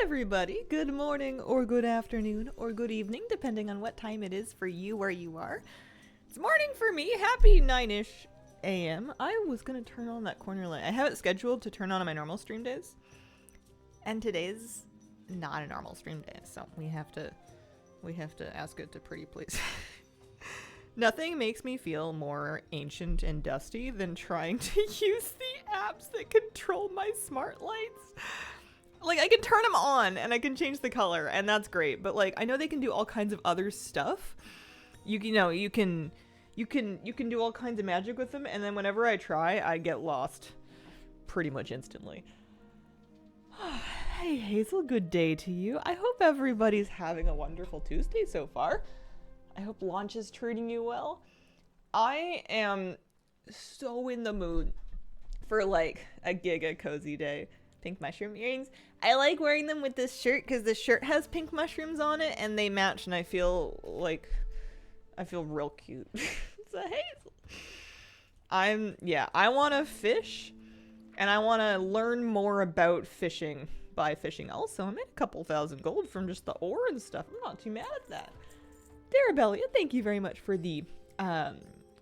everybody. Good morning or good afternoon or good evening, depending on what time it is for you where you are. It's morning for me. Happy 9-ish a.m. I was going to turn on that corner light. I have it scheduled to turn on my normal stream days. And today's not a normal stream day, so we have to ask it to pretty please. Nothing makes me feel more ancient and dusty than trying to use the apps that control my smart lights. Like, I can turn them on and I can change the color, and that's great. But like, I know they can do all kinds of other stuff. You can do all kinds of magic with them, and then whenever I try, I get lost pretty much instantly. Hey Hazel, good day to you. I hope everybody's having a wonderful Tuesday so far. I hope launch is treating you well. I am so in the mood for like a giga cozy day. Pink mushroom earrings. I like wearing them with this shirt because the shirt has pink mushrooms on it and they match, and I feel real cute. It's a Hazel. I want to fish, and I want to learn more about fishing by fishing. Also, I made a couple thousand gold from just the ore and stuff. I'm not too mad at that. Darabelia, thank you very much for the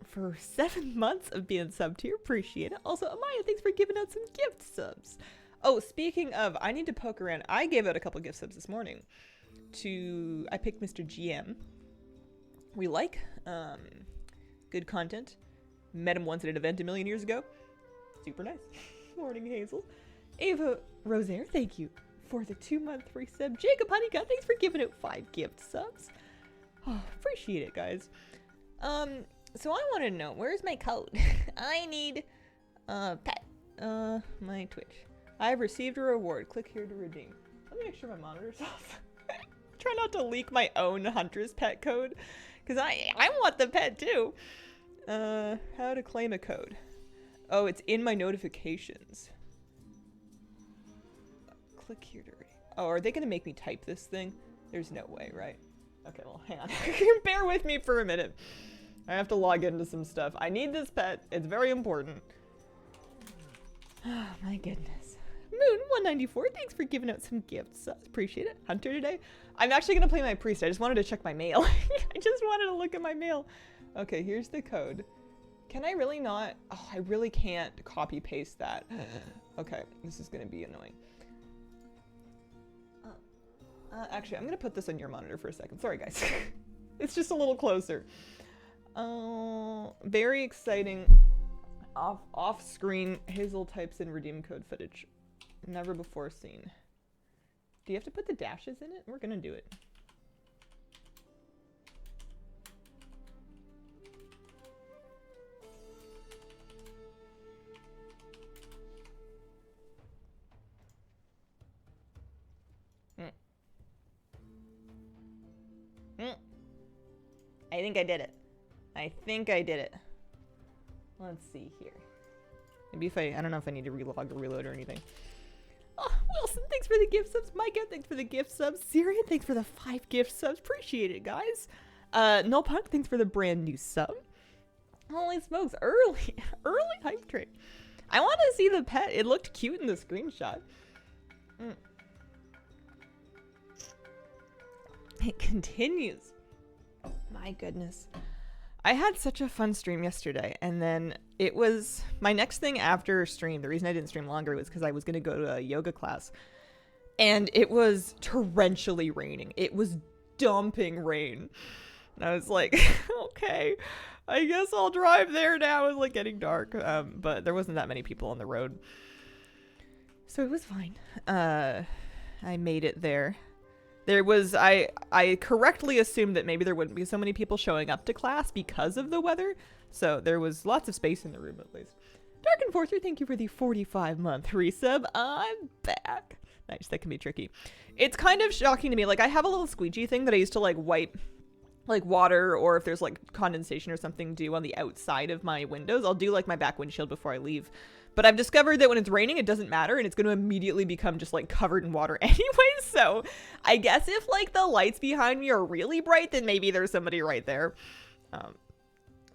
for 7 months of being subbed here. Appreciate it. Also, Amaya, thanks for giving out some gift subs. Oh, speaking of, I need to poke around. I gave out a couple gift subs this morning I picked Mr. GM. We like good content. Met him once at an event a million years ago. Super nice. Morning, Hazel. Ava Rosaire, thank you for the 2-month free sub. Jacob Honeycutt, thanks for giving out 5 gift subs. Oh, appreciate it, guys. So I want to know, where's my code? I need pet my Twitch. I've received a reward. Click here to redeem. Let me make sure my monitor's off. Try not to leak my own Hunter's pet code, because I want the pet too. How to claim a code? Oh, it's in my notifications. Click here to redeem. Oh, are they gonna make me type this thing? There's no way, right? Okay, well, hang on. Bear with me for a minute. I have to log into some stuff. I need this pet. It's very important. Oh, my goodness. Moon194, thanks for giving out some gifts. Appreciate it. Hunter today. I'm actually going to play my priest. I just wanted to check my mail. I just wanted to look at my mail. Okay, here's the code. Can I really not? Oh, I really can't copy paste that. Okay, this is going to be annoying. Actually, I'm going to put this on your monitor for a second. Sorry, guys. It's just a little closer. Very exciting. Off-screen Hazel types in redeem code footage. Never before seen. Do you have to put the dashes in it? We're going to do it. I think I did it. Let's see here. Maybe if I don't know if I need to relog or reload or anything. Oh, Wilson, thanks for the gift subs. Micah, thanks for the gift subs. Syrian, thanks for the 5 gift subs. Appreciate it, guys. No Punk, thanks for the brand new sub. Holy smokes, early hype train. I want to see the pet. It looked cute in the screenshot. It continues. Oh, my goodness. I had such a fun stream yesterday, and then it was my next thing after stream. The reason I didn't stream longer was because I was going to go to a yoga class, and it was torrentially raining. It was dumping rain. And I was like, okay, I guess I'll drive there now. It was like getting dark, but there wasn't that many people on the road, so it was fine. I made it there. There was, I correctly assumed that maybe there wouldn't be so many people showing up to class because of the weather. So there was lots of space in the room at least. Dark Enforcer, thank you for the 45-month resub. I'm back. Nice, that can be tricky. It's kind of shocking to me. Like, I have a little squeegee thing that I used to like wipe like water, or if there's like condensation or something do on the outside of my windows. I'll do like my back windshield before I leave. But I've discovered that when it's raining, it doesn't matter, and it's going to immediately become just like covered in water anyway. So I guess if like the lights behind me are really bright, then maybe there's somebody right there.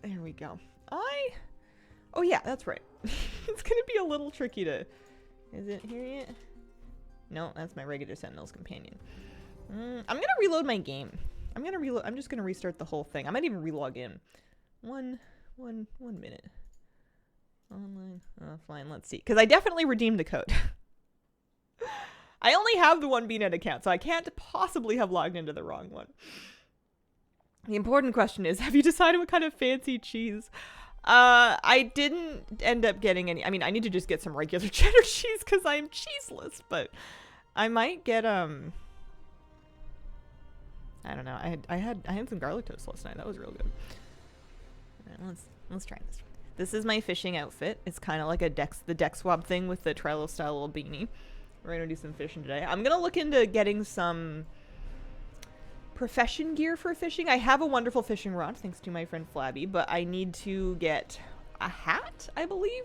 There we go. Oh yeah, that's right. It's going to be a little tricky to, is it here yet? No, that's my regular Sentinel's companion. I'm gonna reload my game. I'm just gonna restart the whole thing. I might even relog in. One minute. Online, offline, let's see. Because I definitely redeemed the code. I only have the one BNet account, so I can't possibly have logged into the wrong one. The important question is, have you decided what kind of fancy cheese? I didn't end up getting any. I mean, I need to just get some regular cheddar cheese because I'm cheeseless, but I might get, I don't know. I had some garlic toast last night. That was real good. All right, let's try this. This is my fishing outfit. It's kind of like the deck swab thing with the Trello style little beanie. We're gonna do some fishing today. I'm gonna look into getting some profession gear for fishing. I have a wonderful fishing rod, thanks to my friend Flabby, but I need to get a hat, I believe.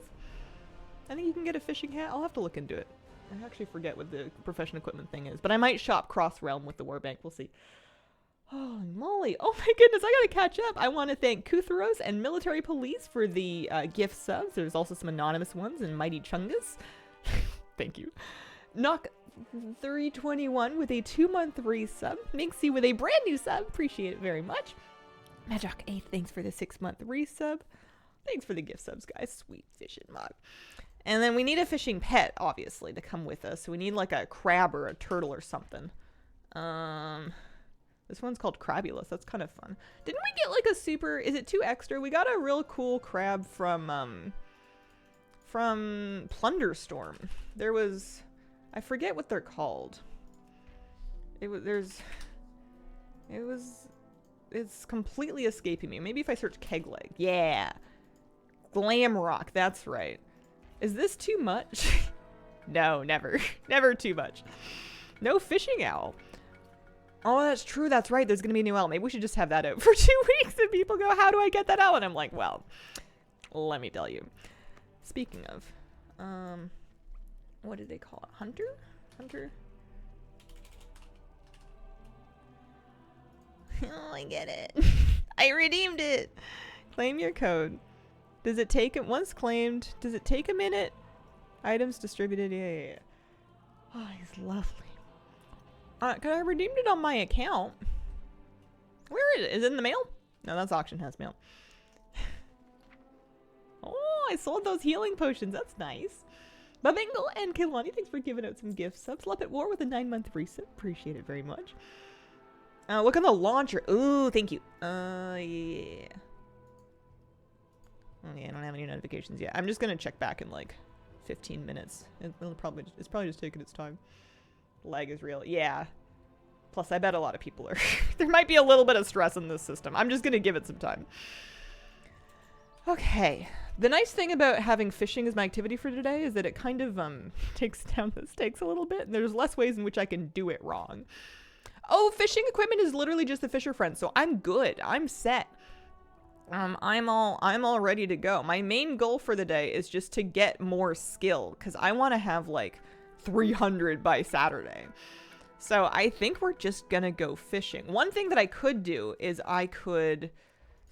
I think you can get a fishing hat. I'll have to look into it. I actually forget what the profession equipment thing is, but I might shop cross-realm with the Warbank. We'll see. Holy moly. Oh my goodness, I gotta catch up. I want to thank Kutheros and Military Police for the gift subs. There's also some anonymous ones and Mighty Chungus. Thank you. Knock 321 with a 2-month resub. Minxie with a brand new sub. Appreciate it very much. Madrock 8, thanks for the 6-month resub. Thanks for the gift subs, guys. Sweet fishing mod. And then we need a fishing pet, obviously, to come with us. So we need like a crab or a turtle or something. This one's called Crabulous. That's kind of fun. Didn't we get like a super... Is it 2 extra? We got a real cool crab from Plunderstorm. There was... I forget what they're called. It's completely escaping me. Maybe if I search keg leg. Yeah. Glam rock. That's right. Is this too much? No, never. Never too much. No fishing owl. Oh, that's true. That's right. There's going to be a new owl. Maybe we should just have that out for 2 weeks and people go, how do I get that owl? And I'm like, well, let me tell you. Speaking of, what did they call it? Hunter? Hunter? Oh, I get it. I redeemed it. Claim your code. Does it take it once claimed? Does it take a minute? Items distributed. Yeah. Oh, he's lovely. Cause I redeemed it on my account. Where is it? Is it in the mail? No, that's Auction House mail. Oh, I sold those healing potions. That's nice. Babingle and Kilani, thanks for giving out some gift subs. Love at War with a 9-month reset. Appreciate it very much. Look on the launcher. Ooh, thank you. Yeah. Okay, I don't have any notifications yet. I'm just gonna check back in like 15 minutes. It's probably just taking its time. Lag is real. Yeah. Plus, I bet a lot of people are... There might be a little bit of stress in this system. I'm just gonna give it some time. Okay. The nice thing about having fishing as my activity for today is that it kind of takes down the stakes a little bit, and there's less ways in which I can do it wrong. Oh, fishing equipment is literally just the Fisher Friend, so I'm good. I'm set. I'm all ready to go. My main goal for the day is just to get more skill, because I want to have like 300 by Saturday. So I think we're just gonna go fishing. One thing that I could do is I could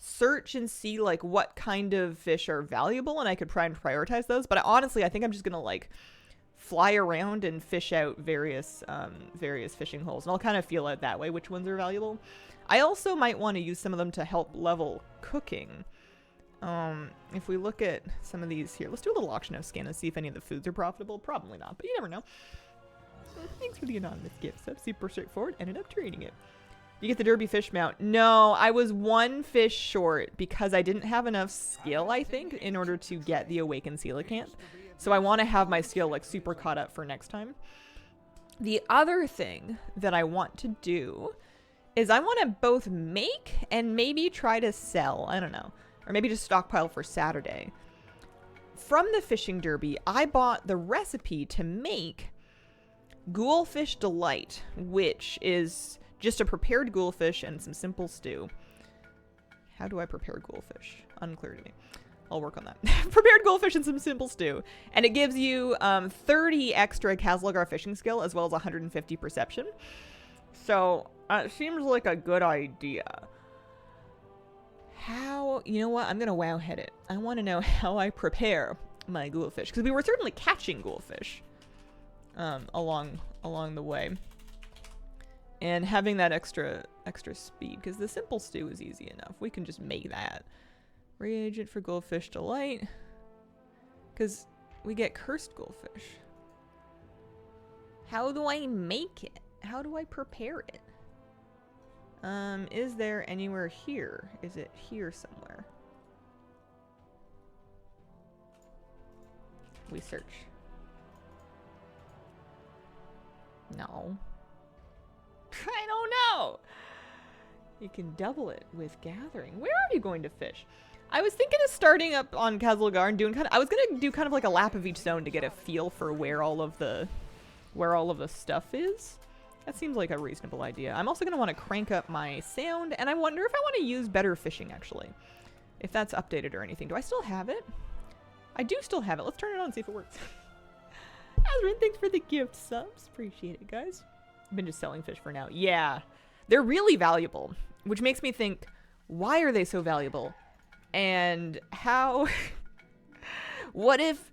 search and see like what kind of fish are valuable, and I could try and prioritize those. But honestly, I think I'm just gonna like fly around and fish out various fishing holes, and I'll kind of feel out that way which ones are valuable. I also might want to use some of them to help level cooking. If we look at some of these here, let's do a little auction house scan and see if any of the foods are profitable. Probably not, but you never know. Thanks for the anonymous gift sub. Super straightforward. Ended up trading it. You get the derby fish mount. No, I was 1 fish short because I didn't have enough skill, I think, in order to get the awakened coelacanth. So I want to have my skill like super caught up for next time. The other thing that I want to do is I want to both make and maybe try to sell. I don't know. Or maybe just stockpile for Saturday. From the fishing derby, I bought the recipe to make Ghoulfish Delight, which is just a prepared ghoulfish and some simple stew. How do I prepare ghoulfish? Unclear to me. I'll work on that. Prepared ghoulfish and some simple stew. And it gives you 30 extra Algar fishing skill as well as 150 perception. So it seems like a good idea. How, you know what? I'm going to wowhead it. I want to know how I prepare my ghoulfish. Because we were certainly catching ghoulfish along along the way. And having that extra speed, because the simple stew is easy enough. We can just make that. Reagent for goldfish delight. Because we get cursed goldfish. How do I make it? How do I prepare it? Is there anywhere here? Is it here somewhere? We search. No. I don't know. You can double it with gathering. Where are you going to fish? I was thinking of starting up on Algar and doing I was gonna do kind of like a lap of each zone to get a feel for where all of the stuff is. That seems like a reasonable idea. I'm also gonna want to crank up my sound, and I wonder if I want to use better fishing actually. If that's updated or anything. Do I still have it? I do still have it. Let's turn it on and see if it works. Azrin, thanks for the gift subs. Appreciate it, guys. I've been just selling fish for now. Yeah. They're really valuable, which makes me think, why are they so valuable? And how... what if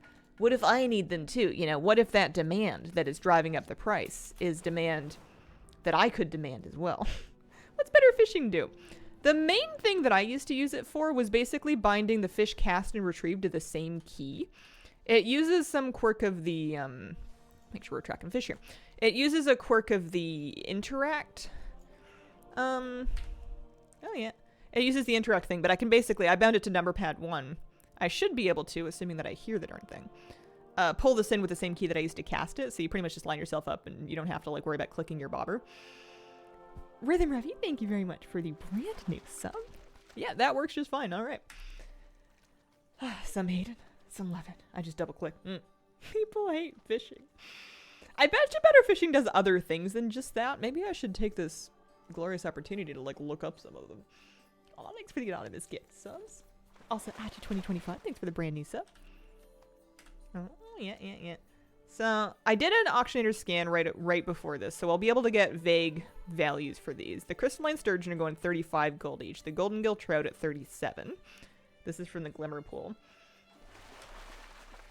I need them too? You know, what if that demand that is driving up the price is demand that I could demand as well? What's better fishing do? The main thing that I used to use it for was basically binding the fish cast and retrieved to the same key. It uses some quirk of the, make sure we're tracking fish here. It uses a quirk of the interact. Oh yeah. It uses the interact thing, but I can basically, I bound it to number pad 1. I should be able to, assuming that I hear the darn thing, pull this in with the same key that I used to cast it, so you pretty much just line yourself up and you don't have to like worry about clicking your bobber. Rhythm Ravi, thank you very much for the brand new sub. Yeah, that works just fine. All right. Some hate it, some love it. I just double click. People hate fishing. I bet you better fishing does other things than just that. Maybe I should take this glorious opportunity to like look up some of them. Oh, thanks for the anonymous gift subs. Also, Achi2025, thanks for the brand new sub. Oh, yeah. So, I did an auctioneer scan right before this, so I'll be able to get vague values for these. The crystalline sturgeon are going 35 gold each. The golden gill trout at 37. This is from the glimmer pool.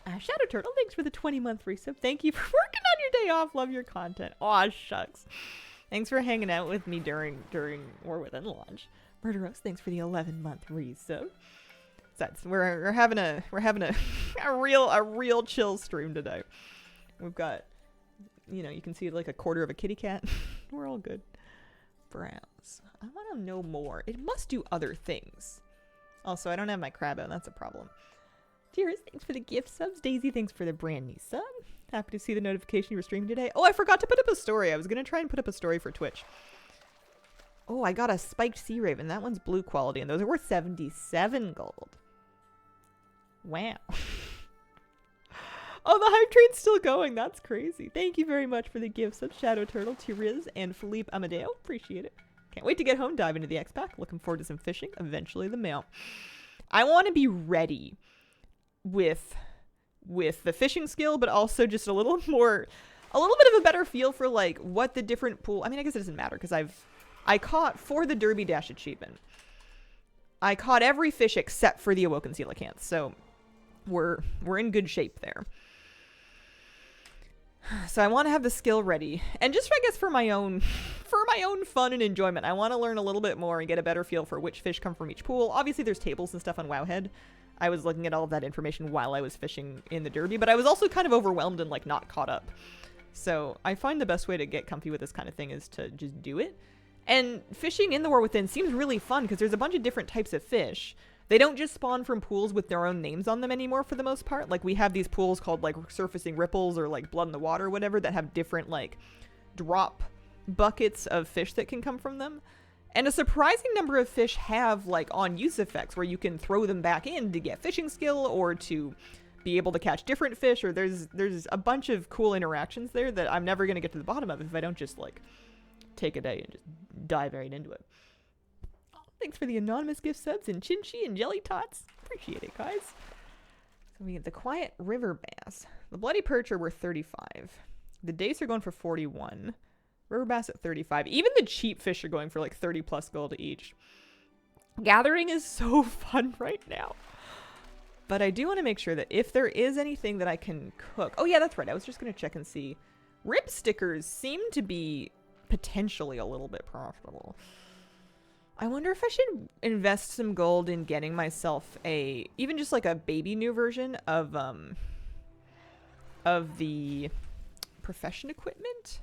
Shadow Turtle, thanks for the 20-month resub. Thank you for working on your day off. Love your content. Aw, shucks. Thanks for hanging out with me during or within launch. Murderos, thanks for the 11-month resub. We're having a real chill stream today. We've got, you know, you can see like a quarter of a kitty cat. We're all good. Browse. I want to know more. It must do other things. Also, I don't have my crab out. That's a problem. Dearest, thanks for the gift subs. Daisy, thanks for the brand new sub. Happy to see the notification you were streaming today. Oh, I forgot to put up a story. I was going to try and put up a story for Twitch. Oh, I got a spiked sea raven. That one's blue quality, and those are worth 77 gold. Wow. Oh, the hype train's still going. That's crazy. Thank you very much for the gifts of Shadow Turtle, Tiriz, and Philippe Amadeo. Appreciate it. Can't wait to get home, dive into the X-Pack. Looking forward to some fishing. Eventually the mail. I want to be ready with the fishing skill, but also just a little bit of a better feel for like what the different pool. I mean, I guess it doesn't matter because I caught for the Derby Dash achievement. I caught every fish except for the awoken coelacanths, so we're in good shape there. So I want to have the skill ready, and just I guess for my own fun and enjoyment, I want to learn a little bit more and get a better feel for which fish come from each pool. Obviously, there's tables and stuff on Wowhead. I was looking at all of that information while I was fishing in the Derby, but I was also kind of overwhelmed and like not caught up. So I find the best way to get comfy with this kind of thing is to just do it. And fishing in the War Within seems really fun because there's a bunch of different types of fish. They don't just spawn from pools with their own names on them anymore for the most part. Like we have these pools called like Surfacing Ripples or like Blood in the Water or whatever that have different like drop buckets of fish that can come from them. And a surprising number of fish have like on use effects where you can throw them back in to get fishing skill or to be able to catch different fish, or there's a bunch of cool interactions there that I'm never going to get to the bottom of if I don't just like take a day and just dive right into it. Thanks for the anonymous gift subs and Chinchi and Jelly Tots. Appreciate it, guys. So we get the Quiet River Bass. The Bloody Perch are worth 35. The Dace are going for 41. River Bass at 35. Even the cheap fish are going for like 30 plus gold each. Gathering is so fun right now. But I do want to make sure that if there is anything that I can cook. Oh yeah, that's right. I was just going to check and see Rib stickers seem to be potentially a little bit profitable. I wonder if I should invest some gold in getting myself even just like a baby new version of the profession equipment.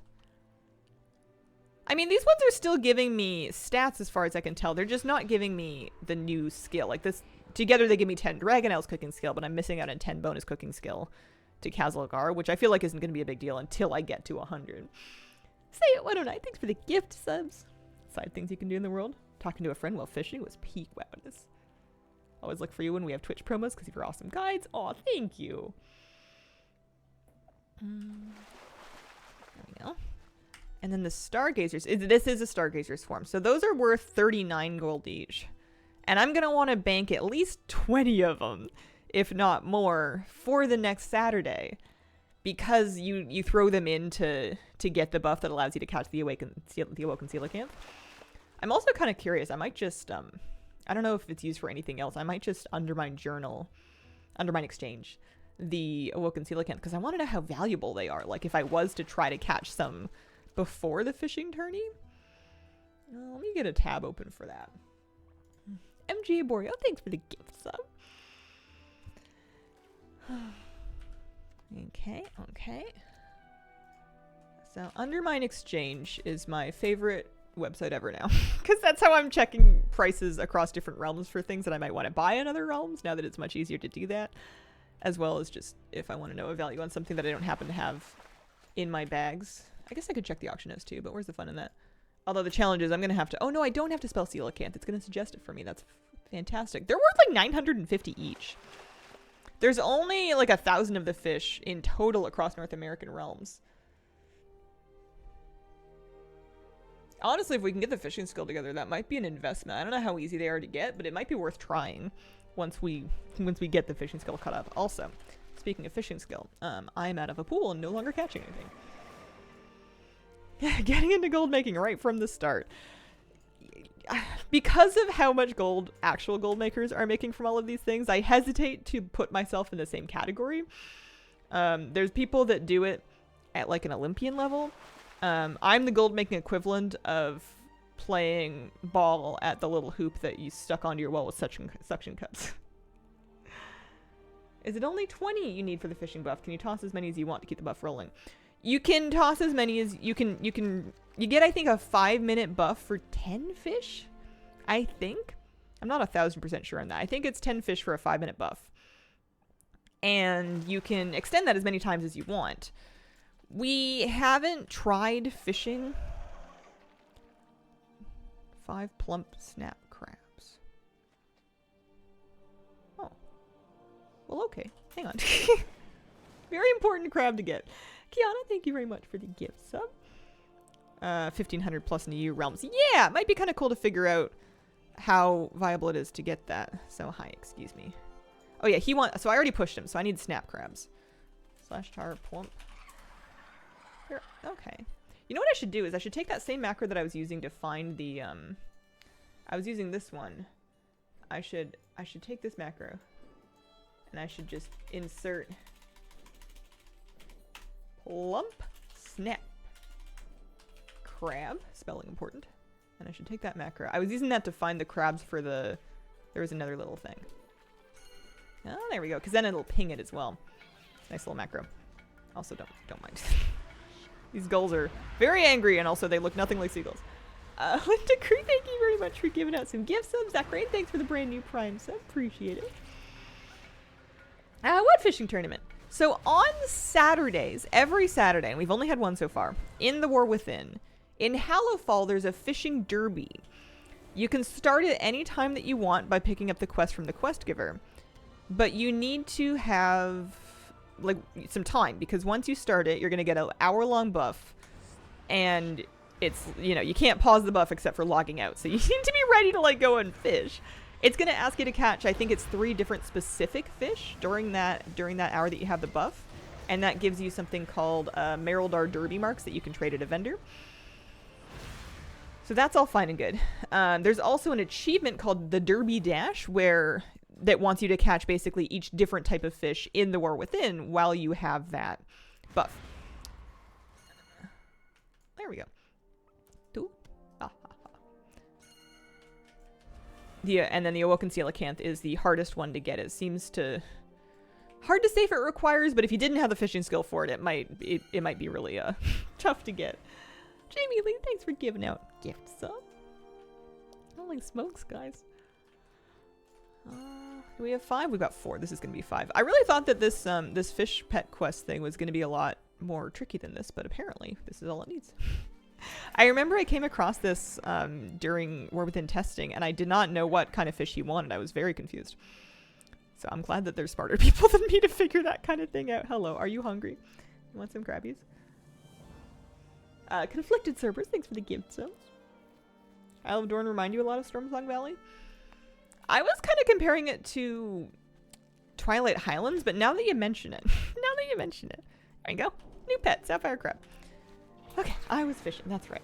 I mean, these ones are still giving me stats as far as I can tell. They're just not giving me the new skill. Like this, together they give me 10 Dragon Ales cooking skill, but I'm missing out on 10 bonus cooking skill to Algar, which I feel like isn't going to be a big deal until I get to 100. Say it, why don't I? Thanks for the gift subs. Side things you can do in the world. Talking to a friend while fishing was peak wowness. Always look for you when we have Twitch promos because of your awesome guides. Aw, thank you. There we go. And then the Stargazers. This is a Stargazer's form. So those are worth 39 gold each. And I'm going to want to bank at least 20 of them, if not more, for the next Saturday. Because you throw them in to get the buff that allows you to catch the Awoken Coelacanth. I'm also kind of curious. I might just, I don't know if it's used for anything else. I might just Undermine Exchange the Awoken Coelacanth because I want to know how valuable they are. Like if I was to try to catch some before the fishing tourney. Let me get a tab open for that. MG Boreal, thanks for the gift sub. Okay. So Undermine Exchange is my favorite website ever now because that's how I'm checking prices across different realms for things that I might want to buy in other realms now that it's much easier to do that, as well as just if I want to know a value on something that I don't happen to have in my bags. I guess I could check the auction house too, but where's the fun in that? Although the challenge is I'm going to have to... Oh, no, I don't have to spell Coelacanth. It's going to suggest it for me. That's fantastic. They're worth like 950 each. There's only like 1,000 of the fish in total across North American realms. Honestly, if we can get the fishing skill together, that might be an investment. I don't know how easy they are to get, but it might be worth trying once we get the fishing skill cut up. Also, speaking of fishing skill, I'm out of a pool and no longer catching anything. Getting into gold making right from the start. Because of how much gold actual gold makers are making from all of these things, I hesitate to put myself in the same category. There's people that do it at like an Olympian level. I'm the gold making equivalent of playing ball at the little hoop that you stuck onto your wall with suction cups. Is it only 20 you need for the fishing buff? Can you toss as many as you want to keep the buff rolling? You can toss as many as you get, I think, a 5-minute buff for 10 fish. I think. I'm not 1,000% sure on that. I think it's 10 fish for a 5-minute buff. And you can extend that as many times as you want. We haven't tried fishing 5 plump snap crabs. Oh. Well, okay. Hang on. Very important crab to get. Kiana, thank you very much for the gift sub. 1,500 plus in EU realms. Yeah, it might be kind of cool to figure out how viable it is to get that. So, hi, excuse me. Oh, yeah, so I already pushed him, so I need snap crabs. /tar plump. Here, okay. You know what I should do is I should take that same macro that I was using to find the, I was using this one. I should take this macro and I should just insert plump snap crab, spelling important, and I should take that macro. I was using that to find the crabs for there was another little thing. Oh, there we go, because then it'll ping it as well. Nice little macro. Also, don't mind. These gulls are very angry, and also they look nothing like seagulls. Linda Cree, thank you very much for giving out some gift subs. Zach Rain, thanks for the brand new Prime sub. Appreciate it. What fishing tournament? So on Saturdays, every Saturday, and we've only had one so far, in the War Within, in Hallowfall, there's a fishing derby. You can start it any time that you want by picking up the quest from the quest giver. But you need to have like some time, because once you start it, you're going to get an hour-long buff, and it's, you know, you can't pause the buff except for logging out. So you need to be ready to like go and fish. It's going to ask you to catch, I think it's 3 different specific fish during that hour that you have the buff. And that gives you something called Merildar Derby marks that you can trade at a vendor. So that's all fine and good. There's also an achievement called the Derby Dash that wants you to catch basically each different type of fish in the War Within while you have that buff. There we go. Two. Ah, ah, ah. Yeah, and then the Awoken Coelacanth is the hardest one to get. It seems to... Hard to say if it requires, but if you didn't have the fishing skill for it, it might be really tough to get. Jamie Lee, thanks for giving out gifts, huh? Holy smokes, guys. Do we have 5? We've got 4. This is gonna be 5. I really thought that this this fish pet quest thing was gonna be a lot more tricky than this, but apparently this is all it needs. I remember I came across this during War Within testing, and I did not know what kind of fish he wanted. I was very confused. So I'm glad that there's smarter people than me to figure that kind of thing out. Hello, are you hungry? You want some crabbies? Conflicted Cerberus, thanks for the gift subs. Isle of Dorn remind you a lot of Stormsong Valley? I was kind of comparing it to Twilight Highlands, but now that you mention it, there you go. New pet, Sappire Crab. Okay, I was fishing, that's right.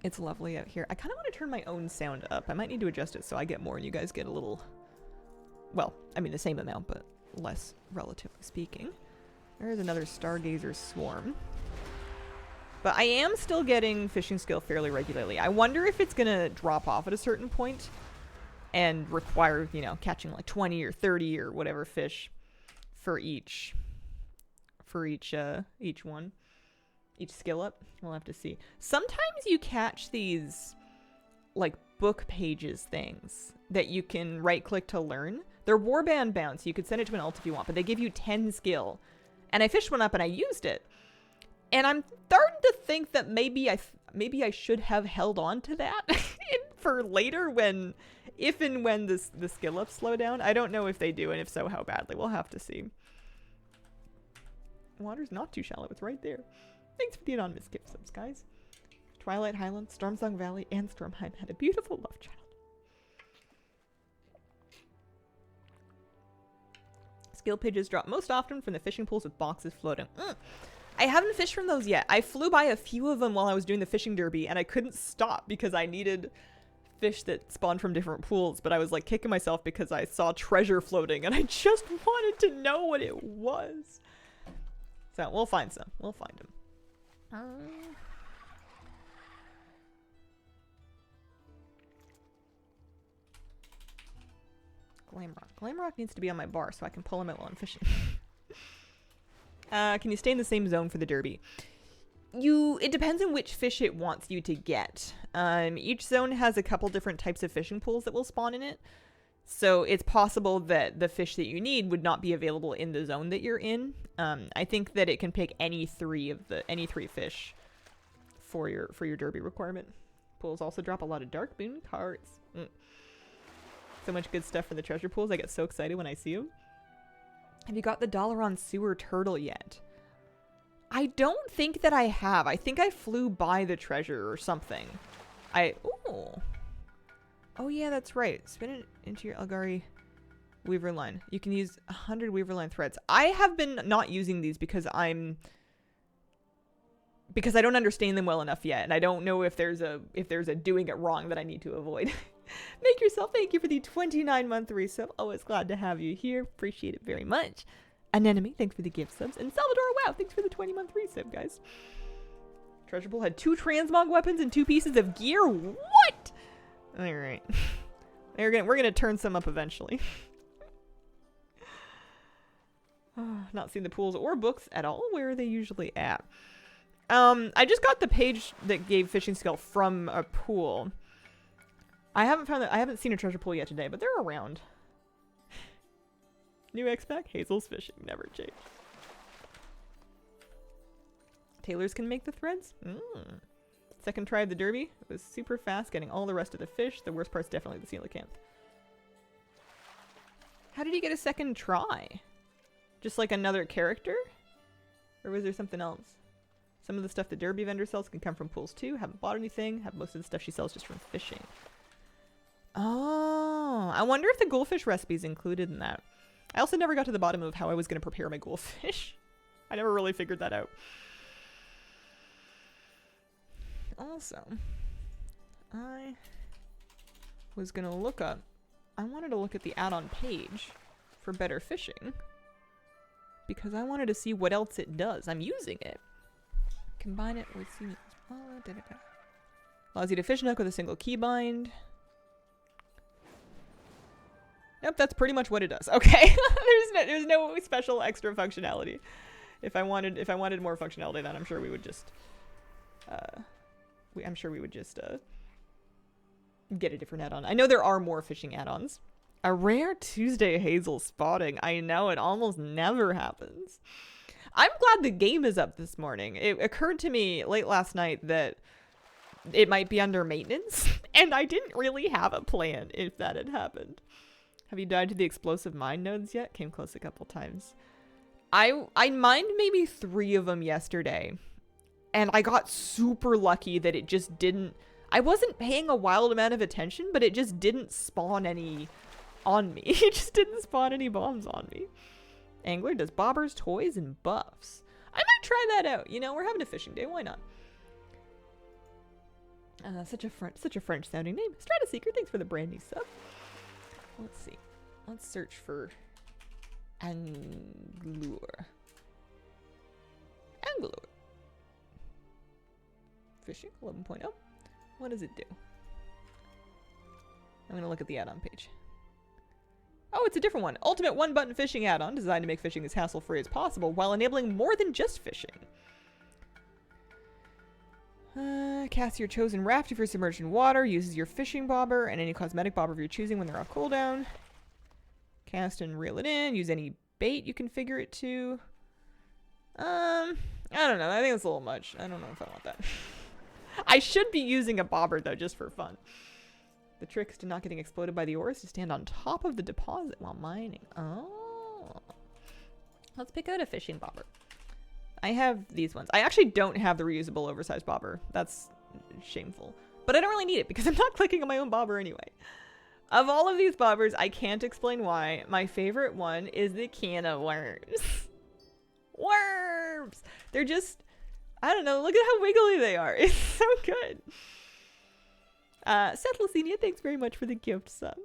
It's lovely out here. I kind of want to turn my own sound up. I might need to adjust it so I get more and you guys get a little... Well, I mean the same amount, but less, relatively speaking. There's another Stargazer swarm. But I am still getting fishing skill fairly regularly. I wonder if it's going to drop off at a certain point and require, you know, catching like 20 or 30 or whatever fish for each one. Each skill up. We'll have to see. Sometimes you catch these like book pages things that you can right click to learn. They're warband bound, so you could send it to an alt if you want, but they give you 10 skill. And I fished one up and I used it. And I'm starting to think that maybe I should have held on to that for later if and when the skill ups slow down. I don't know if they do, and if so, how badly. We'll have to see. Water's not too shallow. It's right there. Thanks for the anonymous gift subs, guys. Twilight Highlands, Stormsong Valley, and Stormheim had a beautiful love child. Skill pages drop most often from the fishing pools with boxes floating. I haven't fished from those yet. I flew by a few of them while I was doing the fishing derby, and I couldn't stop because I needed fish that spawned from different pools, but I was like kicking myself because I saw treasure floating, and I just wanted to know what it was. So we'll find some. We'll find them. Glamrock. Glamrock needs to be on my bar so I can pull him out while I'm fishing. Can you stay in the same zone for the derby? It depends on which fish it wants you to get. Each zone has a couple different types of fishing pools that will spawn in it. So it's possible that the fish that you need would not be available in the zone that you're in. I think that it can pick any three fish for your derby requirement. Pools also drop a lot of dark boon cards. So much good stuff for the treasure pools. I get so excited when I see them. Have you got the Dalaran sewer turtle yet? I don't think that I have. I think I flew by the treasure or something. Oh yeah, that's right. Spin it into your Algar Weaver line. You can use 100 Weaver line threads. I have been not using these because I don't understand them well enough yet, and I don't know if there's a doing it wrong that I need to avoid. Make yourself. Thank you for the 29-month resub. Always glad to have you here. Appreciate it very much. Anemone, thanks for the gift subs. And Salvador, wow, thanks for the 20-month resub, guys. Treasure pool had 2 transmog weapons and 2 pieces of gear. What? All right. We're gonna turn some up eventually. Not seen the pools or books at all. Where are they usually at? I just got the page that gave fishing skill from a pool. I haven't seen a treasure pool yet today, but they're around. New X-Pack, Hazel's fishing, never change. Tailors can make the threads? Second try of the derby. It was super fast, getting all the rest of the fish. The worst part's definitely the coelacanth. How did you get a second try? Just like another character? Or was there something else? Some of the stuff the derby vendor sells can come from pools too. Haven't bought anything. Have most of the stuff she sells just from fishing. Oh, I wonder if the goldfish recipe is included in that. I also never got to the bottom of how I was going to prepare my goldfish. I never really figured that out. Also, I was going to look up... I wanted to look at the add-on page for better fishing. Because I wanted to see what else it does. I'm using it. Combine it with allows you to fish and hook with a single keybind. Yep, that's pretty much what it does. Okay, there's no special extra functionality. If I wanted more functionality, then I'm sure we would just get a different add-on. I know there are more fishing add-ons. A rare Tuesday hazel spotting. I know, it almost never happens. I'm glad the game is up this morning. It occurred to me late last night that it might be under maintenance, and I didn't really have a plan if that had happened. Have you died to the explosive mine nodes yet? Came close a couple times. I mined maybe 3 of them yesterday, and I got super lucky that it just didn't... I wasn't paying a wild amount of attention, but it just didn't spawn any on me. It just didn't spawn any bombs on me. Angler does bobbers, toys, and buffs. I might try that out. You know, we're having a fishing day. Why not? Such a French sounding name. Strata Seeker, thanks for the brand new sub. Let's see. Let's search for Angler. Angler. Fishing 11.0. What does it do? I'm gonna look at the add-on page. Oh, it's a different one. Ultimate one-button fishing add-on designed to make fishing as hassle-free as possible while enabling more than just fishing. Cast your chosen raft if you're submerged in water. Uses your fishing bobber and any cosmetic bobber of your choosing when they're off cooldown. Cast and reel it in. Use any bait you configure it to. I don't know. I think it's a little much. I don't know if I want that. I should be using a bobber, though, just for fun. The trick to not getting exploded by the ore is to stand on top of the deposit while mining. Oh. Let's pick out a fishing bobber. I have these ones. I actually don't have the reusable oversized bobber. That's shameful. But I don't really need it because I'm not clicking on my own bobber anyway. Of all of these bobbers, I can't explain why. My favorite one is the can of worms. Worms! They're just, I don't know, look at how wiggly they are. It's so good. Seth Lacenia, thanks very much for the gift subs.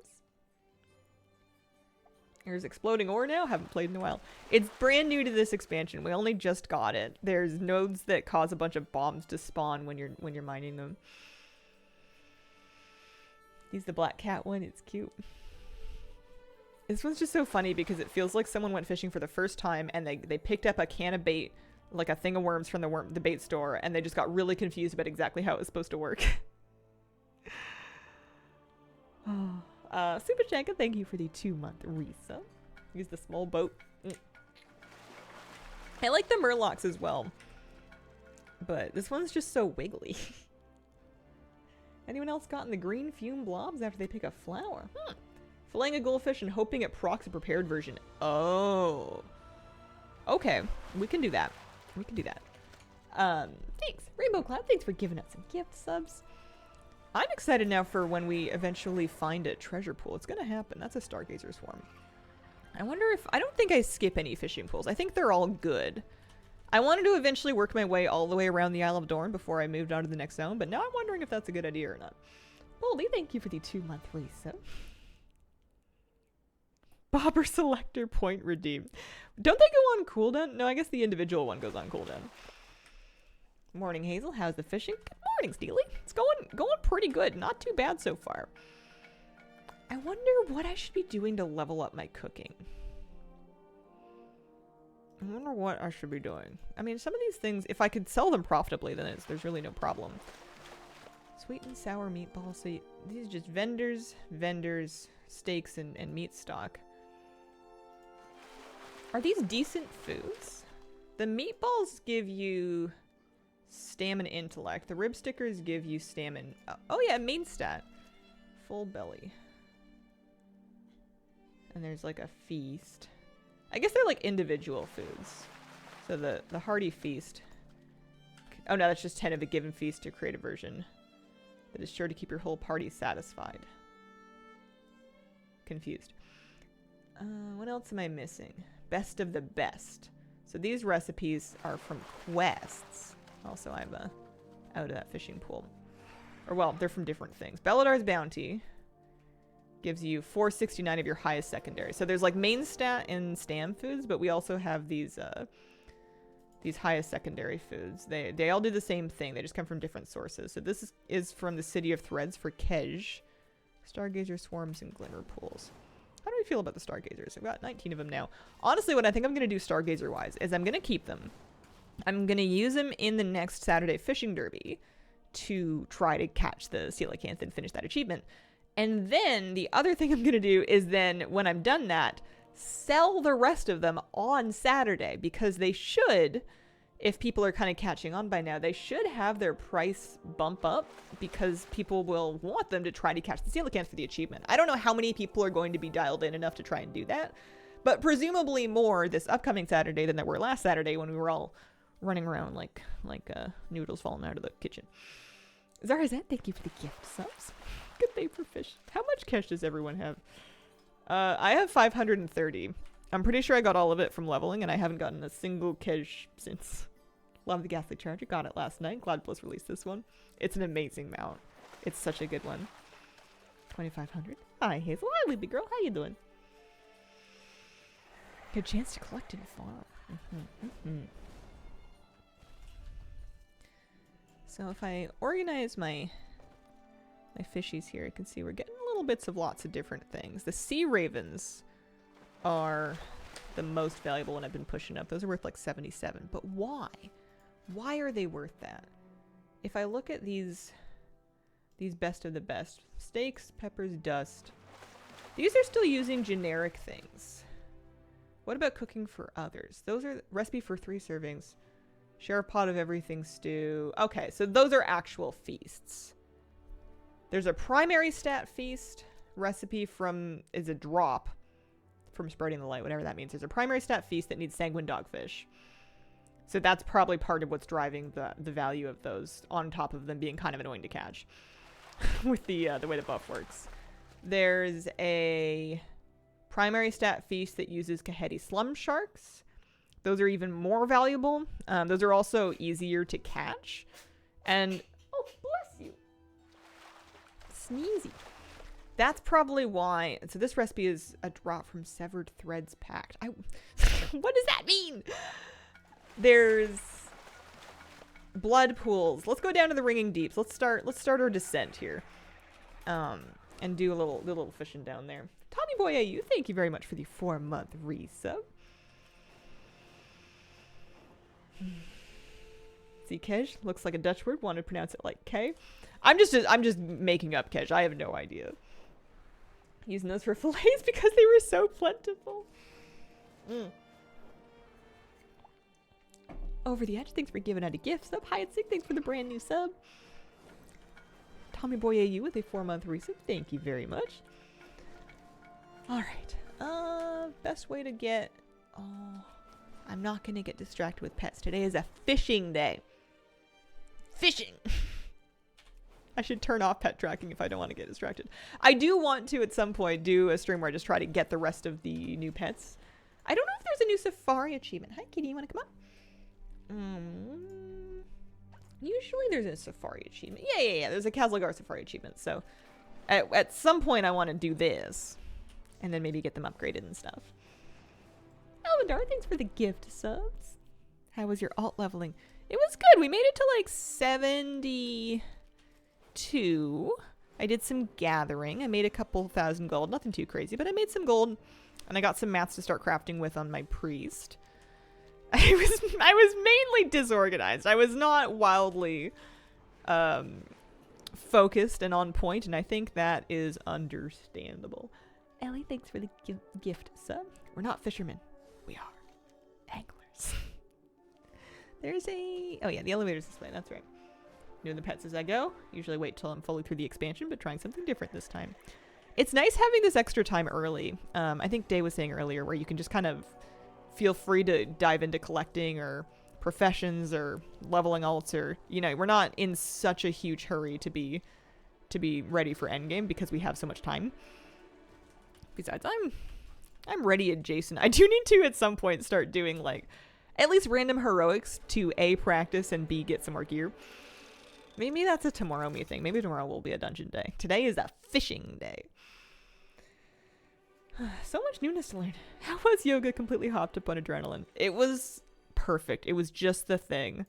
There's exploding ore now. Haven't played in a while. It's brand new to this expansion. We only just got it. There's nodes that cause a bunch of bombs to spawn when you're mining them. He's the black cat one. It's cute. This one's just so funny because it feels like someone went fishing for the first time and they picked up a can of bait, like a thing of worms from the bait store, and they just got really confused about exactly how it was supposed to work. Super Shanka, thank you for the 2-month resub. Use the small boat. I like the murlocs as well, but this one's just so wiggly. Anyone else gotten the green fume blobs after they pick a flower? Filleting a goldfish and hoping it procs a prepared version. Oh. Okay, we can do that. We can do that. Thanks. Rainbow Cloud, thanks for giving us some gift subs. I'm excited now for when we eventually find a treasure pool. It's gonna happen. That's a Stargazer Swarm. I wonder if... I don't think I skip any fishing pools. I think they're all good. I wanted to eventually work my way all the way around the Isle of Dorn before I moved on to the next zone, but now I'm wondering if that's a good idea or not. Boldy, thank you for the 2-month resub. Bobber Selector point redeemed. Don't they go on cooldown? No, I guess the individual one goes on cooldown. Morning, Hazel. How's the fishing? Good morning, Steely. It's going pretty good. Not too bad so far. I wonder what I should be doing to level up my cooking. I wonder what I should be doing. I mean, some of these things, if I could sell them profitably, then there's really no problem. Sweet and sour meatballs. So these are just vendors, steaks, and meat stock. Are these decent foods? The meatballs give you stamina intellect. The rib stickers give you stamina. Oh yeah, main stat. Full belly. And there's like a feast. I guess they're like individual foods. So the hearty feast. Oh no, that's just 10 of a given feast to create a version that is sure to keep your whole party satisfied. Confused. What else am I missing? Best of the best. So these recipes are from quests. Also, I'm out of that fishing pool. Or well, they're from different things. Belladar's Bounty gives you 469 of your highest secondary. So there's like main stat and stam foods, but we also have these these highest secondary foods. They all do the same thing. They just come from different sources. So this is from the City of Threads for Kej. Stargazer swarms and glimmer pools. How do we feel about the stargazers? I've got 19 of them now. Honestly, what I think I'm going to do stargazer-wise is I'm going to keep them. I'm going to use them in the next Saturday fishing derby to try to catch the coelacanth and finish that achievement. And then the other thing I'm going to do is then, when I'm done that, sell the rest of them on Saturday, because they should, if people are kind of catching on by now, they should have their price bump up because people will want them to try to catch the coelacanth for the achievement. I don't know how many people are going to be dialed in enough to try and do that, but presumably more this upcoming Saturday than there were last Saturday when we were all running around like noodles falling out of the kitchen. Zarazette, thank you for the gift subs. Good day for fish. How much cash does everyone have? I have 530. I'm pretty sure I got all of it from leveling, and I haven't gotten a single cash since. Love the Ghastly Charger. Got it last night. Glad Plus released this one. It's an amazing mount. It's such a good one. 2,500. Hi, Hazel. Hi, Libby girl. How you doing? Good chance to collect and farm. So if I organize my fishies here, I can see we're getting little bits of lots of different things. The sea ravens are the most valuable one I've been pushing up. Those are worth like 77. But why? Why are they worth that? If I look at these best of the best, steaks, peppers, dust, these are still using generic things. What about cooking for others? Those are recipe for 3 servings. Share a pot of everything stew. Okay, so those are actual feasts. There's a primary stat feast recipe is a drop from Spreading the Light, whatever that means. There's a primary stat feast that needs sanguine dogfish. So that's probably part of what's driving the value of those, on top of them being kind of annoying to catch with the way the buff works. There's a primary stat feast that uses Kaheti slum sharks. Those are even more valuable. Those are also easier to catch. And, oh, bless you. Sneezy. That's probably why. So this recipe is a drop from Severed Threads Pact. What does that mean? There's blood pools. Let's go down to the Ringing Deeps. Let's start our descent here. And do a little fishing down there. Tommy Boy AU, thank you very much for the 4-month resub. See, Kej looks like a Dutch word. Want to pronounce it like K. I'm just making up Kej. I have no idea. Using those for fillets because they were so plentiful. Over the Edge, thanks for giving out a gift sub. Hi, it's Sig, thanks for the brand new sub. Tommy Boy AU with a 4-month resub. Thank you very much. Alright. Best way to get... Oh, I'm not going to get distracted with pets. Today is a fishing day. Fishing! I should turn off pet tracking if I don't want to get distracted. I do want to, at some point, do a stream where I just try to get the rest of the new pets. I don't know if there's a new safari achievement. Hi, Kitty. You want to come up? Usually there's a safari achievement. Yeah. There's a Kazlagar safari achievement. So at some point I want to do this. And then maybe get them upgraded and stuff. Elvindar, thanks for the gift subs. How was your alt leveling? It was good. We made it to like 72. I did some gathering. I made a couple thousand gold. Nothing too crazy, but I made some gold. And I got some mats to start crafting with on my priest. I was mainly disorganized. I was not wildly focused and on point, and I think that is understandable. Ellie, thanks for the gift sub. We're not fishermen. We are anglers. There's a... Oh yeah, the elevator's this way. That's right. Doing the pets as I go. Usually wait till I'm fully through the expansion, but trying something different this time. It's nice having this extra time early. I think Day was saying earlier where you can just kind of feel free to dive into collecting or professions or leveling alts, or, you know, we're not in such a huge hurry to be ready for endgame because we have so much time. Besides, I'm ready adjacent. I do need to at some point start doing like at least random heroics to A, practice, and B, get some more gear. Maybe that's a tomorrow me thing. Maybe tomorrow will be a dungeon day. Today is a fishing day. So much newness to learn. How was yoga? Completely hopped up on adrenaline. It was perfect. It was just the thing.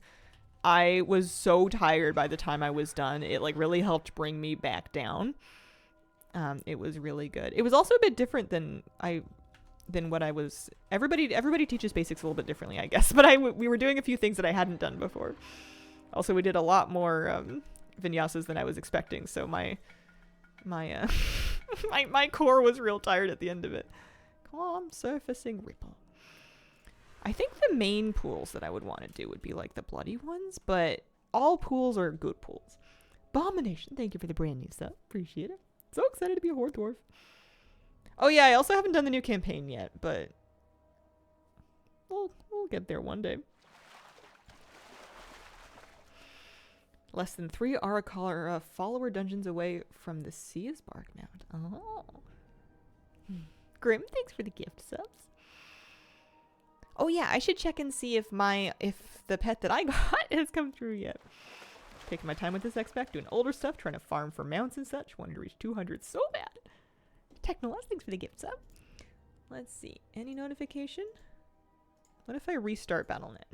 I was so tired by the time I was done. It like really helped bring me back down. It was really good. It was also a bit different than what I was. Everybody teaches basics a little bit differently, I guess. But we were doing a few things that I hadn't done before. Also, we did a lot more vinyasas than I was expecting. So my my core was real tired at the end of it. Calm surfacing ripple. I think the main pools that I would want to do would be like the bloody ones, but all pools are good pools. Abomination, thank you for the brand new stuff. Appreciate it. So excited to be a Horde Dwarf. Oh yeah, I also haven't done the new campaign yet, but we'll get there one day. Less than 3 Arakara follower dungeons away from the Sea's Bark Mount. Oh. Grim, thanks for the gift subs. Oh yeah, I should check and see if the pet that I got has come through yet. Taking my time with this X-Pack, doing older stuff, trying to farm for mounts and such. Wanting to reach 200 so bad. Technolas, thanks for the gift sub. Let's see. Any notification? What if I restart BattleNet?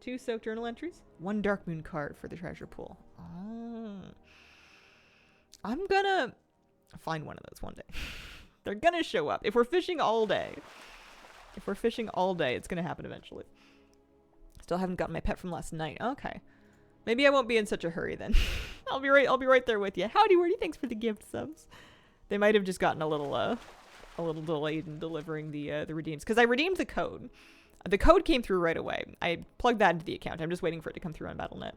2 soaked journal entries. 1 Dark Moon card for the treasure pool. Oh. I'm gonna find one of those one day. They're gonna show up. If we're fishing all day, it's gonna happen eventually. Still haven't gotten my pet from last night. Okay. Maybe I won't be in such a hurry then. I'll be right there with you. Howdy Wordy, thanks for the gift subs. They might have just gotten a little delayed in delivering the redeems, because I redeemed the code. The code came through right away. I plugged that into the account. I'm just waiting for it to come through on BattleNet.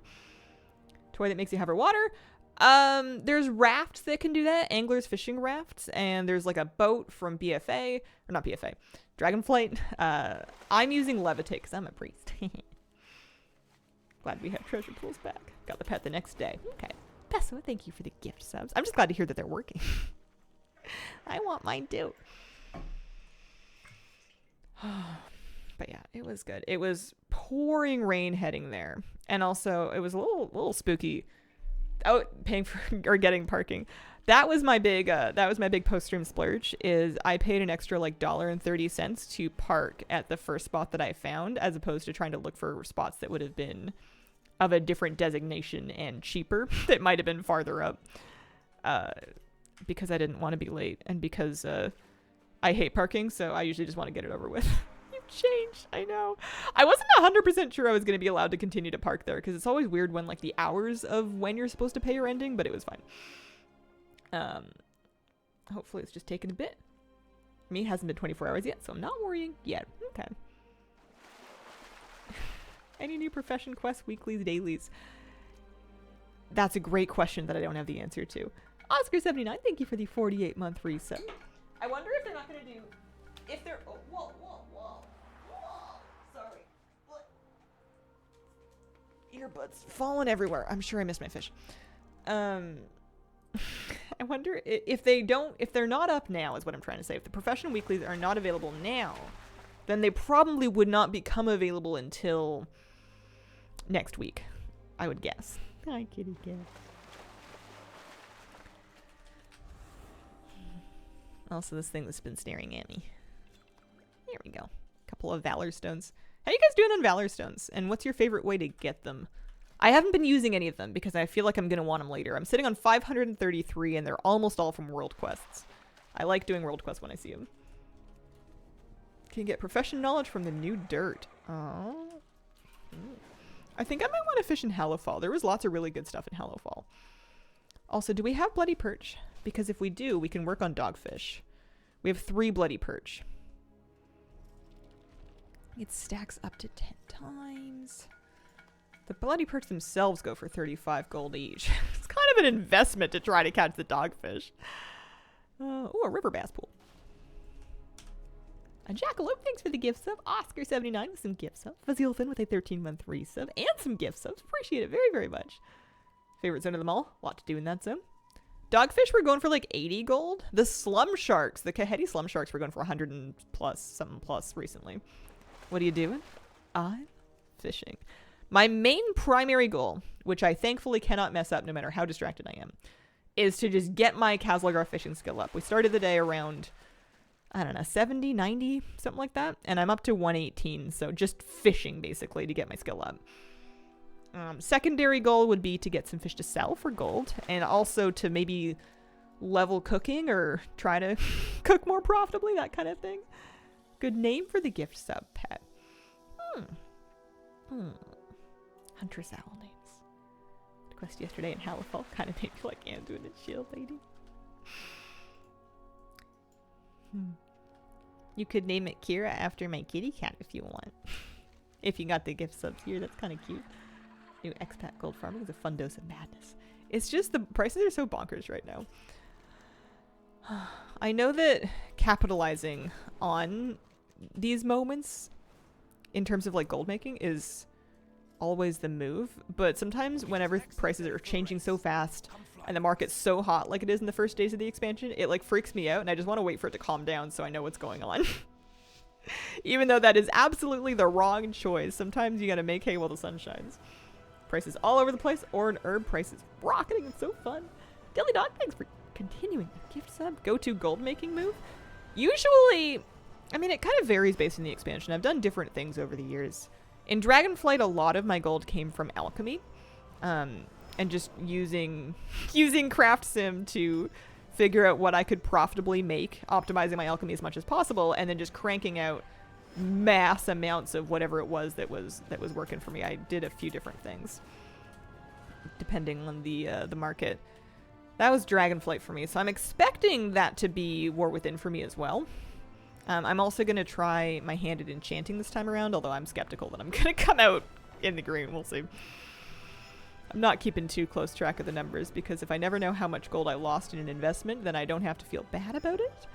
Toy that makes you hover water. There's rafts that can do that. Anglers fishing rafts. And there's like a boat from BFA. Or not BFA. Dragonflight. I'm using Levitate because I'm a priest. Glad we have treasure pools back. Got the pet the next day. Okay. Peso, thank you for the gift subs. I'm just glad to hear that they're working. I want mine too. But yeah, it was good. It was pouring rain heading there. And also, it was a little spooky out paying for or getting parking. That was my big post-stream splurge, is I paid an extra like $1.30 to park at the first spot that I found, as opposed to trying to look for spots that would have been of a different designation and cheaper that might have been farther up, because I didn't want to be late, and because I hate parking, so I usually just want to get it over with. You've changed, I know. I wasn't 100% sure I was going to be allowed to continue to park there, because it's always weird when like the hours of when you're supposed to pay are ending, but it was fine. Hopefully it's just taken a bit. Me, hasn't been 24 hours yet, so I'm not worrying yet. Okay. Any new profession quests, weeklies, dailies? That's a great question that I don't have the answer to. Oscar79, thank you for the 48-month reset. I wonder if they're not going to do... If they're... Oh, whoa. Sorry. What? Earbuds falling everywhere. I'm sure I missed my fish. I wonder if they're not up now, is what I'm trying to say. If the professional weeklies are not available now, then they probably would not become available until next week, I would guess. Hi, kitty cat. Also, this thing that's been staring at me. Here we go. A couple of Valor Stones. How you guys doing on Valor Stones? And what's your favorite way to get them? I haven't been using any of them because I feel like I'm going to want them later. I'm sitting on 533 and they're almost all from World Quests. I like doing World Quests when I see them. Can you get profession knowledge from the new dirt? Oh. I think I might want to fish in Hallowfall. There was lots of really good stuff in Hallowfall. Also, do we have bloody perch? Because if we do, we can work on dogfish. We have 3 bloody perch. It stacks up to 10 times. The bloody perch themselves go for 35 gold each. It's kind of an investment to try to catch the dogfish. Oh, a river bass pool. A jackalope, thanks for the gift sub. Oscar79 with some gift subs. Fuzzyelfin with a 13-month resub and some gift subs. Appreciate it very, very much. Favorite zone of them all. A lot to do in that zone. Dogfish were going for like 80 gold. The slum sharks, the Kaheti slum sharks, were going for 100 and plus, something plus recently. What are you doing? I'm fishing. My main primary goal, which I thankfully cannot mess up no matter how distracted I am, is to just get my Algar fishing skill up. We started the day around, I don't know, 70, 90, something like that. And I'm up to 118, so just fishing, basically, to get my skill up. Secondary goal would be to get some fish to sell for gold, and also to maybe level cooking or try to cook more profitably, that kind of thing. Good name for the gift sub, pet. Huntress owl names. The quest yesterday in Halifal kind of made me like Andrew and the Shield Lady. You could name it Kira after my kitty cat if you want. If you got the gift subs here, that's kind of cute. New expat gold farming is a fun dose of madness. It's just the prices are so bonkers right now. I know that capitalizing on these moments in terms of like gold making is always the move, but sometimes whenever prices are changing so fast and the market's so hot like it is in the first days of the expansion, it like freaks me out and I just want to wait for it to calm down so I know what's going on. Even though that is absolutely the wrong choice. Sometimes you gotta make hay while the sun shines. Prices all over the place, or an herb prices rocketing. It's so fun. Dilly Dog, thanks for continuing the gift sub. Go-to gold making move. Usually, I mean, it kind of varies based on the expansion. I've done different things over the years. In Dragonflight, a lot of my gold came from alchemy, and just using Craft Sim to figure out what I could profitably make, optimizing my alchemy as much as possible, and then just cranking out mass amounts of whatever it was that was working for me. I did a few different things depending on the market. That was Dragonflight for me, so I'm expecting that to be War Within for me as well. I'm also going to try my hand at enchanting this time around, although I'm skeptical that I'm going to come out in the green. We'll see. I'm not keeping too close track of the numbers, because if I never know how much gold I lost in an investment, then I don't have to feel bad about it.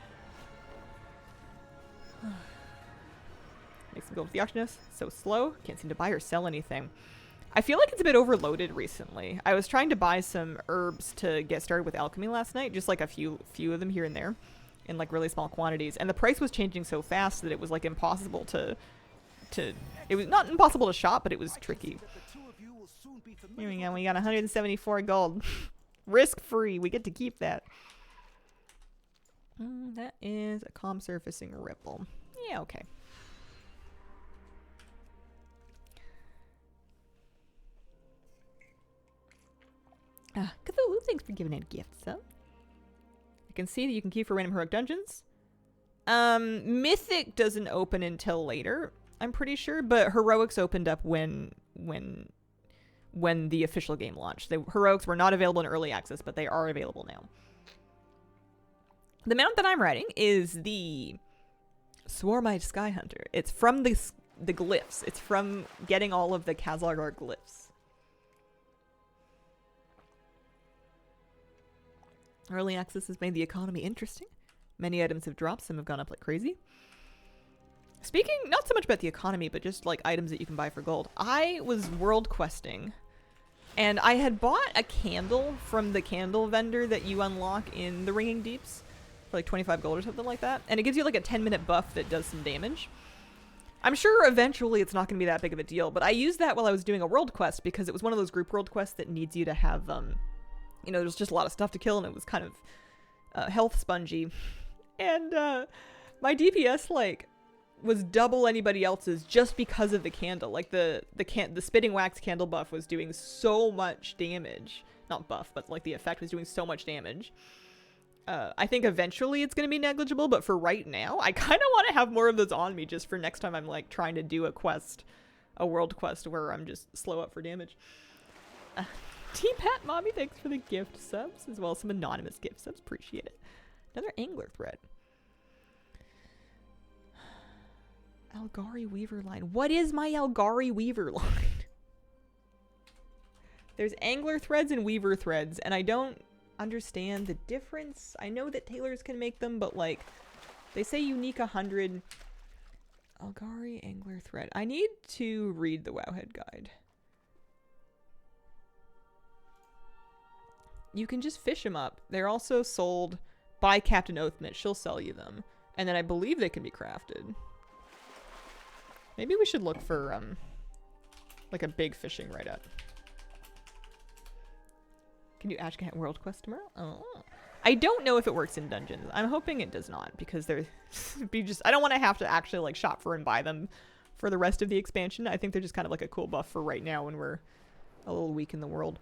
Make some gold with the auction house. So slow. Can't seem to buy or sell anything. I feel like it's a bit overloaded recently. I was trying to buy some herbs to get started with alchemy last night, just like a few of them here and there in like really small quantities, and the price was changing so fast that it was like impossible to it was not impossible to shop, but it was tricky. Here we go. We got 174 gold. Risk free. We get to keep that. That is a calm surfacing ripple. Yeah, okay. Cthulhu, thanks for giving it gifts, huh? I can see that you can keep for random heroic dungeons. Mythic doesn't open until later, I'm pretty sure, but heroics opened up when the official game launched. The heroics were not available in early access, but they are available now. The mount that I'm riding is the Swarmite Sky Hunter. It's from the glyphs. It's from getting all of the Algar glyphs. Early access has made the economy interesting. Many items have dropped, some have gone up like crazy. Speaking not so much about the economy, but just like items that you can buy for gold. I was world questing, and I had bought a candle from the candle vendor that you unlock in the Ringing Deeps for like 25 gold or something like that. And it gives you like a 10-minute buff that does some damage. I'm sure eventually it's not going to be that big of a deal, but I used that while I was doing a world quest because it was one of those group world quests that needs you to have, you know, there's just a lot of stuff to kill, and it was kind of health spongy. And my DPS, like, was double anybody else's just because of the candle. Like, the spitting wax candle buff was doing so much damage. Not buff, but, like, the effect was doing so much damage. I think eventually it's going to be negligible, but for right now, I kind of want to have more of those on me just for next time I'm, like, trying to do a quest, a world quest where I'm just slow up for damage. Team Pat Mommy, thanks for the gift subs, as well as some anonymous gift subs. Appreciate it. Another angler thread. Algar Weaver line. What is my Algar Weaver line? There's angler threads and weaver threads, and I don't understand the difference. I know that tailors can make them, but like, they say unique 100. Algari angler thread. I need to read the Wowhead guide. You can just fish them up. They're also sold by Captain Oathmit. She'll sell you them. And then I believe they can be crafted. Maybe we should look for, like a big fishing write-up. Can do Ashcan World Quest tomorrow? Oh. I don't know if it works in dungeons. I'm hoping it does not, because they're I don't want to have to actually like shop for and buy them for the rest of the expansion. I think they're just kind of like a cool buff for right now when we're a little weak in the world.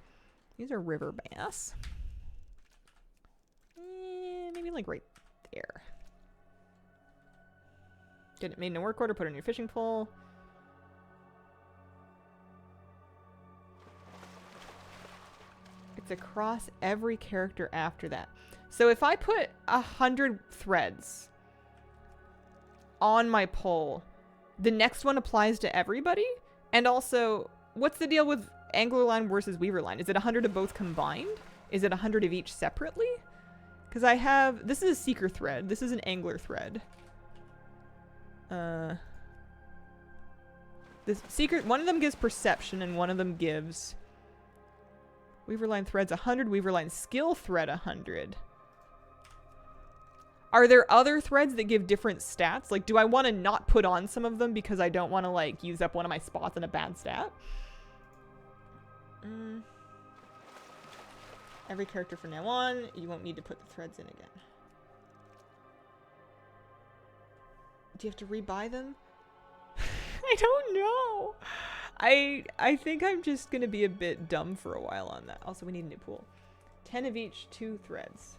These are river bass. Maybe like right there. Get it made in a work order, put it in your fishing pole. It's across every character after that. So if I put 100 threads on my pole, the next one applies to everybody? And also, what's the deal with angler line versus weaver line? Is it 100 of both combined? Is it 100 of each separately? Because I have... This is a seeker thread. This is an angler thread. This seeker... One of them gives perception and one of them gives... Weaver line threads 100. Weaver line skill thread 100. Are there other threads that give different stats? Like, do I want to not put on some of them because I don't want to, like, use up one of my spots in a bad stat? Every character from now on, you won't need to put the threads in again. Do you have to rebuy them? I don't know. I think I'm just going to be a bit dumb for a while on that. Also, we need a new pool. 10 of each, 2 threads.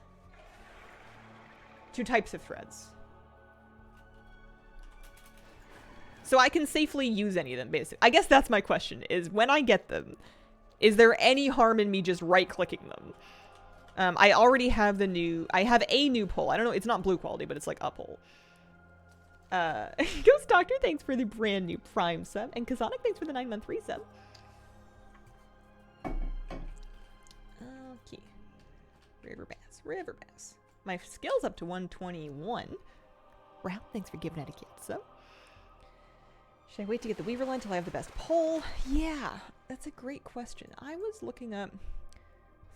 2 types of threads. So I can safely use any of them, basically. I guess that's my question, is when I get them, is there any harm in me just right-clicking them? I already have the new... I have a new pole. I don't know, it's not blue quality, but it's like a pole. Ghost Doctor, thanks for the brand new Prime sub. And Kazanic, thanks for the 9-month resub. Okay. River bass. River bass. My skill's up to 121. Ralph, thanks for giving out a gift sub. Should I wait to get the weaver line till I have the best pole? Yeah, that's a great question. I was looking up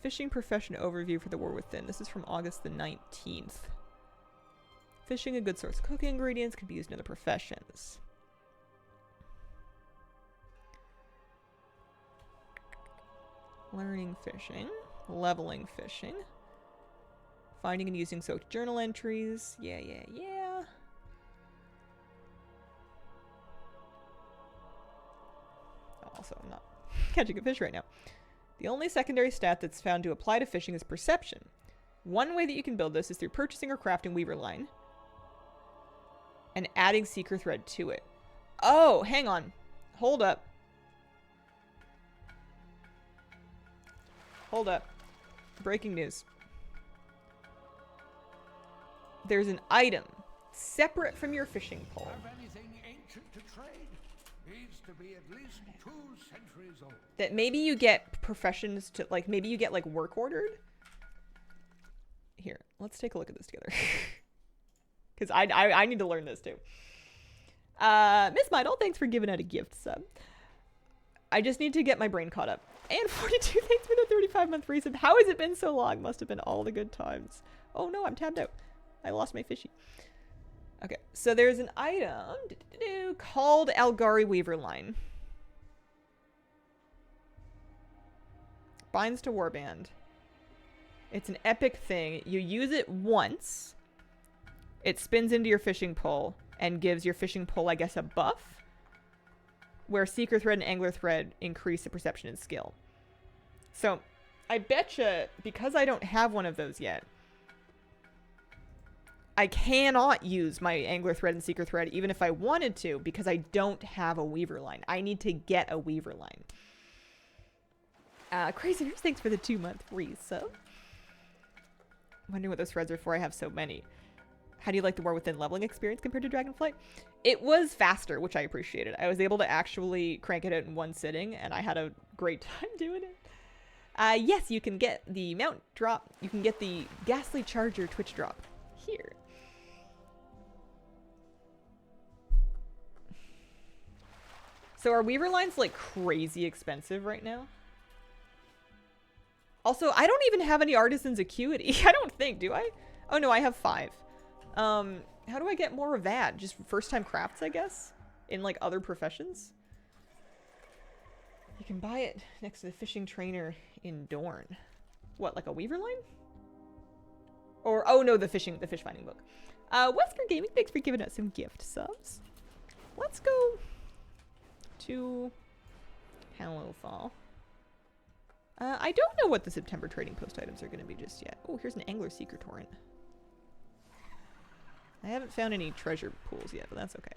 Fishing Profession Overview for the War Within. This is from August the 19th. Fishing, a good source of cooking ingredients, can be used in other professions. Learning fishing. Leveling fishing. Finding and using soaked journal entries. Yeah. Also, I'm not catching a fish right now. The only secondary stat that's found to apply to fishing is perception. One way that you can build this is through purchasing or crafting weaver line and adding seeker thread to it. Oh, hang on. Hold up. Hold up. Breaking news. There's an item separate from your fishing pole. Have anything ancient to trade? Needs to be at least 2 centuries old. That maybe you get professions to, like, maybe you get, like, work ordered? Here, let's take a look at this together. Because I need to learn this, too. Miss Midal, thanks for giving out a gift sub. I just need to get my brain caught up. And 42, thanks for the 35-month resub. How has it been so long? Must have been all the good times. Oh, no, I'm tabbed out. I lost my fishy. Okay, so there's an item called Algar Weaving line. Binds to warband. It's an epic thing. You use it once. It spins into your fishing pole and gives your fishing pole, I guess, a buff. Where seeker thread and angler thread increase the perception and skill. So, I betcha, because I don't have one of those yet, I cannot use my angler thread and seeker thread even if I wanted to because I don't have a weaver line. I need to get a weaver line. Crazy Nurse, thanks for the 2-month resub. Wondering what those threads are for. I have so many. How do you like the War Within leveling experience compared to Dragonflight? It was faster, which I appreciated. I was able to actually crank it out in one sitting, and I had a great time doing it. Yes, you can get the mount drop. You can get the Ghastly Charger Twitch drop here. So are weaver lines like crazy expensive right now? Also, I don't even have any artisan's acuity. I don't think, do I? Oh no, I have 5. How do I get more of that? Just first time crafts, I guess? In like other professions? You can buy it next to the fishing trainer in Dorne. What, like a weaver line? Or, oh no, the fish finding book. Wesker Gaming, thanks for giving us some gift subs. Let's go to Hello Fall. I don't know what the September trading post items are going to be just yet. Oh, here's an Angler Seeker Torrent. I haven't found any treasure pools yet, but that's okay.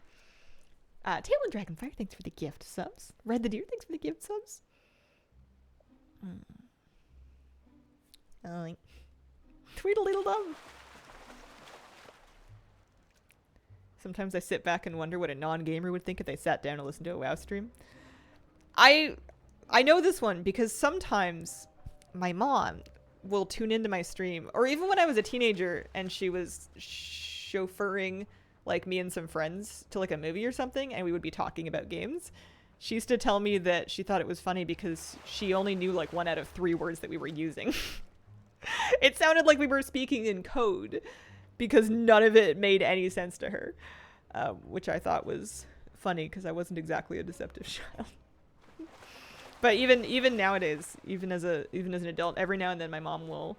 Tail and Dragonfire, thanks for the gift subs. Red the Deer, thanks for the gift subs. Oh, Tweedledum. Sometimes I sit back and wonder what a non-gamer would think if they sat down and listened to a WoW stream. I know this one because sometimes my mom will tune into my stream, or even when I was a teenager and she was chauffeuring like me and some friends to like a movie or something, and we would be talking about games. She used to tell me that she thought it was funny because she only knew like 1 out of 3 words that we were using. It sounded like we were speaking in code because none of it made any sense to her, which I thought was funny because I wasn't exactly a deceptive child. But even nowadays, even as an adult, every now and then my mom will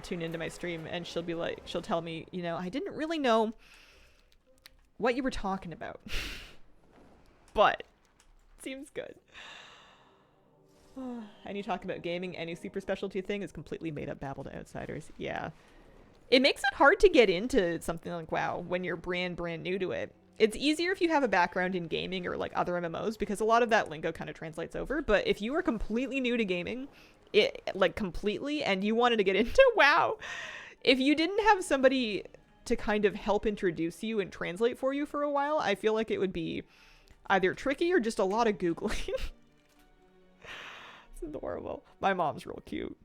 tune into my stream and she'll tell me, you know, I didn't really know what you were talking about, but seems good. Any talk about gaming, any super specialty thing is completely made up babble to outsiders. Yeah. It makes it hard to get into something like WoW when you're brand new to it. It's easier if you have a background in gaming or like other MMOs because a lot of that lingo kind of translates over. But if you are completely new to gaming, completely, and you wanted to get into WoW, if you didn't have somebody to kind of help introduce you and translate for you for a while, I feel like it would be either tricky or just a lot of Googling. It's adorable. My mom's real cute.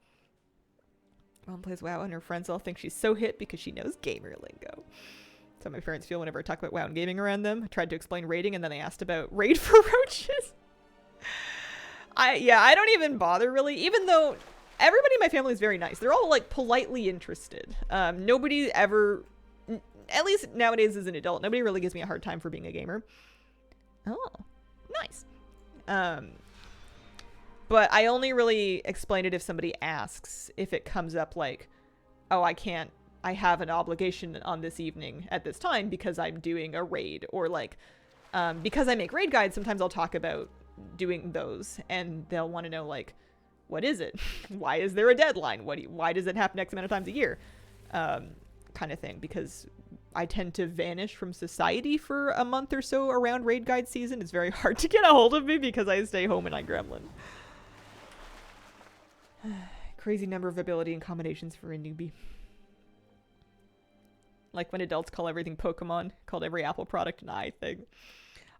Mom plays WoW and her friends all think she's so hip because she knows gamer lingo. So my parents feel whenever I talk about WoW and gaming around them. I tried to explain raiding and then they asked about raid for roaches. I don't even bother really, even though everybody in my family is very nice. They're all like politely interested. Nobody ever, at least nowadays as an adult, nobody really gives me a hard time for being a gamer. Oh, nice. But I only really explain it if somebody asks, if it comes up like, oh, I have an obligation on this evening at this time because I'm doing a raid, or like, because I make raid guides, sometimes I'll talk about doing those and they'll want to know like, what is it? Why is there a deadline? Why does it happen X amount of times a year? Kind of thing, because I tend to vanish from society for a month or so around raid guide season. It's very hard to get a hold of me because I stay home and I gremlin. Crazy number of ability and combinations for a newbie. Like when adults call everything Pokemon, called every Apple product an I thing.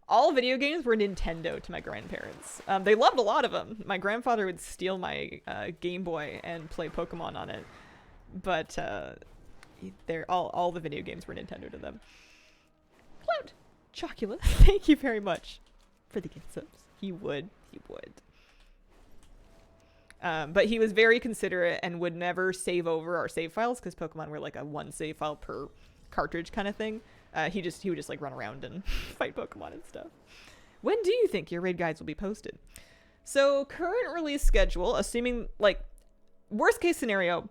All video games were Nintendo to my grandparents. They loved a lot of them. My grandfather would steal my Game Boy and play Pokemon on it. But all the video games were Nintendo to them. Cloud Chocula, thank you very much for the gift subs. He would. But he was very considerate and would never save over our save files because Pokemon were like a 1 save file per cartridge kind of thing. He would just like run around and fight Pokemon and stuff. When do you think your raid guides will be posted? So current release schedule, assuming like worst case scenario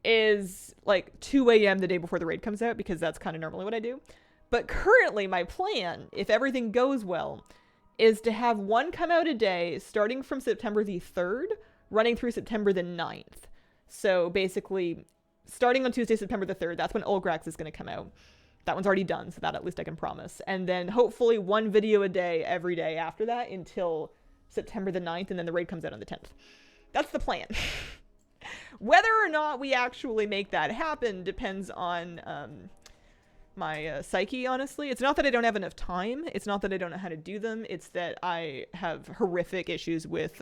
is like 2 a.m. the day before the raid comes out because that's kind of normally what I do. But currently my plan, if everything goes well, is to have one come out a day starting from September the 3rd, running through September the 9th. So basically, starting on Tuesday, September the 3rd, that's when Olgrax is going to come out. That one's already done, so that at least I can promise. And then hopefully one video a day every day after that until September the 9th, and then the raid comes out on the 10th. That's the plan. Whether or not we actually make that happen depends on my psyche, honestly. It's not that I don't have enough time. It's not that I don't know how to do them. It's that I have horrific issues with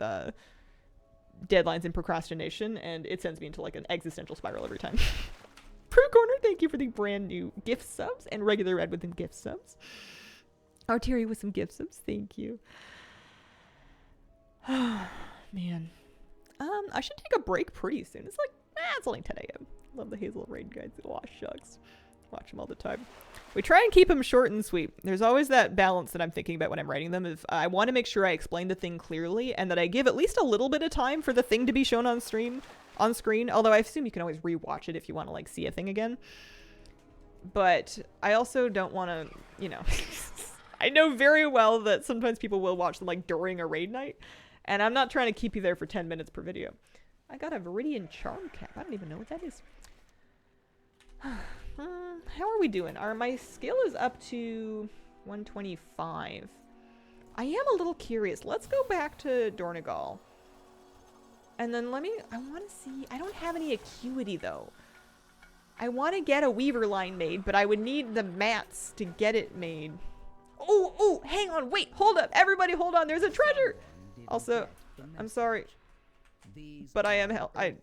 deadlines and procrastination, and it sends me into like an existential spiral every time. Prue Corner, thank you for the brand new gift subs, and regular Red with them gift subs. Artery with some gift subs, thank you. Man. I should take a break pretty soon. It's like, it's only 10 a.m. Love the Hazel Raid guides. Aw, shucks. Watch them all the time. We try and keep them short and sweet. There's always that balance that I'm thinking about when I'm writing them. If I want to make sure I explain the thing clearly and that I give at least a little bit of time for the thing to be shown on stream. on screen, although I assume you can always rewatch it if you want to like see a thing again. But I also don't want to, you know, I know very well that sometimes people will watch them like during a raid night, and I'm not trying to keep you there for 10 minutes per video. I got a Viridian Charm Cap. I don't even know what that is. How are we doing? My skill is up to 125. I am a little curious. Let's go back to Dornegal. And then I want to see, I don't have any acuity though. I want to get a weaver line made, but I would need the mats to get it made. Oh, hang on, wait, hold up. Everybody hold on, there's a treasure. Also, I'm sorry, but I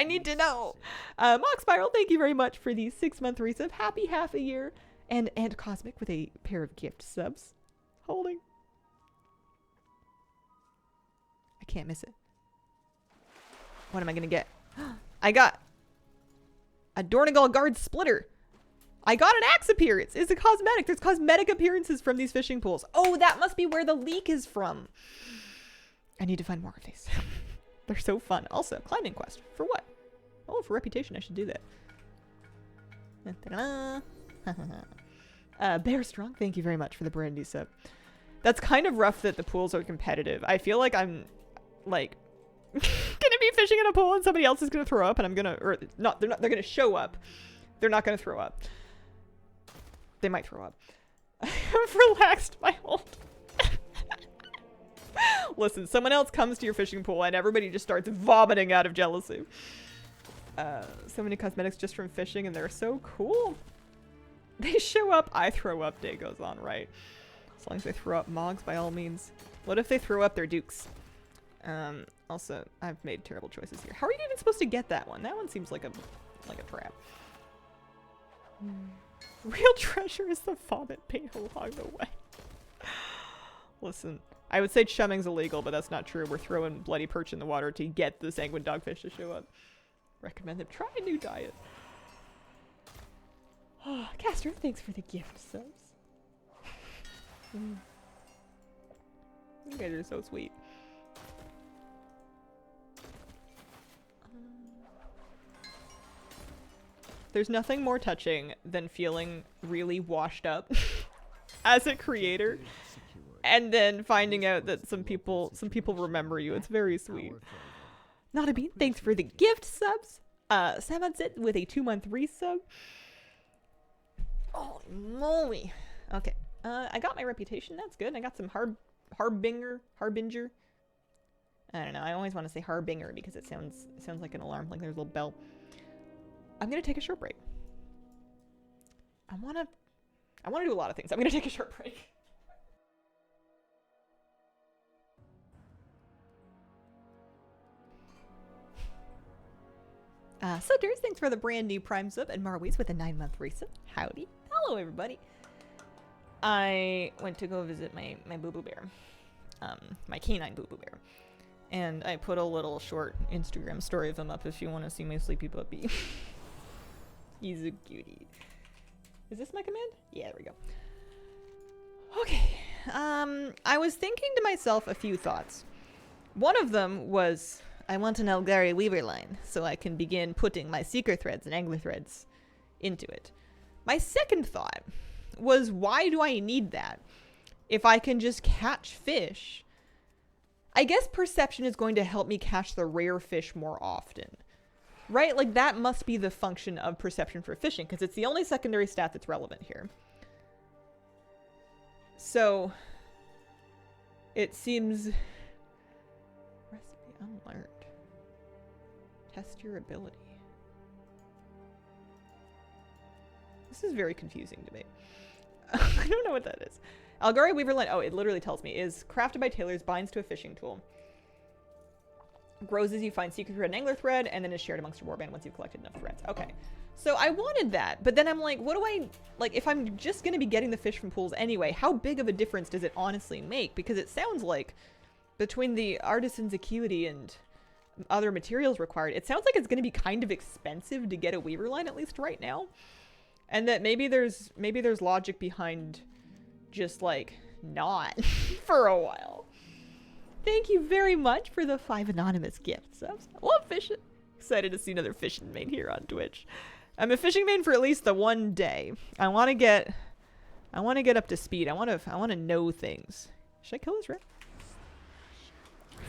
need to know. Mock Spiral, thank you very much for the 6-month resub. Happy half a year. And Cosmic with a pair of gift subs. Holding. I can't miss it. What am I gonna get? I got a Dornegal Guard Splitter. I got an axe appearance. It's a cosmetic. There's cosmetic appearances from these fishing pools. Oh, that must be where the leak is from. I need to find more of these. They're so fun. Also, climbing quest. For what? Oh, for reputation, I should do that. Bear Strong, thank you very much for the brandy sub. That's kind of rough that the pools are competitive. I feel like I'm, like, gonna be fishing in a pool and somebody else is gonna throw up and I'm gonna, or not, they're gonna show up. They're not gonna throw up. They might throw up. I've relaxed my hold. Listen, someone else comes to your fishing pool and everybody just starts vomiting out of jealousy. So many cosmetics just from fishing and they're so cool. They show up, I throw up, day goes on, right? As long as they throw up Mogs, by all means. What if they throw up their dukes? Also, I've made terrible choices here. How are you even supposed to get that one? That one seems like a trap. Real treasure is the vomit paint along the way. Listen, I would say chumming's illegal, but that's not true. We're throwing bloody perch in the water to get the sanguine dogfish to show up. Recommend them try a new diet. Oh, Castor, thanks for the gift subs. You guys are so sweet. There's nothing more touching than feeling really washed up as a creator and then finding out that some people remember you. It's very sweet. Not a bean, thanks for the gift subs. Samadsit with a 2-month resub. Holy moly. Okay. I got my reputation. That's good. I got some harbinger. I don't know. I always want to say harbinger because it sounds like an alarm, like there's a little bell. I'm gonna take a short break. I wanna do a lot of things. I'm gonna take a short break. Sutters, thanks for the brand new Prime sub, and Marwees with a 9-month resub. Howdy. Hello, everybody. I went to go visit my boo-boo bear. My canine boo-boo bear. And I put a little short Instagram story of him up if you want to see my sleepy puppy. He's a cutie. Is this my command? Yeah, there we go. Okay. I was thinking to myself a few thoughts. One of them was, I want an Algar Weaving line so I can begin putting my seeker threads and angler threads into it. My second thought was, why do I need that? If I can just catch fish, I guess perception is going to help me catch the rare fish more often. Right? Like, that must be the function of perception for fishing, because it's the only secondary stat that's relevant here. So, it seems... Recipe unlearned. Test your ability. This is very confusing to me. I don't know what that is. Algar Weaving line, oh, it literally tells me, is crafted by tailors, binds to a fishing tool. Grows as you find secret thread and angler thread, and then is shared amongst your warband once you've collected enough threads. Okay. So I wanted that, but then I'm like, what do I, like, if I'm just going to be getting the fish from pools anyway, how big of a difference does it honestly make? Because it sounds like, between the artisan's acuity and other materials required, it sounds like it's going to be kind of expensive to get a weaver line, at least right now. And that maybe there's logic behind just, like, not for a while. Thank you very much for the 5 anonymous gifts. I love fishing. Excited to see another fishing main here on Twitch. I'm a fishing main for at least the one day. I want to get up to speed. I want to know things. Should I kill this rat?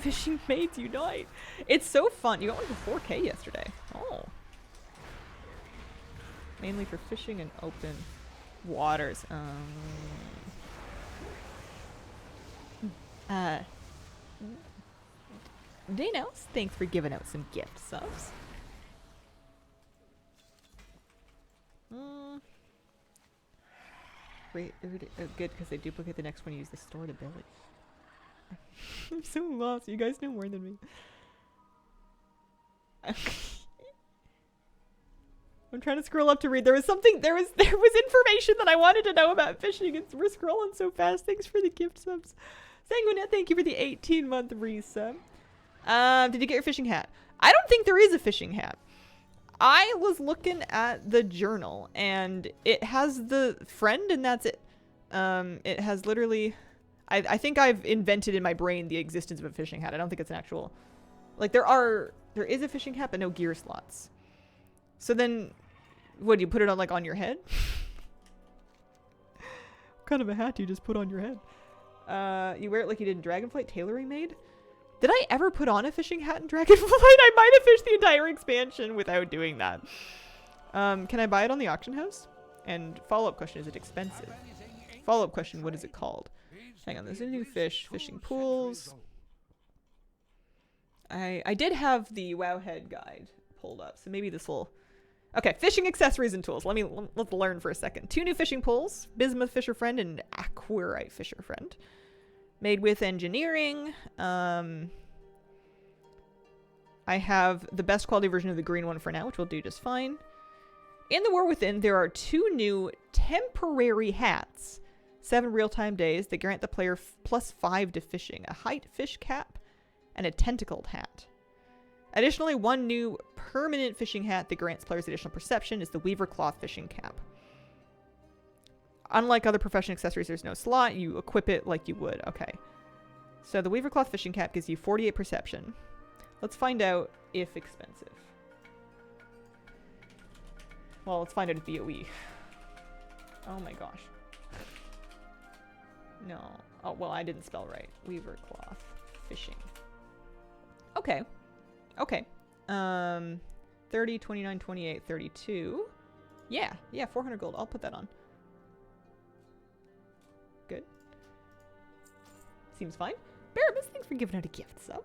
Fishing mates unite. It's so fun. You got one for 4K yesterday. Oh. Mainly for fishing and open waters. Danos, thanks for giving out some gift subs. Wait, good, because they duplicate the next one. Use the stored ability. I'm so lost. You guys know more than me. I'm trying to scroll up to read. There was information that I wanted to know about fishing, and we're scrolling so fast. Thanks for the gift subs. Sanguinet, thank you for the 18-month resub. Did you get your fishing hat? I don't think there is a fishing hat. I was looking at the journal, and it has the friend, and that's it. It has literally... I think I've invented in my brain the existence of a fishing hat. I don't think it's an actual... Like, there is a fishing hat, but no gear slots. So then, what, do you put it on, like, on your head? What kind of a hat do you just put on your head? You wear it like you did in Dragonflight Tailoring Made? Did I ever put on a fishing hat in Dragonflight? I might have fished the entire expansion without doing that. Can I buy it on the auction house? And follow-up question, is it expensive? Follow-up question, what is it called? Hang on, there's a new fish. Fishing pools. I did have the Wowhead guide pulled up, so maybe this will... Okay, fishing accessories and tools. Let's learn for a second. 2 new fishing poles, Bismuth Fisher Friend and Aquarite Fisher Friend. Made with engineering. I have the best quality version of the green one for now, which will do just fine. In the War Within, there are 2 new temporary hats. 7 real-time days that grant the player +5 to fishing. A height fish cap and a tentacled hat. Additionally, 1 new permanent fishing hat that grants players additional perception is the Weaver Cloth Fishing Cap. Unlike other profession accessories, there's no slot. You equip it like you would. Okay. So the Weaver Cloth Fishing Cap gives you 48 perception. Let's find out if expensive. Well, let's find out if BOE. Oh my gosh. No. Oh, well, I didn't spell right. Weaver Cloth Fishing. Okay. Okay. 30, 29, 28, 32. Yeah, 400 gold. I'll put that on. Good. Seems fine. Barabas, thanks for giving out a gift sub.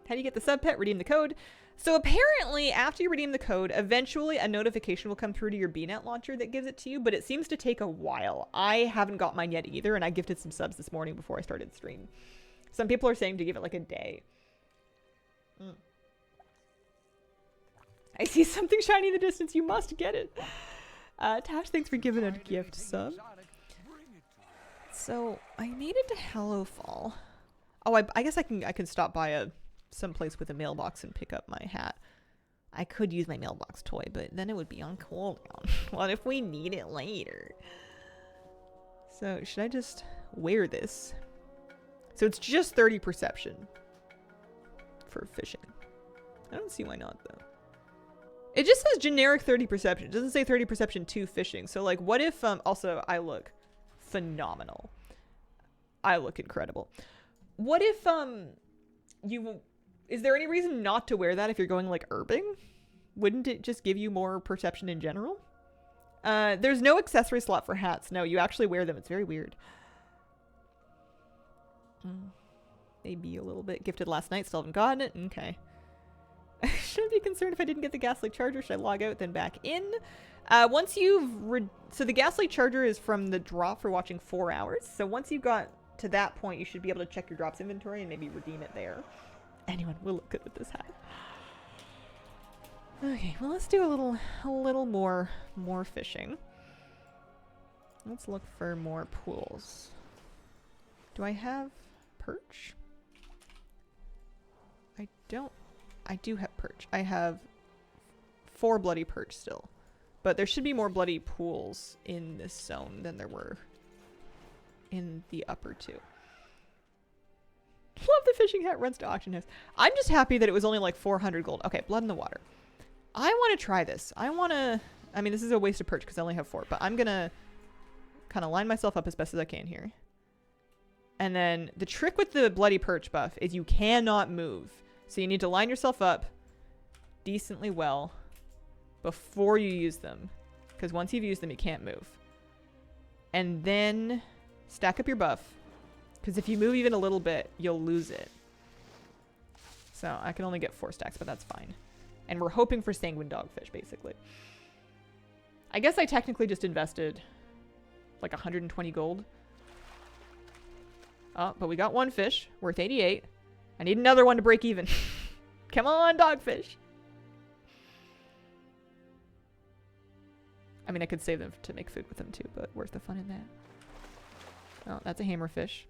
How do you get the sub pet? Redeem the code. So apparently, after you redeem the code, eventually a notification will come through to your BNet launcher that gives it to you, but it seems to take a while. I haven't got mine yet either, and I gifted some subs this morning before I started stream. Some people are saying to give it like a day. I see something shiny in the distance. You must get it. Tash, thanks for giving out a gift sub. So I made it to Hellowfall. Oh, I guess I can stop by someplace with a mailbox and pick up my hat. I could use my mailbox toy, but then it would be on cooldown. What if we need it later? So should I just wear this? So it's just 30 perception for fishing. I don't see why not though. It just says generic 30 perception. It doesn't say 30 perception to fishing. So like what if also I look phenomenal. I look incredible. What if is there any reason not to wear that if you're going like herbing? Wouldn't it just give you more perception in general? There's no accessory slot for hats. No, you actually wear them. It's very weird. Maybe a little bit. Gifted last night. Still haven't gotten it. Okay. Shouldn't be concerned if I didn't get the Gaslight Charger. Should I log out then back in? Once you've... so the Gaslight Charger is from the drop for watching 4 hours. So once you've got to that point, you should be able to check your drops inventory and maybe redeem it there. Anyone will look good with this hat. Okay, well let's do a little more fishing. Let's look for more pools. Do I have perch? I do have perch. I have 4 bloody perch still. But there should be more bloody pools in this zone than there were in the upper 2. Love the fishing hat runs to auction house. I'm just happy that it was only like 400 gold. Okay, blood in the water. I want to try this. I mean, this is a waste of perch because I only have 4, but I'm going to kind of line myself up as best as I can here. And then the trick with the bloody perch buff is you cannot move. So you need to line yourself up decently well before you use them. Because once you've used them, you can't move. And then stack up your buff. Because if you move even a little bit, you'll lose it. So I can only get 4 stacks, but that's fine. And we're hoping for sanguine dogfish, basically. I guess I technically just invested like 120 gold. Oh, but we got 1 fish worth 88. I need another one to break even. Come on, dogfish. I mean, I could save them to make food with them too, but where's the fun in that? Oh, that's a hammerfish.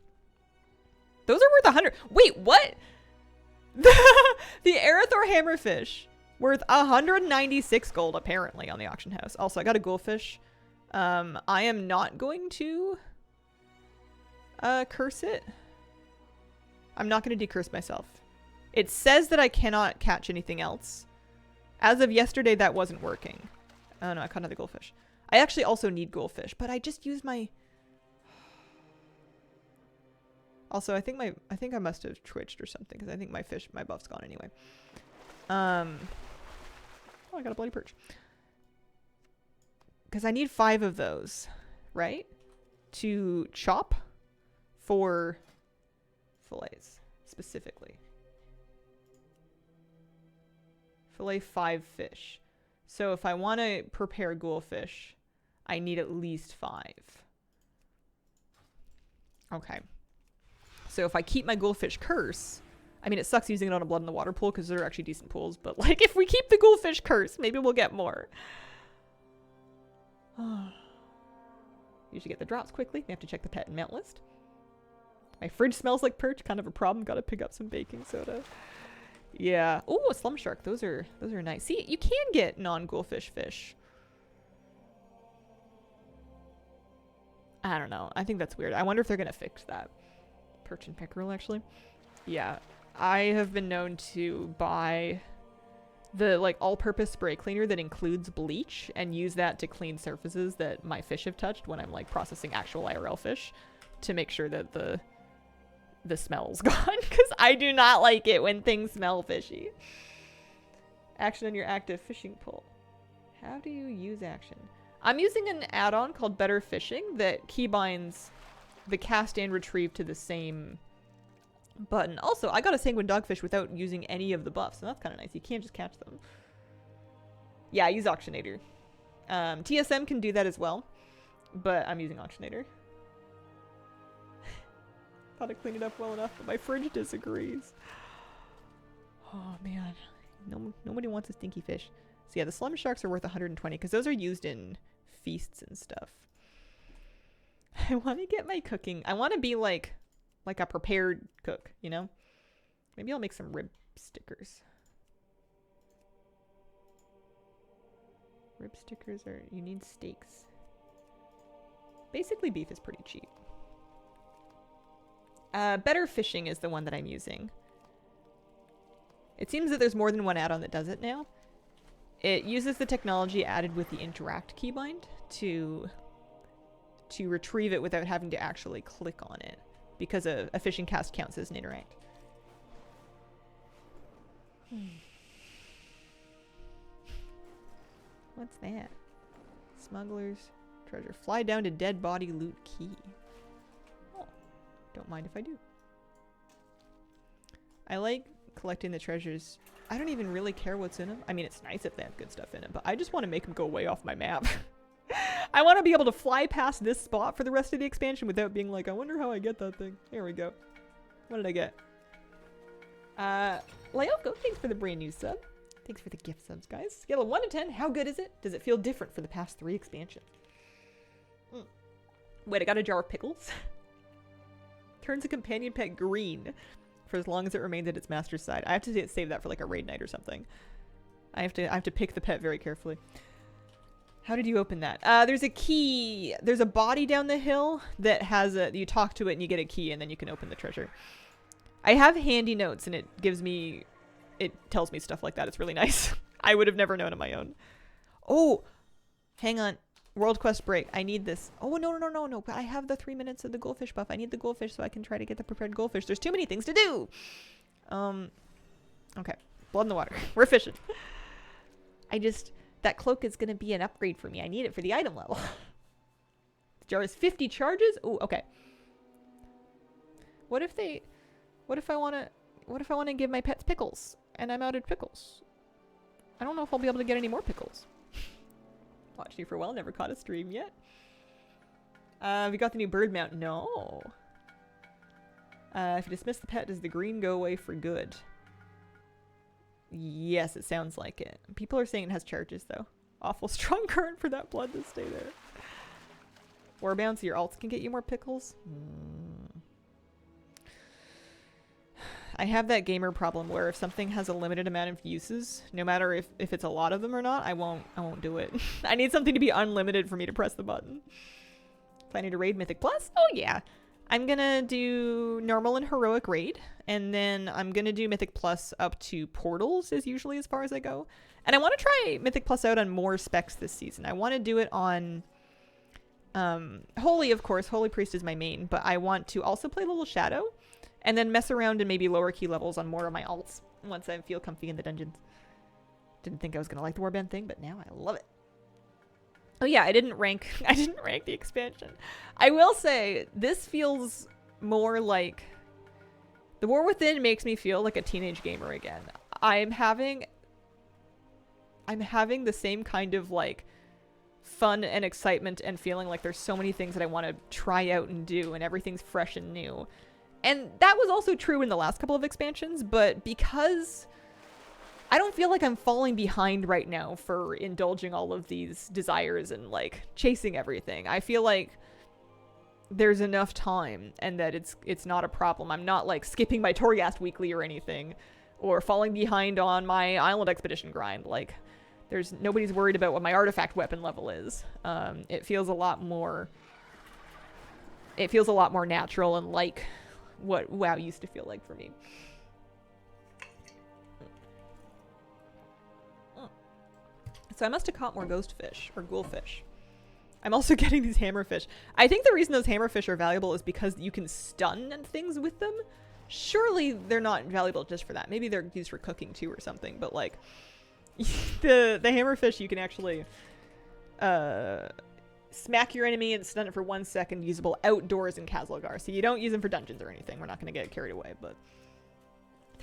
Those are worth 100. Wait, what? The Erythor hammerfish worth 196 gold apparently on the auction house. Also, I got a ghoulfish. I am not going to curse it. I'm not going to decurse myself. It says that I cannot catch anything else. As of yesterday, that wasn't working. Oh no, I caught another goldfish. I actually also need goldfish, but I just used my... Also, I think I must have twitched or something because I think my buff's gone anyway. Oh, I got a bloody perch. Because I need 5 of those, right? To chop for fillets, specifically. Fillet 5 fish. So if I want to prepare ghoulfish, I need at least 5. Okay. So if I keep my ghoulfish curse, I mean, it sucks using it on a blood in the water pool because they're actually decent pools, but like if we keep the ghoulfish curse, maybe we'll get more. Usually get the drops quickly. We have to check the pet and mount list. My fridge smells like perch, kind of a problem. Gotta pick up some baking soda. Yeah. Oh, a slum shark. Those are nice. See, you can get non-ghoulfish fish. I don't know. I think that's weird. I wonder if they're gonna fix that. Perch and pickerel, actually. Yeah. I have been known to buy the like all-purpose spray cleaner that includes bleach and use that to clean surfaces that my fish have touched when I'm like processing actual IRL fish to make sure that the smell's gone, because I do not like it when things smell fishy. Action on your active fishing pole. How do you use action? I'm using an add-on called Better Fishing that keybinds the cast and retrieve to the same button. Also, I got a sanguine dogfish without using any of the buffs, so that's kind of nice. You can't just catch them. Yeah, I use Auctionator. TSM can do that as well, but I'm using Auctionator. Thought I cleaned it up well enough, but my fridge disagrees. Oh man, nobody wants a stinky fish. So yeah, the slum sharks are worth 120 because those are used in feasts and stuff. I want to get my cooking. I want to be like a prepared cook, you know? Maybe I'll make some rib stickers. Rib stickers are, you need steaks. Basically, beef is pretty cheap. Better Fishing is the one that I'm using. It seems that there's more than one add-on that does it now. It uses the technology added with the interact keybind to retrieve it without having to actually click on it, because a fishing cast counts as an interact. What's that? Smuggler's treasure. Fly down to dead body loot key. Oh, don't mind if I do. I like collecting the treasures. I don't even really care what's in them. I mean, it's nice if they have good stuff in it, but I just want to make them go way off my map. I want to be able to fly past this spot for the rest of the expansion without being like, I wonder how I get that thing. Here we go. What did I get? Lyoko, thanks for the brand new sub. Thanks for the gift subs, guys. Scale of 1 to 10, how good is it? Does it feel different for the past 3 expansions? Wait, I got a jar of pickles. Turns a companion pet green for as long as it remains at its master's side. I have to save that for like a raid night or something. I have to pick the pet very carefully. How did you open that? There's a key. There's a body down the hill that has a... You talk to it and you get a key and then you can open the treasure. I have handy notes, and it tells me stuff like that. It's really nice. I would have never known on my own. Oh, hang on. World Quest break. I need this. Oh, no. But I have the 3 minutes of the goldfish buff. I need the goldfish so I can try to get the prepared goldfish. There's too many things to do. Okay. Blood in the water. We're fishing. That cloak is going to be an upgrade for me. I need it for the item level. The jar is 50 charges? Oh, okay. What if I want to give my pets pickles and I'm out of pickles? I don't know if I'll be able to get any more pickles. Watched you for a while, never caught a stream yet. We got the new bird mount. No. If you dismiss the pet, does the green go away for good? Yes, it sounds like it. People are saying it has charges, though. Awful strong current for that blood to stay there. Warbound, so your alts can get you more pickles? I have that gamer problem where if something has a limited amount of uses, no matter if it's a lot of them or not, I won't do it. I need something to be unlimited for me to press the button. If I need to raid Mythic Plus? Oh yeah. I'm gonna do normal and heroic raid, and then I'm gonna do Mythic Plus up to portals is usually as far as I go. And I want to try Mythic Plus out on more specs this season. I want to do it on Holy, of course. Holy Priest is my main, but I want to also play a little Shadow, and then mess around in maybe lower key levels on more of my alts once I feel comfy in the dungeons. Didn't think I was gonna like the warband thing, but now I love it. Oh yeah, I didn't rank the expansion. I will say this feels more like the War Within makes me feel like a teenage gamer again. I'm having the same kind of like fun and excitement and feeling like there's so many things that I want to try out and do, and everything's fresh and new. And that was also true in the last couple of expansions, but because I don't feel like I'm falling behind right now for indulging all of these desires and like chasing everything. I feel like there's enough time and that it's not a problem. I'm not like skipping my Toriast weekly or anything, or falling behind on my island expedition grind. Like nobody's worried about what my artifact weapon level is. It feels a lot more natural and like what WoW used to feel like for me. So I must have caught more ghost fish or ghoulfish. I'm also getting these hammerfish. I think the reason those hammerfish are valuable is because you can stun things with them. Surely they're not valuable just for that. Maybe they're used for cooking too or something, but like the hammerfish, you can actually smack your enemy and stun it for 1 second, usable outdoors in Kazalgar. So you don't use them for dungeons or anything. We're not going to get carried away, but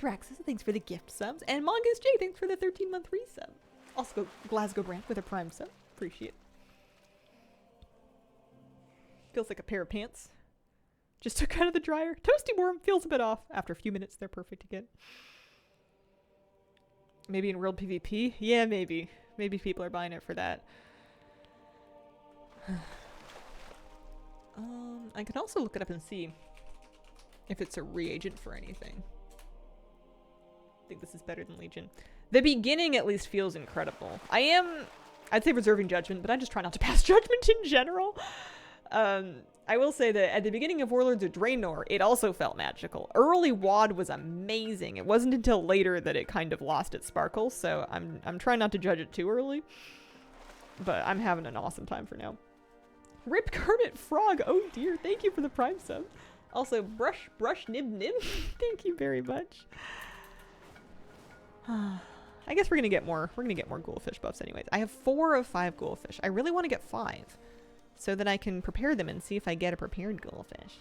Thraxus, thanks for the gift subs. And Mongoose J, thanks for the 13-month resub. Also, Glasgow Brand with a prime sub. Appreciate it. Feels like a pair of pants. Just took out of the dryer. Toasty warm. Feels a bit off. After a few minutes, they're perfect again. Maybe in World PvP? Yeah, maybe. Maybe people are buying it for that. I can also look it up and see if it's a reagent for anything. I think this is better than Legion. The beginning at least feels incredible. I'd say reserving judgment, but I just try not to pass judgment in general. I will say that at the beginning of Warlords of Draenor, it also felt magical. Early WoD was amazing. It wasn't until later that it kind of lost its sparkle, so I'm trying not to judge it too early. But I'm having an awesome time for now. Rip Kermit Frog, oh dear, thank you for the prime sub. Also, Brush Nib, thank you very much. I guess we're gonna get more ghoulfish buffs anyways. I have 4 of 5 ghoulfish. I really want to get 5 so that I can prepare them and see if I get a prepared ghoulfish,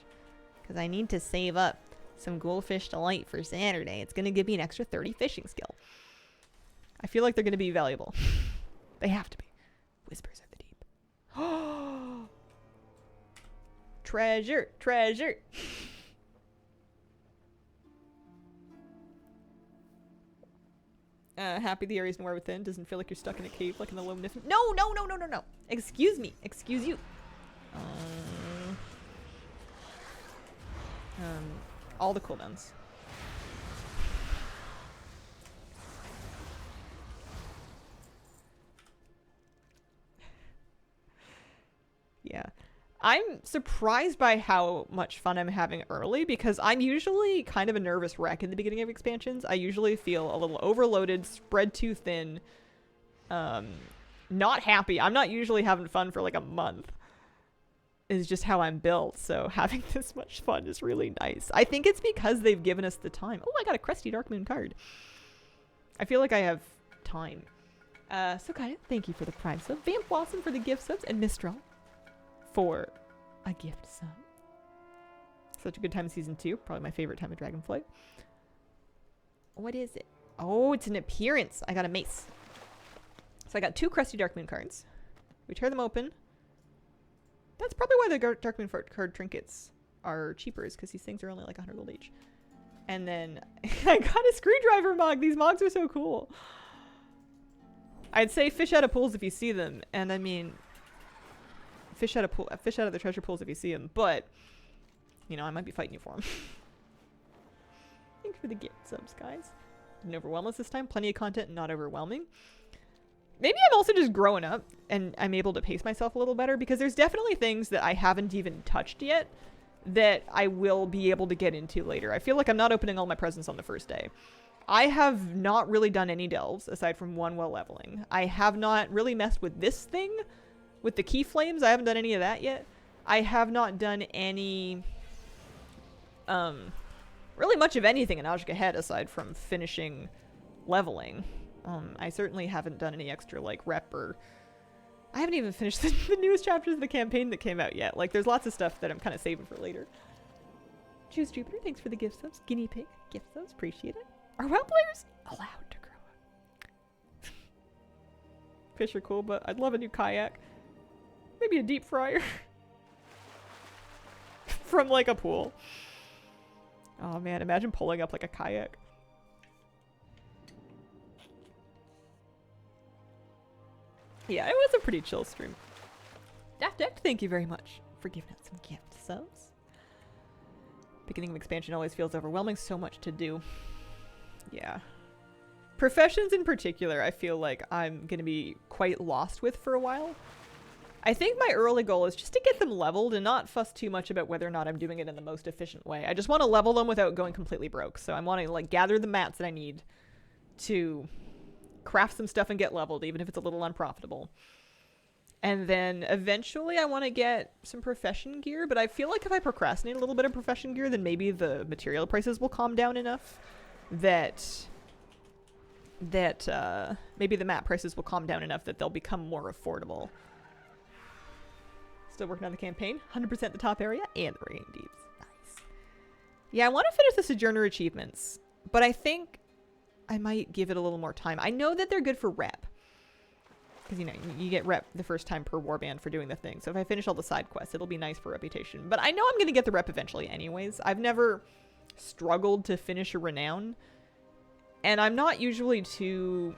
because I need to save up some ghoulfish delight for Saturday. It's gonna give me an extra 30 fishing skill. I feel like they're gonna be valuable. They have to be. Whispers of the Deep. Oh, treasure. Happy the area's nowhere within. Doesn't feel like you're stuck in a cave like in the Lone Nifn. No. Excuse me. Excuse you. All the cooldowns. Yeah. I'm surprised by how much fun I'm having early because I'm usually kind of a nervous wreck in the beginning of expansions. I usually feel a little overloaded, spread too thin, not happy. I'm not usually having fun for like a month. Is just how I'm built, so having this much fun is really nice. I think it's because they've given us the time. Oh, I got a Crusty Dark Moon card. I feel like I have time. So Kaya, thank you for the Prime sub. Vamp Blossom for the gift subs, and Mistral for a gift sub. Such a good time in Season 2. Probably my favorite time of Dragonflight. What is it? Oh, it's an appearance. I got a mace. So I got 2 Crusty Dark Moon cards. We tear them open. That's probably why the Dark Moon card trinkets are cheaper, is because these things are only like 100 gold each. And then I got a screwdriver mug. These mugs are so cool. I'd say fish out of pools if you see them. And I mean, fish out of the treasure pools if you see them. But, you know, I might be fighting you for them. Thanks for the gift subs, guys. Didn't overwhelm us this time. Plenty of content, not overwhelming. Maybe I'm also just growing up and I'm able to pace myself a little better because there's definitely things that I haven't even touched yet that I will be able to get into later. I feel like I'm not opening all my presents on the first day. I have not really done any delves aside from one while leveling. I have not really messed with this thing with the key flames. I haven't done any of that yet. I have not done any really much of anything in Algar Ahead aside from finishing leveling. I certainly haven't done any extra, like, rep or... I haven't even finished the newest chapters of the campaign that came out yet. Like, there's lots of stuff that I'm kind of saving for later. Choose Jupiter, thanks for the gift subs. Guinea Pig, gift subs, appreciate it. Are WoW players allowed to grow up? Fish are cool, but I'd love a new kayak. Maybe a deep fryer. From, like, a pool. Oh, man, imagine pulling up, like, a kayak. Yeah, it was a pretty chill stream. Daft Deck, thank you very much for giving out some gift subs. Beginning of expansion always feels overwhelming. So much to do. Yeah. Professions in particular, I feel like I'm going to be quite lost with for a while. I think my early goal is just to get them leveled and not fuss too much about whether or not I'm doing it in the most efficient way. I just want to level them without going completely broke. So I want to like gather the mats that I need to craft some stuff and get leveled, even if it's a little unprofitable. And then eventually I want to get some profession gear, but I feel like if I procrastinate a little bit of profession gear, then maybe the material prices will calm down enough that maybe the mat prices will calm down enough that they'll become more affordable. Still working on the campaign. 100% the top area and the rain deeds. Nice. Yeah, I want to finish the Sojourner achievements, but I think I might give it a little more time. I know that they're good for rep. Because, you know, you get rep the first time per warband for doing the thing. So if I finish all the side quests, it'll be nice for reputation. But I know I'm going to get the rep eventually anyways. I've never struggled to finish a renown. And I'm not usually too...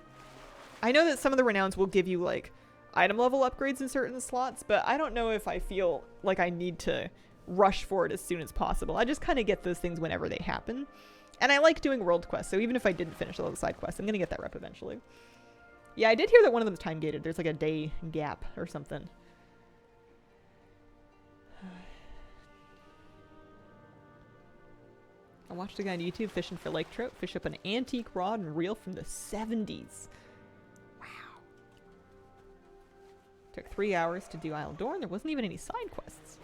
I know that some of the renowns will give you, like, item level upgrades in certain slots. But I don't know if I feel like I need to rush for it as soon as possible. I just kind of get those things whenever they happen. And I like doing world quests, so even if I didn't finish all the side quests, I'm going to get that rep eventually. Yeah, I did hear that one of them is time gated. There's like a day gap or something. I watched a guy on YouTube fishing for lake trout, fish up an antique rod and reel from the 70s. Wow. Took 3 hours to do Isle d'Or, and there wasn't even any side quests.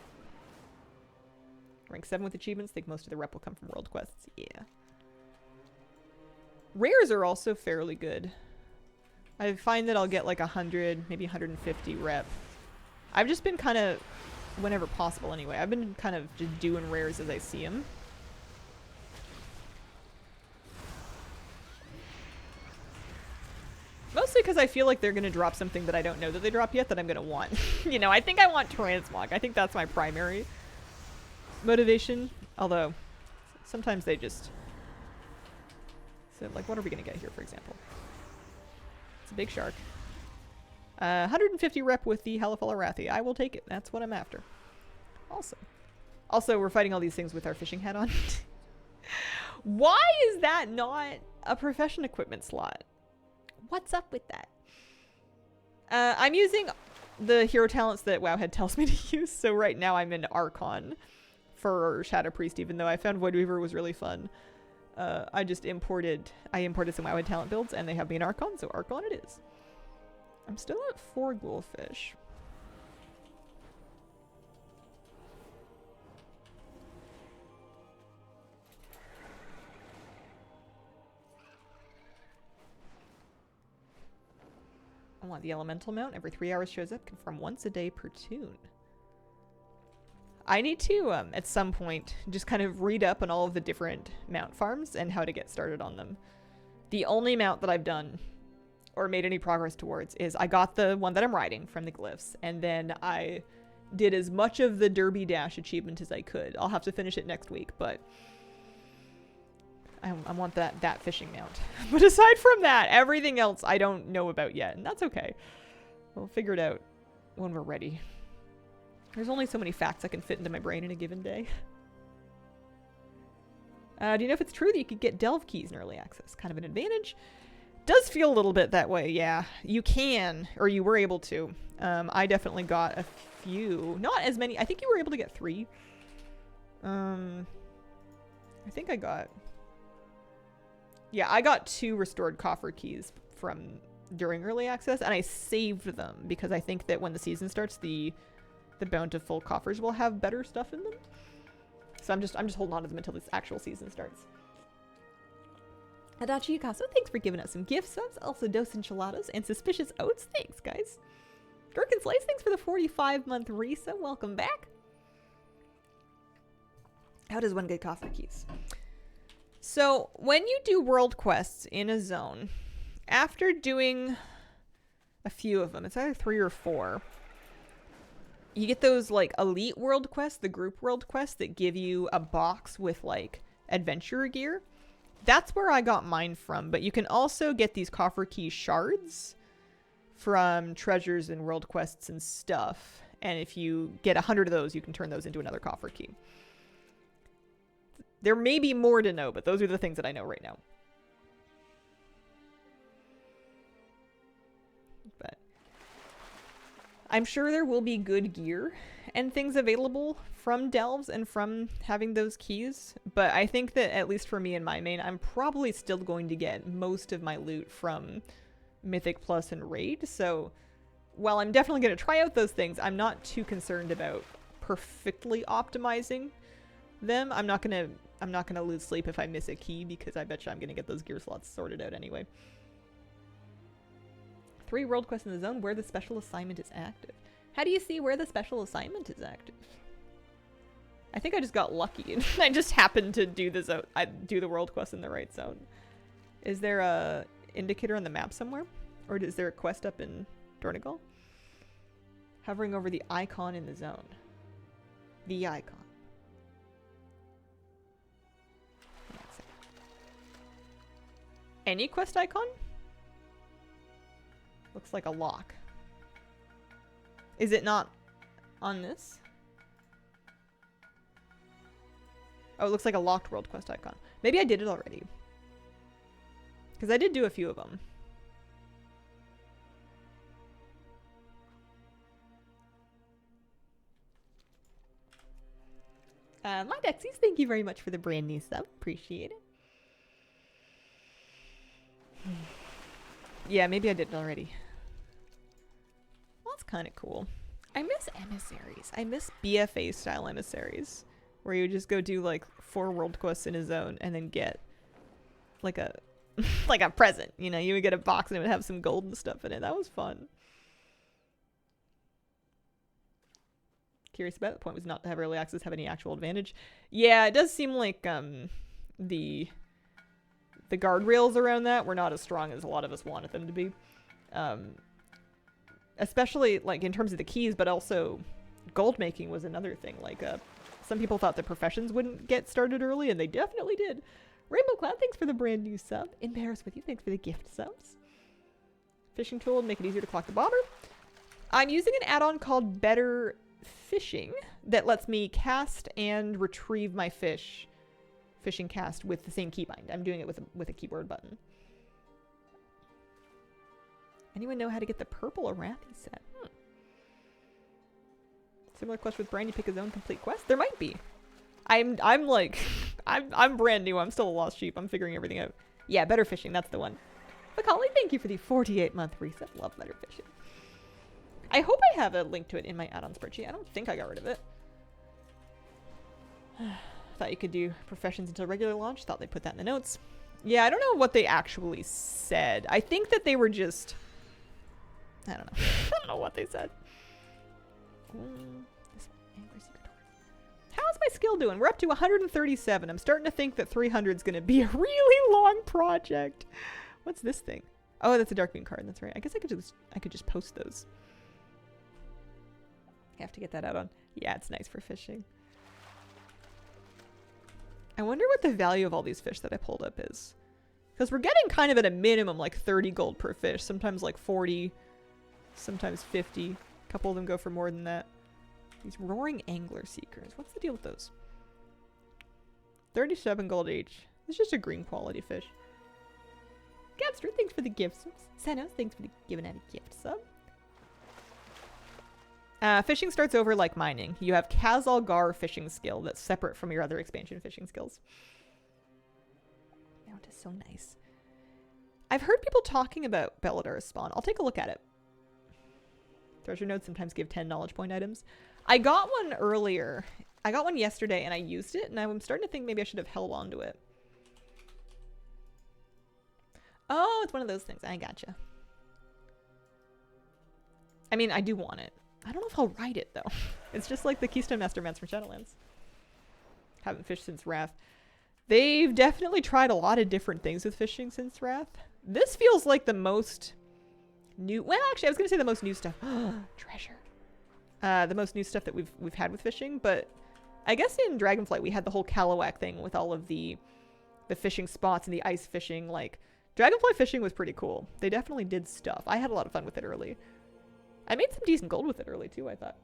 Rank 7 with achievements. Think most of the rep will come from world quests. Yeah. Rares are also fairly good. I find that I'll get like 100, maybe 150 rep. I've just been kind of, whenever possible anyway, I've been kind of just doing rares as I see them. Mostly because I feel like they're going to drop something that I don't know that they drop yet that I'm going to want. You know, I think I want transmog. I think that's my primary motivation. Although, sometimes they just... So, like, what are we going to get here, for example? It's a big shark. 150 rep with the Halifal Arathi. I will take it. That's what I'm after. Awesome. Also, we're fighting all these things with our fishing hat on. Why is that not a profession equipment slot? What's up with that? I'm using the hero talents that Wowhead tells me to use. So right now I'm in Archon for Shadow Priest, even though I found Void Weaver was really fun. I imported some Wowhead talent builds, and they have me in Archon, so Archon it is. I'm still at 4 Ghoulfish. I want the elemental mount. Every 3 hours shows up. Confirm once a day per tune. I need to, at some point, just kind of read up on all of the different mount farms and how to get started on them. The only mount that I've done or made any progress towards is I got the one that I'm riding from the glyphs, and then I did as much of the Derby Dash achievement as I could. I'll have to finish it next week, but I want that fishing mount. But aside from that, everything else I don't know about yet, and that's okay. We'll figure it out when we're ready. There's only so many facts I can fit into my brain in a given day. Do you know if it's true that you could get delve keys in early access? Kind of an advantage. Does feel a little bit that way, yeah. You can, or you were able to. I definitely got a few. Not as many. I think you were able to get 3. I think I got... Yeah, I got 2 restored coffer keys from during early access, and I saved them because I think that when the season starts, the bountiful coffers will have better stuff in them. So I'm just holding on to them until this actual season starts. Adachi Yukaso, thanks for giving us some gift subs. Also Dos Enchiladas and Suspicious Oats. Thanks, guys. Gherkin Slice, thanks for the 45-month resub. Welcome back. How does one get coffer keys? So when you do world quests in a zone, after doing a few of them, it's either 3 or 4, you get those like elite world quests, the group world quests that give you a box with like adventurer gear. That's where I got mine from, but you can also get these coffer key shards from treasures and world quests and stuff. And if you get 100 of those, you can turn those into another coffer key. There may be more to know, but those are the things that I know right now. But I'm sure there will be good gear and things available from delves and from having those keys. But I think that, at least for me in my main, I'm probably still going to get most of my loot from Mythic Plus and Raid. So while I'm definitely going to try out those things, I'm not too concerned about perfectly optimizing them. I'm not gonna lose sleep if I miss a key, because I bet you I'm gonna get those gear slots sorted out anyway. 3 world quests in the zone where the special assignment is active. How do you see where the special assignment is active? I think I just got lucky and I just happened to do the zone. I do the world quest in the right zone. Is there a indicator on the map somewhere, or is there a quest up in Dornigal? Hovering over the icon in the zone. The icon. Any quest icon? Looks like a lock. Is it not on this? Oh, it looks like a locked world quest icon. Maybe I did it already. Because I did do a few of them. My Dexies, thank you very much for the brand new sub. Appreciate it. Yeah, maybe I did it already. Well, that's kind of cool. I miss emissaries. I miss BFA style emissaries, where you just go do like 4 world quests in a zone and then get like a like a present. You know, you would get a box and it would have some gold and stuff in it. That was fun. Curious about it. The point was not to have early access have any actual advantage. Yeah, it does seem like the guardrails around that were not as strong as a lot of us wanted them to be. Especially like in terms of the keys, but also gold making was another thing. Like some people thought the professions wouldn't get started early, and they definitely did. Rainbow Cloud, thanks for the brand new sub. In Paris with you, thanks for the gift subs. Fishing tool to make it easier to clock the bobber. I'm using an add-on called Better Fishing that lets me cast and retrieve my fishing cast with the same keybind. I'm doing it with a keyboard button. Anyone know how to get the purple Arathi set? Similar quest with Brian, you pick his own complete quest? There might be. I'm like, I'm brand new. I'm still a lost sheep. I'm figuring everything out. Yeah, Better Fishing. That's the one. Macaulay, thank you for the 48-month reset. Love Better Fishing. I hope I have a link to it in my add-on spreadsheet. I don't think I got rid of it. Thought you could do professions until regular launch. Thought they put that in the notes. Yeah, I don't know what they actually said. I think that they were just... I don't know. I don't know what they said. How's my skill doing? We're up to 137. I'm starting to think that 300 is going to be a really long project. What's this thing? Oh, that's a Dark Moon card. That's right. I guess I could just post those. I have to get that out on. Yeah, it's nice for fishing. I wonder what the value of all these fish that I pulled up is. Because we're getting kind of at a minimum like 30 gold per fish. Sometimes like 40. Sometimes 50. A couple of them go for more than that. These Roaring Angler Seekers. What's the deal with those? 37 gold each. It's just a green quality fish. Gabster, thanks for the gifts. Senos, thanks for giving out a gift sub. Fishing starts over like mining. You have Algar fishing skill that's separate from your other expansion fishing skills. Mount is so nice. I've heard people talking about Belladar's spawn. I'll take a look at it. Treasure nodes sometimes give 10 knowledge point items. I got one earlier. I got one yesterday and I used it, and I'm starting to think maybe I should have held on to it. Oh, it's one of those things. I gotcha. I mean, I do want it. I don't know if I'll ride it, though. It's just like the Keystone Master Mounts from Shadowlands. Haven't fished since Wrath. They've definitely tried a lot of different things with fishing since Wrath. This feels like the most new... Well, actually, I was going to say the most new stuff. Treasure. The most new stuff that we've had with fishing, but I guess in Dragonflight we had the whole Kalawak thing with all of the fishing spots and the ice fishing. Like, Dragonfly fishing was pretty cool. They definitely did stuff. I had a lot of fun with it early. I made some decent gold with it early, too, I thought.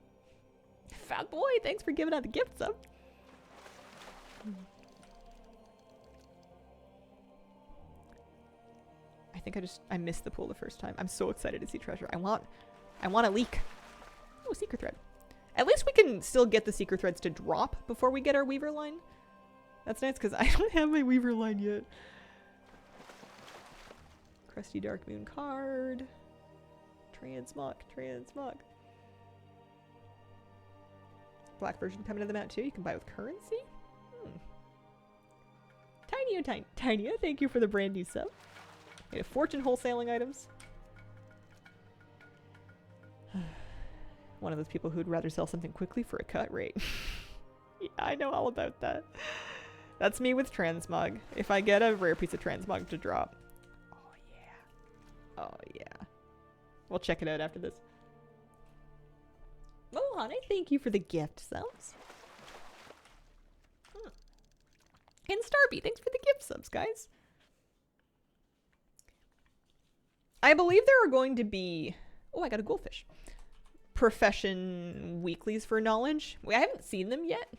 Fat boy, thanks for giving out the gift sub. I think I missed the pool the first time. I'm so excited to see treasure. I want a leak. Oh, secret thread. At least we can still get the secret threads to drop before we get our weaver line. That's nice, because I don't have my weaver line yet. Crusty Dark Moon card. Transmog. Black version coming to the mount too. You can buy with currency. Tiny, thank you for the brand new sub. We have fortune wholesaling items. One of those people who'd rather sell something quickly for a cut rate. Yeah, I know all about that. That's me with transmog. If I get a rare piece of transmog to drop. Oh yeah. We'll check it out after this. Oh, honey, thank you for the gift subs. And Starby, thanks for the gift subs, guys. I believe there are going to be... Oh, I got a goldfish. Profession weeklies for knowledge. I haven't seen them yet.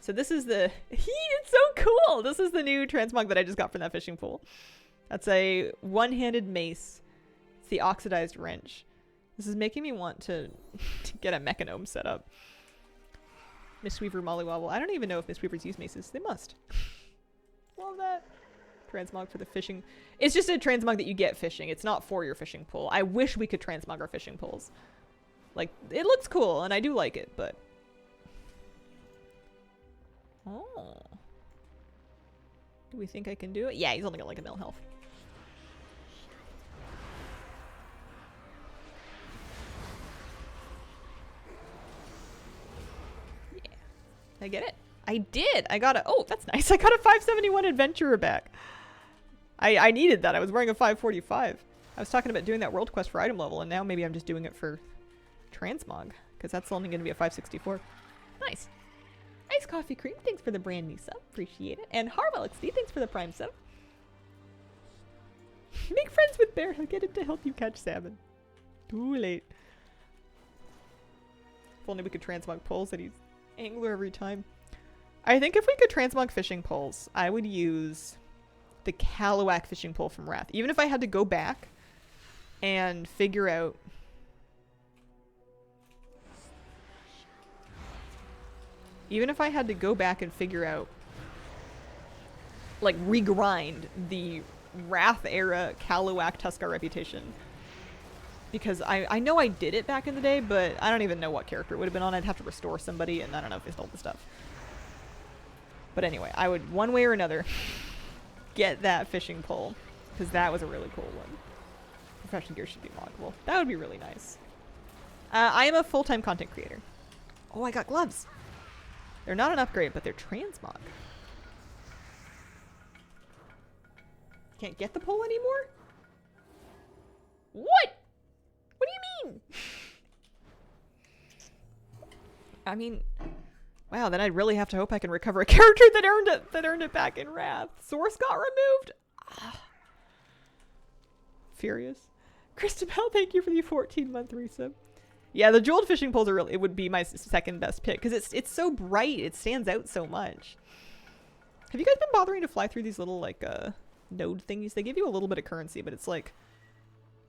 So this is the... It's so cool! This is the new transmog that I just got from that fishing pool. That's a one-handed mace. It's the oxidized wrench. This is making me want to get a mechanome set up. Mistweaver Mollywobble. I don't even know if Mistweavers use maces. They must. Love that. Transmog for the fishing. It's just a transmog that you get fishing. It's not for your fishing pool. I wish we could transmog our fishing pools. Like, it looks cool, and I do like it, but... Oh. Do we think I can do it? Yeah, he's only got like a mil health. Did I get it? I did! I got a... Oh, that's nice. I got a 571 adventurer back. I needed that. I was wearing a 545. I was talking about doing that world quest for item level, and now maybe I'm just doing it for transmog, because that's only going to be a 564. Nice. Ice Coffee Cream, thanks for the brand new sub. Appreciate it. And Harwell XD, thanks for the prime sub. Make friends with Bear. He'll get it to help you catch salmon. Too late. If only we could transmog poles that he's angler every time. I think if we could transmog fishing poles, I would use the Kalawak fishing pole from Wrath. Even if I had to go back and figure out Even if I had to go back and figure out, like, regrind the Wrath era Kalawak Tuskar reputation. Because I know I did it back in the day, but I don't even know what character it would have been on. I'd have to restore somebody, and I don't know if they stole the stuff. But anyway, I would, one way or another, get that fishing pole. Because that was a really cool one. Professional gear should be moddable. That would be really nice. I am a full-time content creator. Oh, I got gloves. They're not an upgrade, but they're transmog. Can't get the pole anymore? What? What do you mean? I mean, wow, then I'd really have to hope I can recover a character that earned it back in Wrath. Source got removed? Ah. Furious. Christabel, thank you for the 14-month resub. Yeah, the jeweled fishing poles are really, it would be my second best pick because it's so bright, it stands out so much. Have you guys been bothering to fly through these little like node thingies? They give you a little bit of currency, but it's like,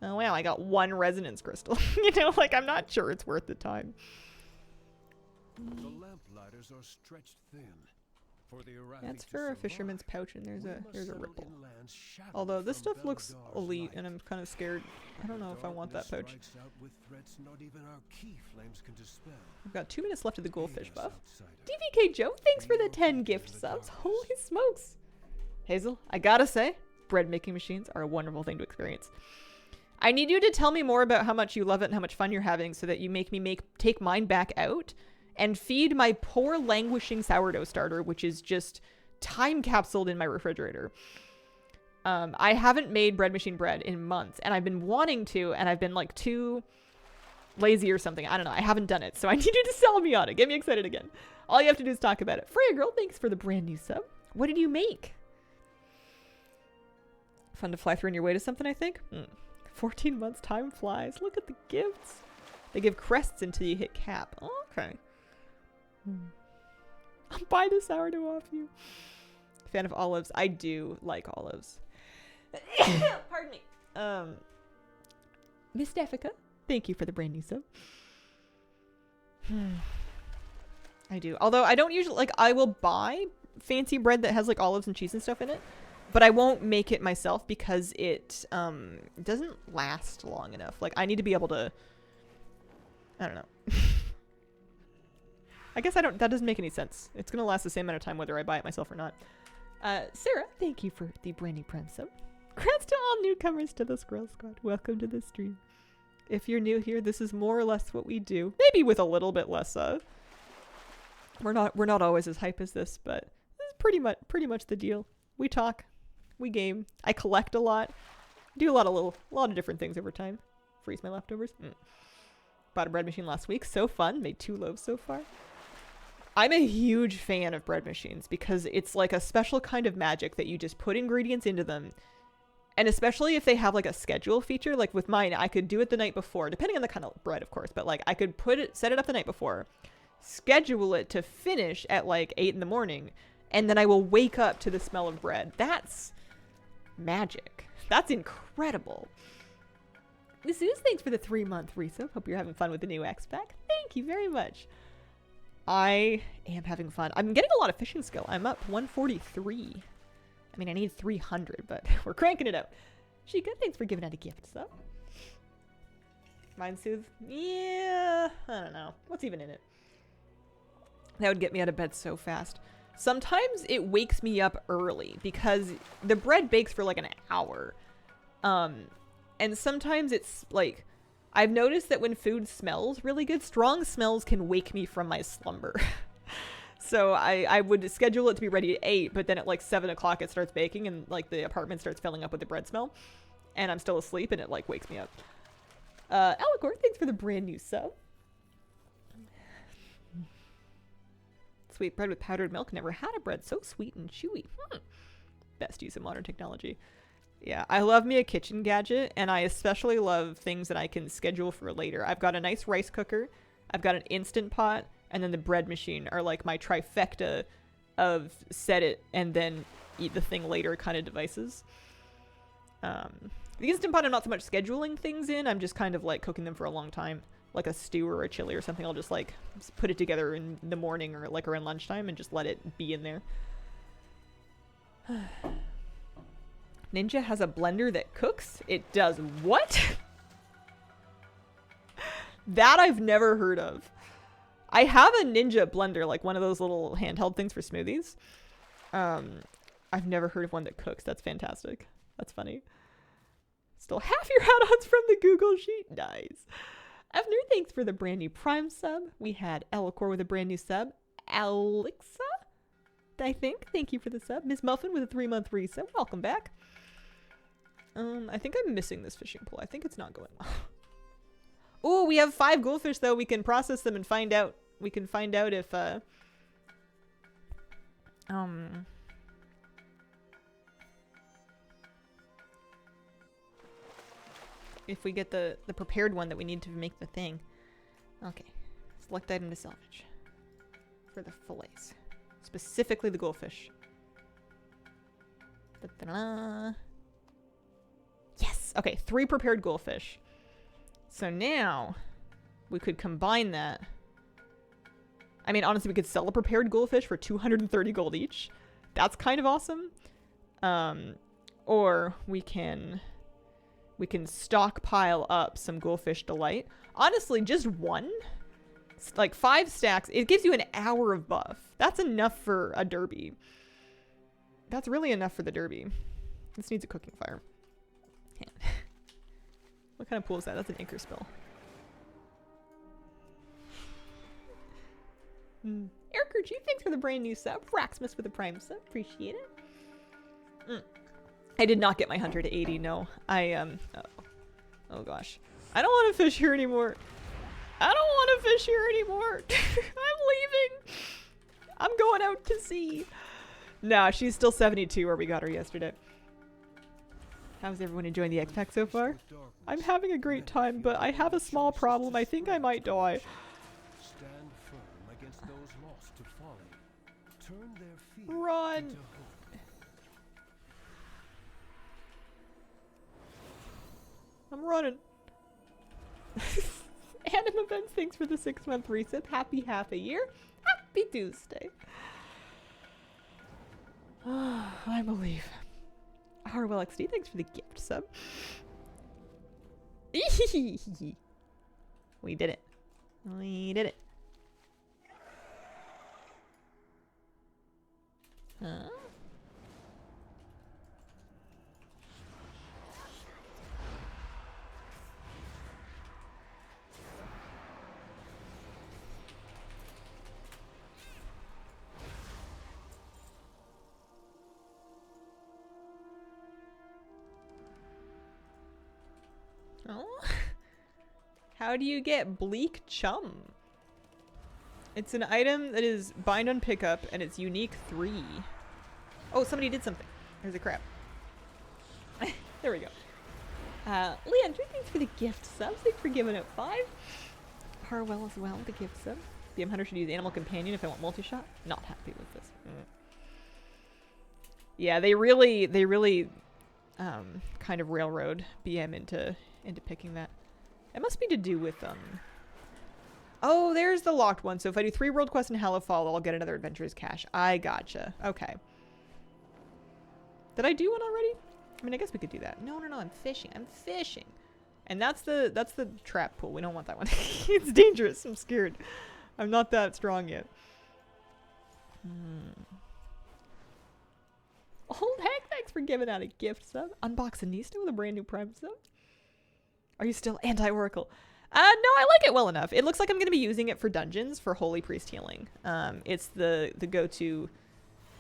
oh wow, I got 1 resonance crystal. You know, like I'm not sure it's worth the time. The lamplighters are stretched thin. For the That's for a fisherman's pouch, and there's a ripple. Although this stuff looks elite, and I'm kind of scared. I don't know if I want that pouch. I've got 2 minutes left of the goldfish buff. DVK Joe, thanks for the 10 gift subs. Holy smokes. Hazel, I gotta say, bread making machines are a wonderful thing to experience. I need you to tell me more about how much you love it and how much fun you're having so that you make me take mine back out and feed my poor languishing sourdough starter, which is just time capsuled in my refrigerator. I haven't made bread machine bread in months, and I've been wanting to, and I've been like too lazy or something. I don't know. I haven't done it, so I need you to sell me on it. Get me excited again. All you have to do is talk about it. Freya Girl, thanks for the brand new sub. What did you make? Fun to fly through on your way to something, I think. 14 months, time flies. Look at the gifts. They give crests until you hit cap. Oh, okay. I'll buy the sourdough off you. Fan of olives. I do like olives. Pardon me. Miss Defica, thank you for the brand new sub. I do. Although I don't usually, like, I will buy fancy bread that has like olives and cheese and stuff in it, but I won't make it myself because it doesn't last long enough. Like, I need to be able to, I don't know. I guess that doesn't make any sense. It's gonna last the same amount of time whether I buy it myself or not. Sarah, thank you for the brand new Prime sub. Congrats to all newcomers to the Squirrel Squad. Welcome to the stream. If you're new here, this is more or less what we do. Maybe with a little bit less we're not always as hype as this, but this is pretty much the deal. We talk, we game, I collect a lot, do a lot of different things over time. Freeze my leftovers. Bought a bread machine last week. So fun. Made 2 loaves so far. I'm a huge fan of bread machines because it's like a special kind of magic that you just put ingredients into them. And especially if they have like a schedule feature, like with mine, I could do it the night before, depending on the kind of bread, of course, but like I could set it up the night before, schedule it to finish at like 8 in the morning, and then I will wake up to the smell of bread. That's magic. That's incredible. This is thanks for the 3-month resub. Hope you're having fun with the new X pack. Thank you very much. I am having fun. I'm getting a lot of fishing skill. I'm up 143. I mean, I need 300, but we're cranking it out. Sheikah, thanks for giving out a gift sub. Mind Soothe? Yeah, I don't know. What's even in it? That would get me out of bed so fast. Sometimes it wakes me up early because the bread bakes for like an hour. And sometimes it's like, I've noticed that when food smells really good, strong smells can wake me from my slumber. So I would schedule it to be ready at 8, but then at like 7 o'clock it starts baking and like the apartment starts filling up with the bread smell. And I'm still asleep and it like wakes me up. Algar, thanks for the brand new sub. Sweet bread with powdered milk. Never had a bread so sweet and chewy. Best use of modern technology. Yeah, I love me a kitchen gadget, and I especially love things that I can schedule for later. I've got a nice rice cooker, I've got an Instant Pot, and then the bread machine are like my trifecta of set it and then eat the thing later kind of devices. The Instant Pot I'm not so much scheduling things in, I'm just kind of like cooking them for a long time. like a stew or a chili or something, I'll just like put it together in the morning or like around lunchtime and just let it be in there. Ninja has a blender that cooks? It does what? That I've never heard of. I have a Ninja blender, like one of those little handheld things for smoothies. I've never heard of one that cooks. That's fantastic. That's funny. Still half your add-ons from the Google Sheet. Nice. Evner, thanks for the brand new Prime sub. We had Elcor with a brand new sub. Alexa, I think. Thank you for the sub. Ms. Muffin with a 3-month resub. Welcome back. I think I'm missing this fishing pole. I think it's not going well. Oh, we have 5 goldfish though. We can process them and find out. We can find out if if we get the prepared one that we need to make the thing. Okay. Select item to salvage. For the fillets. Specifically the goldfish. Da-da-da. Yes! Okay, 3 prepared goldfish. So now we could combine that. I mean, honestly, we could sell a prepared goldfish for 230 gold each. That's kind of awesome. Or we can stockpile up some goldfish delight. Honestly, just one, like 5 stacks, it gives you an hour of buff. That's enough for a derby. That's really enough for the derby. This needs a cooking fire. What kind of pool is that? That's an anchor spill. Eric G, thanks for the brand new sub. Raxmus for the prime sub. Appreciate it. I did not get my hunter to 80. No, oh gosh, I don't want to fish here anymore. I don't want to fish here anymore. I'm leaving. I'm going out to sea. Nah, she's still 72 where we got her yesterday. How's everyone enjoying the X-Pack so far? I'm having a great time, but I have a small problem. I think I might die. Stand firm against those lost to folly. Turn their fear Run! into hope. I'm running. Anim Events, thanks for the 6-month reset. Happy half a year. Happy Tuesday. I believe. Harwell XD, thanks for the gift sub. We did it. We did it. Huh? Oh. How do you get Bleak Chum? It's an item that is bind on pickup and it's unique 3. Oh, somebody did something. There's a crab. There we go. Leandro, thanks for the gift sub. Thanks for giving it 5. Harwell as well, the gift sub. BM Hunter should use Animal Companion if I want multi-shot. Not happy with this. Yeah, they really kind of railroad BM into picking that. It must be to do with oh, there's the locked one. So if I do 3 world quests in Hellafall, I'll get another Adventurer's Cache. I gotcha. Okay. Did I do one already? I mean, I guess we could do that. No, I'm fishing. I'm fishing. And that's the trap pool. We don't want that one. It's dangerous. I'm scared. I'm not that strong yet. Old Heck, thanks for giving out a gift sub. Unboxinista with a brand new Prime sub. Are you still anti-Oracle? No, I like it well enough. It looks like I'm going to be using it for dungeons for Holy Priest Healing. It's the go-to.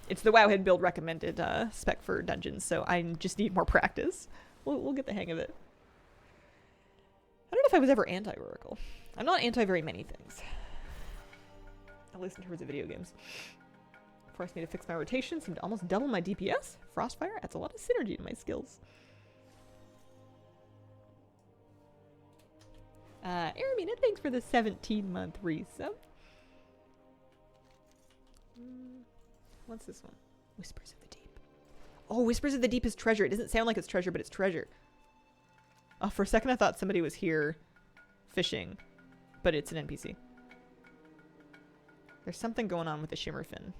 It's the Wowhead build recommended spec for dungeons, so I just need more practice. We'll get the hang of it. I don't know if I was ever anti-Oracle. I'm not anti very many things. At least in terms of video games. Forced me to fix my rotation, seemed to almost double my DPS. Frostfire adds a lot of synergy to my skills. Aramina, thanks for the 17-month resub. What's this one? Whispers of the Deep. Oh, Whispers of the Deep is treasure. It doesn't sound like it's treasure, but it's treasure. Oh, for a second I thought somebody was here fishing. but it's an NPC. There's something going on with the shimmer fin.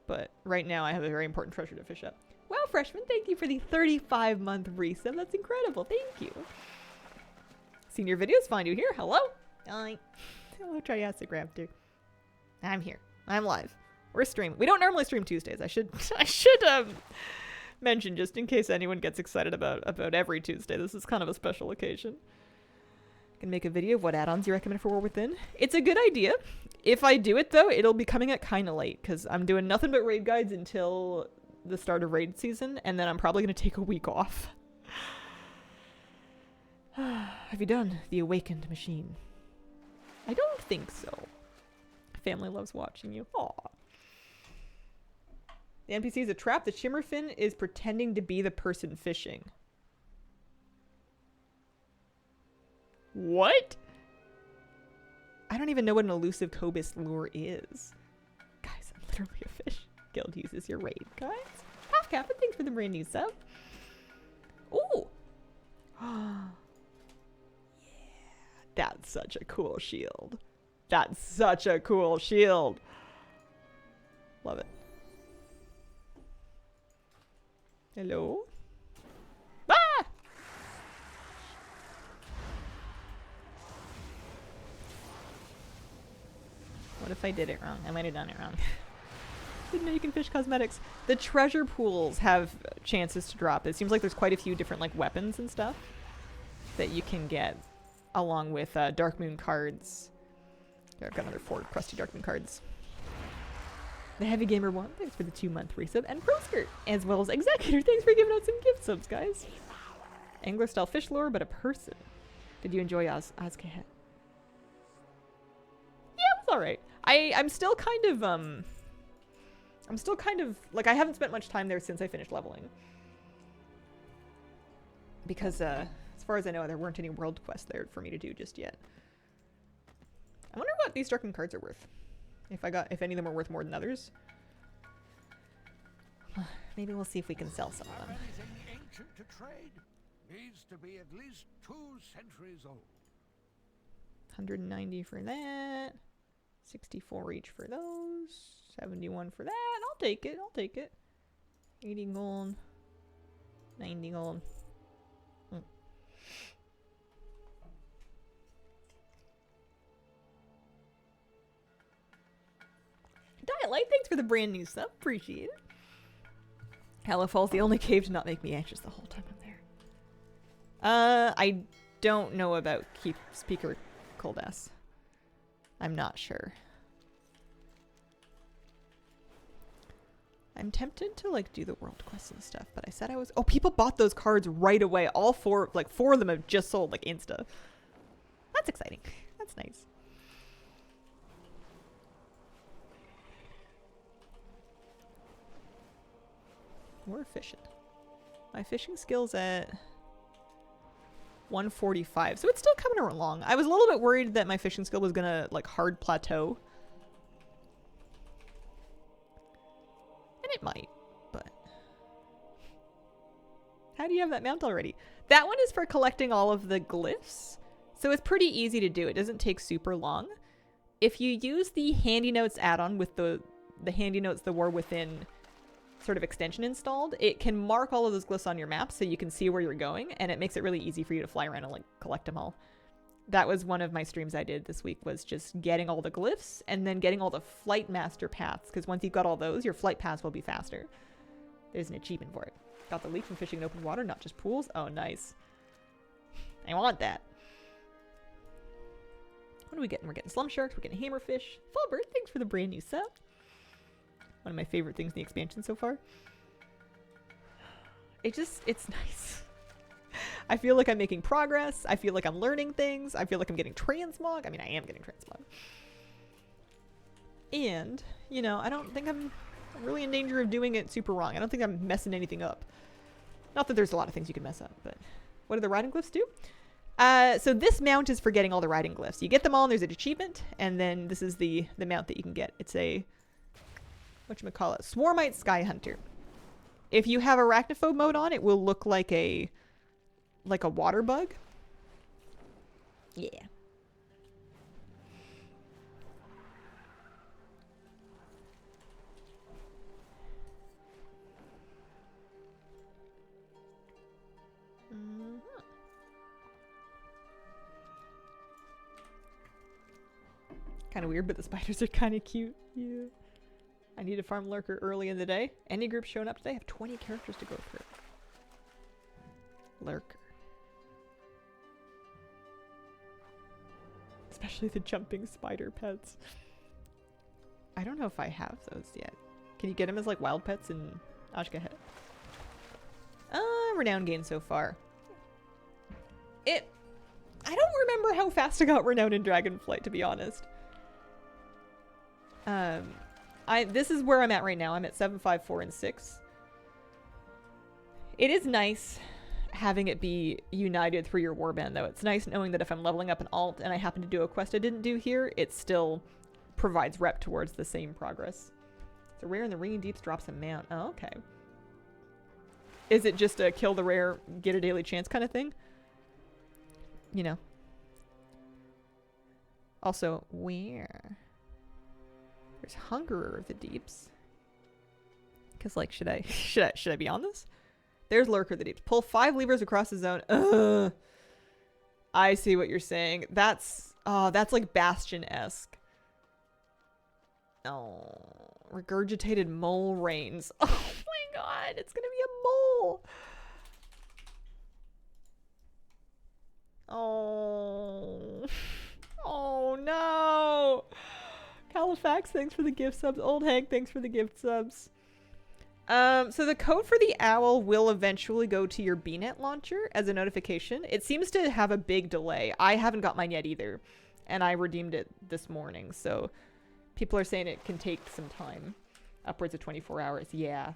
But right now I have a very important treasure to fish up. Wow, Freshman, thank you for the 35-month resub. That's incredible. Thank you. Seen your videos, find you here. Hello. Hi. Hello, Triassic Raptor. I'm here. I'm live. We're streaming. We don't normally stream Tuesdays. I should mention, just in case anyone gets excited about every Tuesday. This is kind of a special occasion. I can make a video of what add-ons you recommend for War Within. It's a good idea. If I do it though, it'll be coming out kind of late because I'm doing nothing but raid guides until the start of raid season, and then I'm probably going to take a week off. Have you done the Awakened Machine? I don't think so. Family loves watching you. Aw. The NPC is a trap. The shimmerfin is pretending to be the person fishing. What? I don't even know what an elusive cobus lure is. Guys, I'm literally a fish. Guild uses your raid, guys. Half Captain, thanks for the brand new sub. Ooh. Yeah. That's such a cool shield. That's such a cool shield. Love it. Hello? Ah! What if I did it wrong? I might have done it wrong. Didn't know you can fish cosmetics. The treasure pools have chances to drop. It seems like there's quite a few different like weapons and stuff that you can get along with Dark Moon cards. Here, I've got another 4 crusty Dark Moon cards. The Heavy Gamer 1, thanks for the 2-month resub. And Proskirt, as well as Executor, thanks for giving out some gift subs, guys. Angler style fish lure, but a person. Did you enjoy Ozcahet? Yeah, it was alright. I'm still kind of like, I haven't spent much time there since I finished leveling. Because as far as I know, there weren't any world quests there for me to do just yet. I wonder what these Dark Moon cards are worth. If any of them are worth more than others. Maybe we'll see if we can sell some of them. Anything ancient to trade needs to be at least 2 centuries old. 190 for that. 64 each for those. 71 for that. I'll take it. I'll take it. 80 gold. 90 gold. Diet Light, thanks for the brand new sub. Appreciate it. Hella Fall's the only cave to not make me anxious the whole time I'm there. I don't know about Keep Speaker Cold Ass. I'm not sure. I'm tempted to like do the world quests and stuff, but I said I was. Oh, people bought those cards right away. All 4 of them have just sold like insta. That's exciting. That's nice. We're fishing. My fishing skill's at 145, so it's still coming along. I was a little bit worried that my fishing skill was gonna like hard plateau. And it might, but... How do you have that mount already? That one is for collecting all of the glyphs, so it's pretty easy to do. It doesn't take super long. If you use the Handy Notes add-on with the Handy Notes The War Within sort of extension installed, it can mark all of those glyphs on your map so you can see where you're going, and it makes it really easy for you to fly around and like collect them all. That was one of my streams I did this week, was just getting all the glyphs and then getting all the flight master paths, because once you've got all those, your flight paths will be faster. There's an achievement for it. Got the leak from fishing in open water, not just pools. Oh, nice. I want that. What are we getting? We're getting slum sharks, we're getting hammerfish. Fallbird, thanks for the brand new sub. One of my favorite things in the expansion so far. It's nice. I feel like I'm making progress. I feel like I'm learning things. I feel like I'm getting transmog. I mean, I am getting transmog. And, you know, I don't think I'm really in danger of doing it super wrong. I don't think I'm messing anything up. Not that there's a lot of things you can mess up, but what do the riding glyphs do? So this mount is for getting all the riding glyphs. You get them all and there's an achievement, and then this is the mount that you can get. It's a... whatchamacallit, Swarmite Sky Hunter. If you have arachnophobe mode on, it will look like a water bug. Yeah. Kind of weird, but the spiders are kind of cute. Yeah. I need to farm lurker early in the day. Any group showing up today? I have 20 characters to go through. Lurker. Especially the jumping spider pets. I don't know if I have those yet. Can you get them as like wild pets in Ashgahet? Renown gain so far. I don't remember how fast I got renown in Dragonflight, to be honest. This is where I'm at right now. I'm at 7, 5, 4, and 6. It is nice having it be united through your warband, though. It's nice knowing that if I'm leveling up an alt and I happen to do a quest I didn't do here, it still provides rep towards the same progress. It's a rare in the ringing deeps drops a mount. Oh, okay. Is it just a kill the rare, get a daily chance kind of thing? You know. Also, where? There's Hungerer of the Deeps. Because, like, should I be on this? There's Lurker of the Deeps. Pull 5 levers across the zone. Ugh. I see what you're saying. That's like Bastion-esque. Oh, regurgitated mole rains. Oh my god, it's gonna be a mole. Oh. Oh no. Califax, thanks for the gift subs. Old Hank, thanks for the gift subs. So the code for the owl will eventually go to your BNet launcher as a notification. It seems to have a big delay. I haven't got mine yet either, and I redeemed it this morning, so people are saying it can take some time. Upwards of 24 hours, yeah.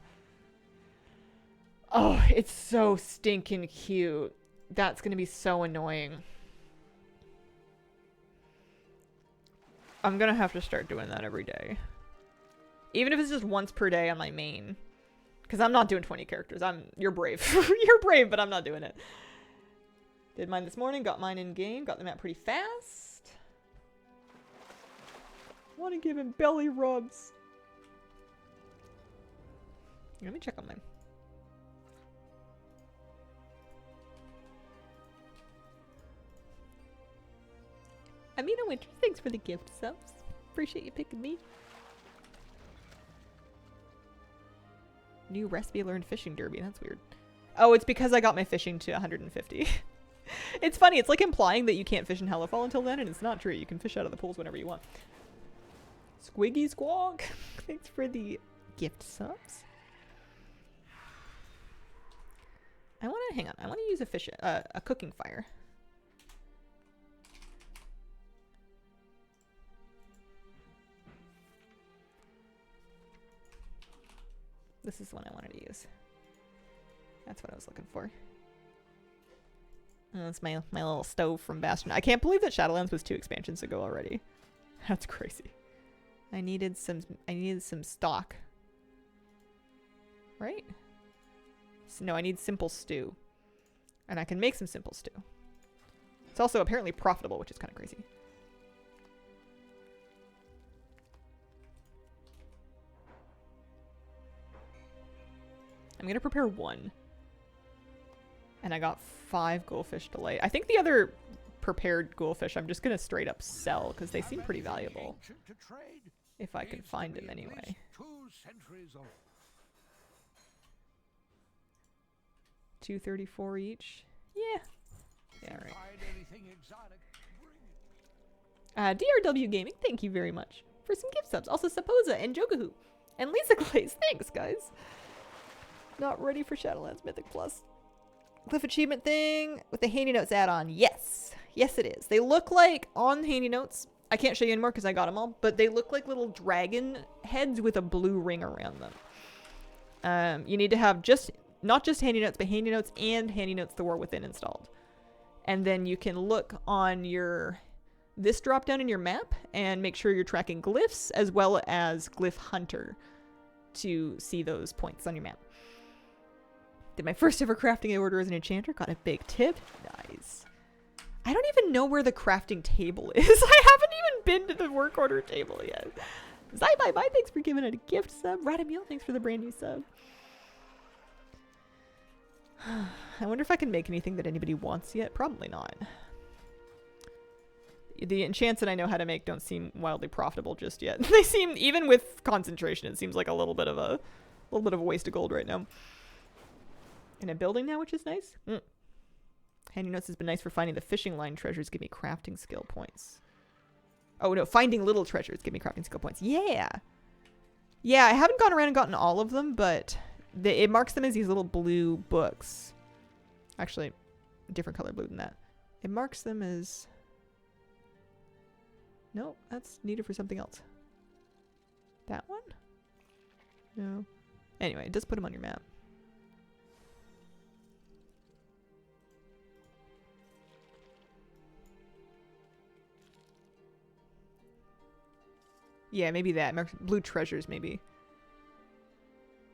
Oh, it's so stinking cute. That's gonna be so annoying. I'm gonna have to start doing that every day. Even if it's just once per day on my main. Because I'm not doing 20 characters. You're brave. You're brave, but I'm not doing it. Did mine this morning, got mine in game, got them out pretty fast. Want to give him belly rubs. Let me check on mine. Amina Winter, thanks for the gift subs. Appreciate you picking me. New recipe learned fishing derby. That's weird. Oh, it's because I got my fishing to 150. It's funny. It's like implying that you can't fish in Hellafall until then, and it's not true. You can fish out of the pools whenever you want. Squiggy Squawk. Thanks for the gift subs. I want to hang on. I want to use a cooking fire. This is the one I wanted to use. That's what I was looking for. And that's my little stove from Bastion. I can't believe that Shadowlands was 2 expansions ago already. That's crazy. I needed some stock. Right? So, no, I need simple stew. And I can make some simple stew. It's also apparently profitable, which is kind of crazy. I'm going to prepare 1. And I got 5 goldfish delay. I think the other prepared goldfish I'm just going to straight up sell because they seem pretty valuable. If I can find them anyway. 234 each? Yeah. Yeah, right. DRW Gaming, thank you very much for some gift subs. Also Sapoza and Jogahoo. And Lisa Glaze, thanks guys. Not ready for Shadowlands Mythic Plus. Cliff achievement thing with the Handy Notes add-on. Yes. Yes, it is. They look like, on Handy Notes, I can't show you anymore because I got them all, but they look like little dragon heads with a blue ring around them. You need to have not just Handy Notes, but Handy Notes and Handy Notes The War Within installed. And then you can look on this drop down in your map and make sure you're tracking glyphs as well as Glyph Hunter to see those points on your map. Did my first ever crafting order as an enchanter. Got a big tip. Nice. I don't even know where the crafting table is. I haven't even been to the work order table yet. Bye, thanks for giving it a gift sub. Radamil, thanks for the brand new sub. I wonder if I can make anything that anybody wants yet. Probably not. The enchants that I know how to make don't seem wildly profitable just yet. They seem, even with concentration, it seems like a little bit of a waste of gold right now. In a building now, which is nice. Handy notes has been nice for finding the fishing line treasures. Give me crafting skill points. Oh no, finding little treasures give me crafting skill points. Yeah. Yeah, I haven't gone around and gotten all of them, but it marks them as these little blue books. Actually, a different color blue than that. It marks them as... No, that's needed for something else. That one? No. Anyway, it does put them on your map. Yeah, maybe that. Blue treasures, maybe.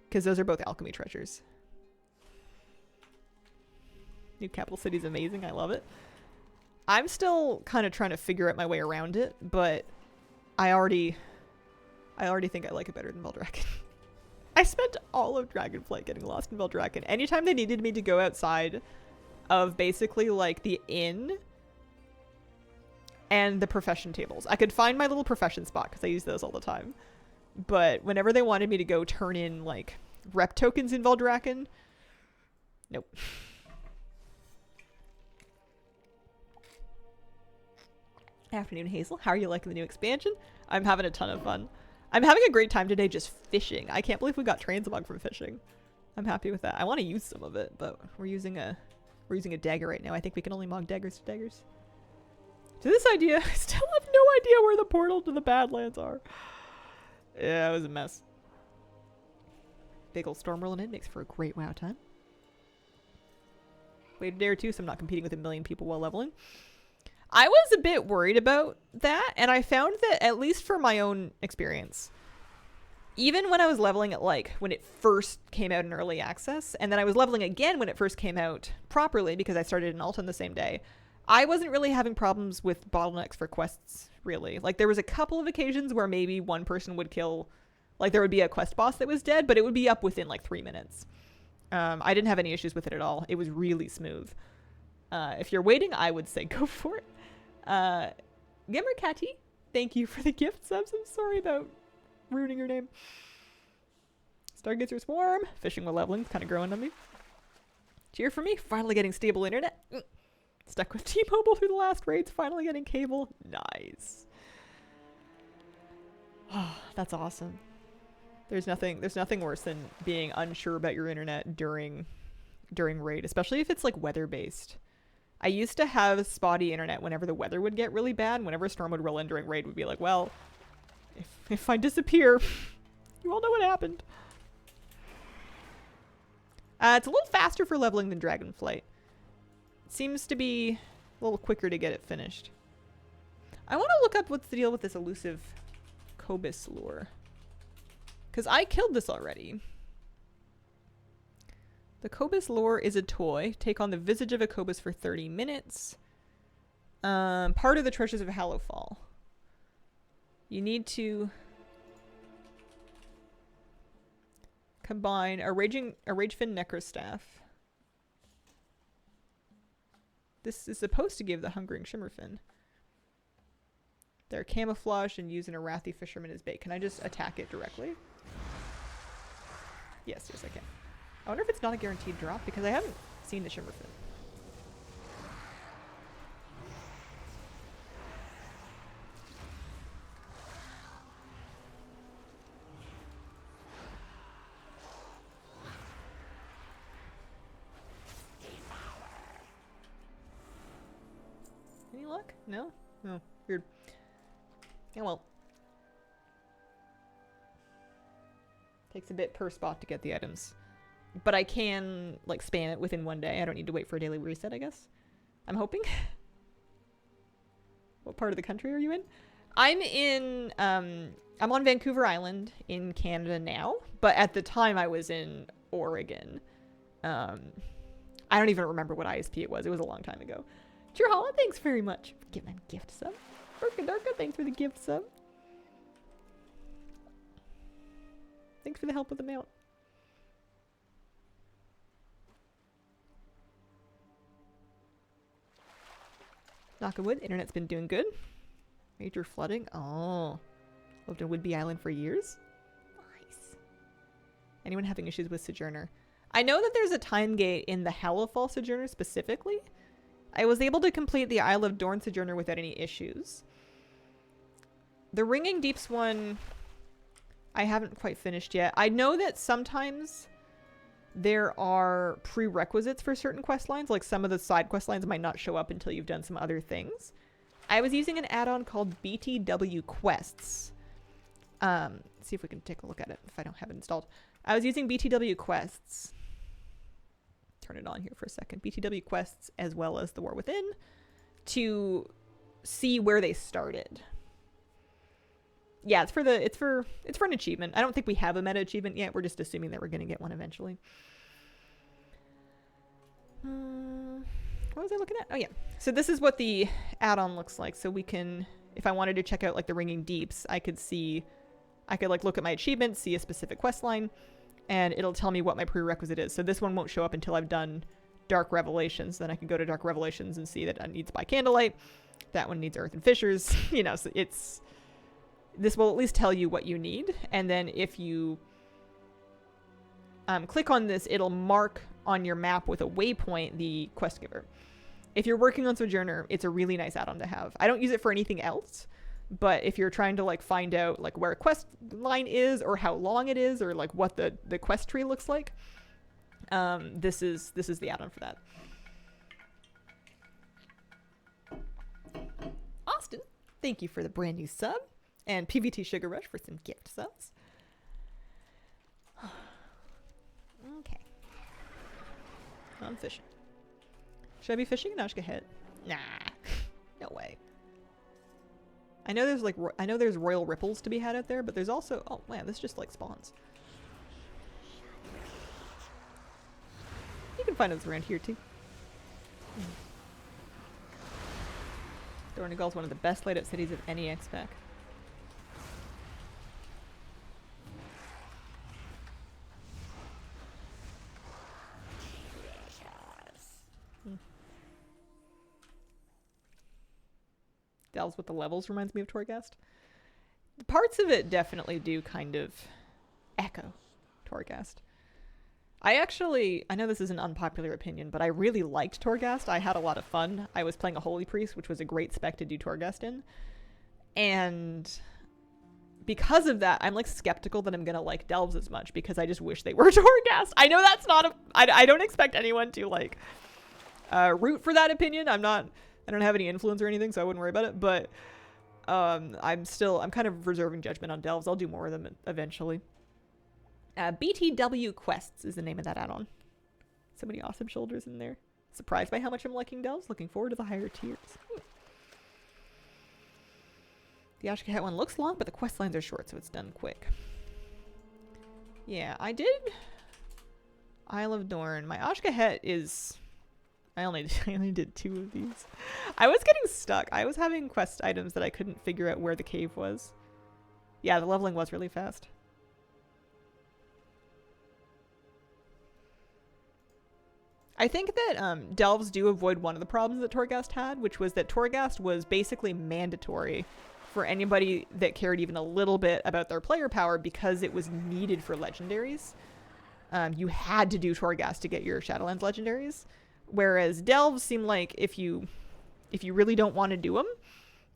Because those are both alchemy treasures. New capital city is amazing. I love it. I'm still kind of trying to figure out my way around it, but I already think I like it better than Veldraken. I spent all of Dragonflight getting lost in Veldraken. Anytime they needed me to go outside of basically like the inn and the profession tables, I could find my little profession spot because I use those all the time. But whenever they wanted me to go turn in like rep tokens in Veldraken, nope. Afternoon, Hazel. How are you liking the new expansion? I'm having a ton of fun. I'm having a great time today just fishing. I can't believe we got transmog from fishing. I'm happy with that. I want to use some of it, but we're using a dagger right now. I think we can only mog daggers to daggers. To this idea, I still have no idea where the portal to the Badlands are. Yeah, it was a mess. Big old storm rolling in makes for a great WoW time. Wait a day or two so I'm not competing with a million people while leveling. I was a bit worried about that, and I found that, at least for my own experience, even when I was leveling it, like, when it first came out in early access, and then I was leveling again when it first came out properly, because I started in Alta on the same day, I wasn't really having problems with bottlenecks for quests, really. Like, there was a couple of occasions where maybe one person would kill, like, there would be a quest boss that was dead, but it would be up within, like, 3 minutes. I didn't have any issues with it at all. It was really smooth. If you're waiting, I would say go for it. Gamer Catty, thank you for the gift subs. I'm sorry about ruining your name. Stargazer Swarm, fishing while leveling, kind of growing on me. Cheer for me, finally getting stable internet. Stuck with T-Mobile through the last raids, finally getting cable. Nice. Oh, that's awesome. There's nothing worse than being unsure about your internet during raid, especially if it's like weather based. I used to have spotty internet whenever the weather would get really bad. Whenever a storm would roll in during raid, would be like, well, if I disappear, you all know what happened. It's a little faster for leveling than Dragonflight. It seems to be a little quicker to get it finished. I want to look up what's the deal with this elusive Cobus lure. Because I killed this already. The Cobus lure is a toy. Take on the visage of a Cobus for 30 minutes. Part of the treasures of Hallowfall. You need to combine a Ragefin Necrostaff. This is supposed to give the Hungering Shimmerfin. They're camouflaged and used in a Wrathy Fisherman as bait. Can I just attack it directly? Yes, I can. I wonder if it's not a guaranteed drop because I haven't seen the Shimmerfin. Any luck? No? Oh, weird. Yeah, well. Takes a bit per spot to get the items. But I can, like, spam it within one day. I don't need to wait for a daily reset, I guess. I'm hoping. What part of the country are you in? I'm on Vancouver Island in Canada now. But at the time I was in Oregon. I don't even remember what ISP it was. It was a long time ago. Chirhala, thanks very much for giving a gift sub. Urkadarka, thanks for the gift sub. Thanks for the help with the mount. Knock on wood, internet's been doing good. Major flooding? Oh. Lived in Whidbey Island for years? Nice. Anyone having issues with Sojourner? I know that there's a time gate in the Hallowfall Sojourner specifically. I was able to complete the Isle of Dorn Sojourner without any issues. The Ringing Deeps one, I haven't quite finished yet. I know that sometimes there are prerequisites for certain quest lines. Like some of the side quest lines might not show up until you've done some other things. I was using an add-on called BTW Quests. See if we can take a look at it if I don't have it installed. I was using BTW Quests. Turn it on here for a second. BTW Quests as well as the War Within to see where they started. Yeah, it's for an achievement. I don't think we have a meta achievement yet. We're just assuming that we're going to get one eventually. What was I looking at? Oh yeah. So this is what the add-on looks like. So we can, if I wanted to check out like the Ringing Deeps, I could like look at my achievements, see a specific quest line, and it'll tell me what my prerequisite is. So this one won't show up until I've done Dark Revelations. Then I can go to Dark Revelations and see that it needs By Candlelight. That one needs Earth and Fissures. You know, so this will at least tell you what you need. And then if you click on this, it'll mark on your map with a waypoint the quest giver. If you're working on Sojourner, it's a really nice add-on to have. I don't use it for anything else, but if you're trying to like find out like where a quest line is or how long it is or like what the quest tree looks like, this is the add-on for that. Austin, thank you for the brand new sub, and PVT Sugar Rush for some gift subs. Okay. I'm fishing. Should I be fishing an Oshka Head? Nah. No way. I know there's royal ripples to be had out there, but there's also, oh man, this just like spawns. You can find those around here too. Donegal is one of the best laid out cities of any X-Pack. Delves with the levels reminds me of Torghast. The parts of it definitely do kind of echo Torghast. I know this is an unpopular opinion, but I really liked Torghast. I had a lot of fun. I was playing a Holy Priest, which was a great spec to do Torghast in. And because of that, I'm like skeptical that I'm going to like Delves as much because I just wish they were Torghast. I know that's not I don't expect anyone to like root for that opinion. I don't have any influence or anything, so I wouldn't worry about it. But I'm kind of reserving judgment on Delves. I'll do more of them eventually. BTW Quests is the name of that add-on. So many awesome shoulders in there. Surprised by how much I'm liking Delves. Looking forward to the higher tiers. The Oshka Hat one looks long, but the quest lines are short, so it's done quick. Yeah, I did Isle of Dorn. My Oshka Het is... I only did 2 of these. I was getting stuck. I was having quest items that I couldn't figure out where the cave was. Yeah, the leveling was really fast. I think that Delves do avoid one of the problems that Torghast had, which was that Torghast was basically mandatory for anybody that cared even a little bit about their player power because it was needed for legendaries. You had to do Torghast to get your Shadowlands legendaries. Whereas Delves seem like if you really don't want to do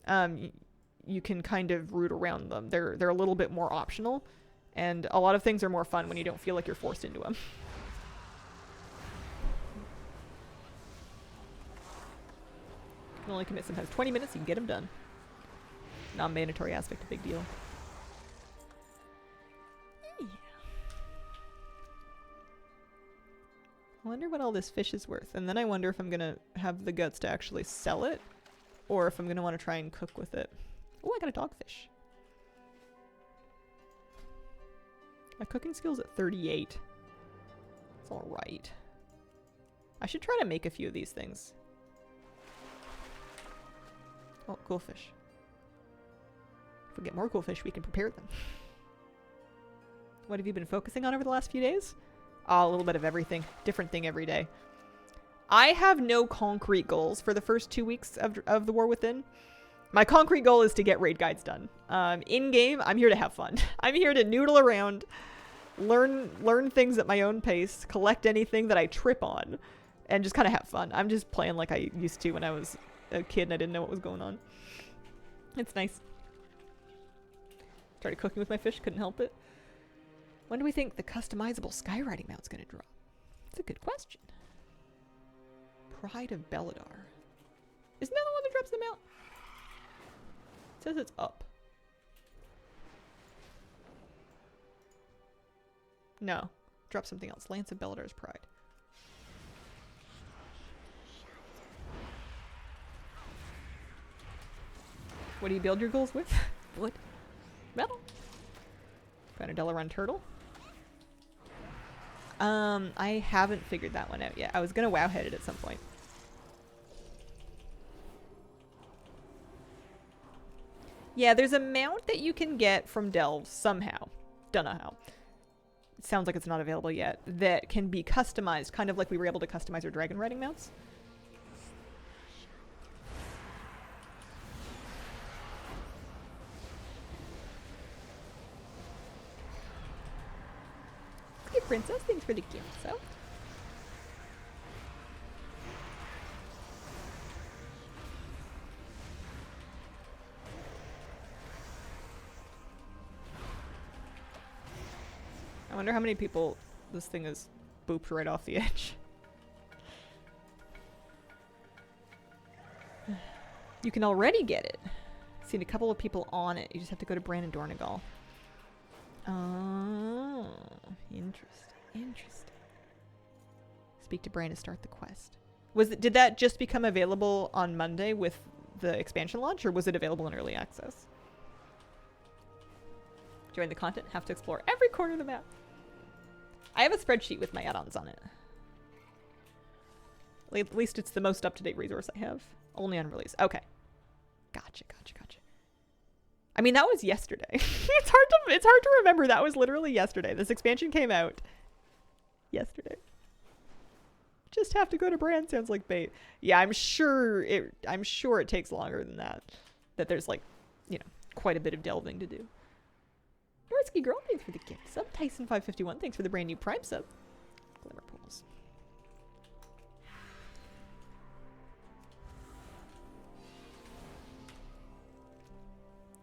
them, you can kind of root around them. They're a little bit more optional, and a lot of things are more fun when you don't feel like you're forced into them. You can only commit sometimes 20 minutes, you can get them done. Non-mandatory aspect, a big deal. I wonder what all this fish is worth. And then I wonder if I'm going to have the guts to actually sell it. Or if I'm going to want to try and cook with it. Oh, I got a dogfish. My cooking skill's at 38. It's alright. I should try to make a few of these things. Oh, cool fish. If we get more cool fish, we can prepare them. What have you been focusing on over the last few days? A little bit of everything. Different thing every day. I have no concrete goals for the first 2 weeks of the War Within. My concrete goal is to get raid guides done. In game, I'm here to have fun. I'm here to noodle around, learn things at my own pace, collect anything that I trip on, and just kind of have fun. I'm just playing like I used to when I was a kid and I didn't know what was going on. It's nice. Started cooking with my fish, couldn't help it. When do we think the customizable skywriting mount's gonna drop? That's a good question. Pride of Belladar. Isn't that the one that drops the mount? It says it's up. No. Drop something else. Lance of Belladar's Pride. What do you build your goals with? Wood. Metal. Got a Delaran turtle. I haven't figured that one out yet. I was gonna wowhead it at some point. Yeah, there's a mount that you can get from Delves somehow. Don't know how. It sounds like it's not available yet. That can be customized, kind of like we were able to customize our dragon riding mounts. Hey, Princess, thanks for the gift, so. I wonder how many people this thing is booped right off the edge. You can already get it. Seen a couple of people on it. You just have to go to Brandon Dornegal. Oh, interesting. Interesting. Speak to Brandon to start the quest. Did that just become available on Monday with the expansion launch, or was it available in early access? Join the content, have to explore every corner of the map. I have a spreadsheet with my add-ons on it. At least it's the most up-to-date resource I have. Only on release. Okay. Gotcha, gotcha, gotcha. I mean, that was yesterday. It's hard to remember. That was literally yesterday. This expansion came out yesterday. Just have to go to Brand sounds like bait. Yeah, I'm sure it takes longer than that. That there's like, you know, quite a bit of delving to do. Nordsky Girl, thanks for the gift sub. Tyson551, thanks for the brand new Prime sub. Glimmer Pools.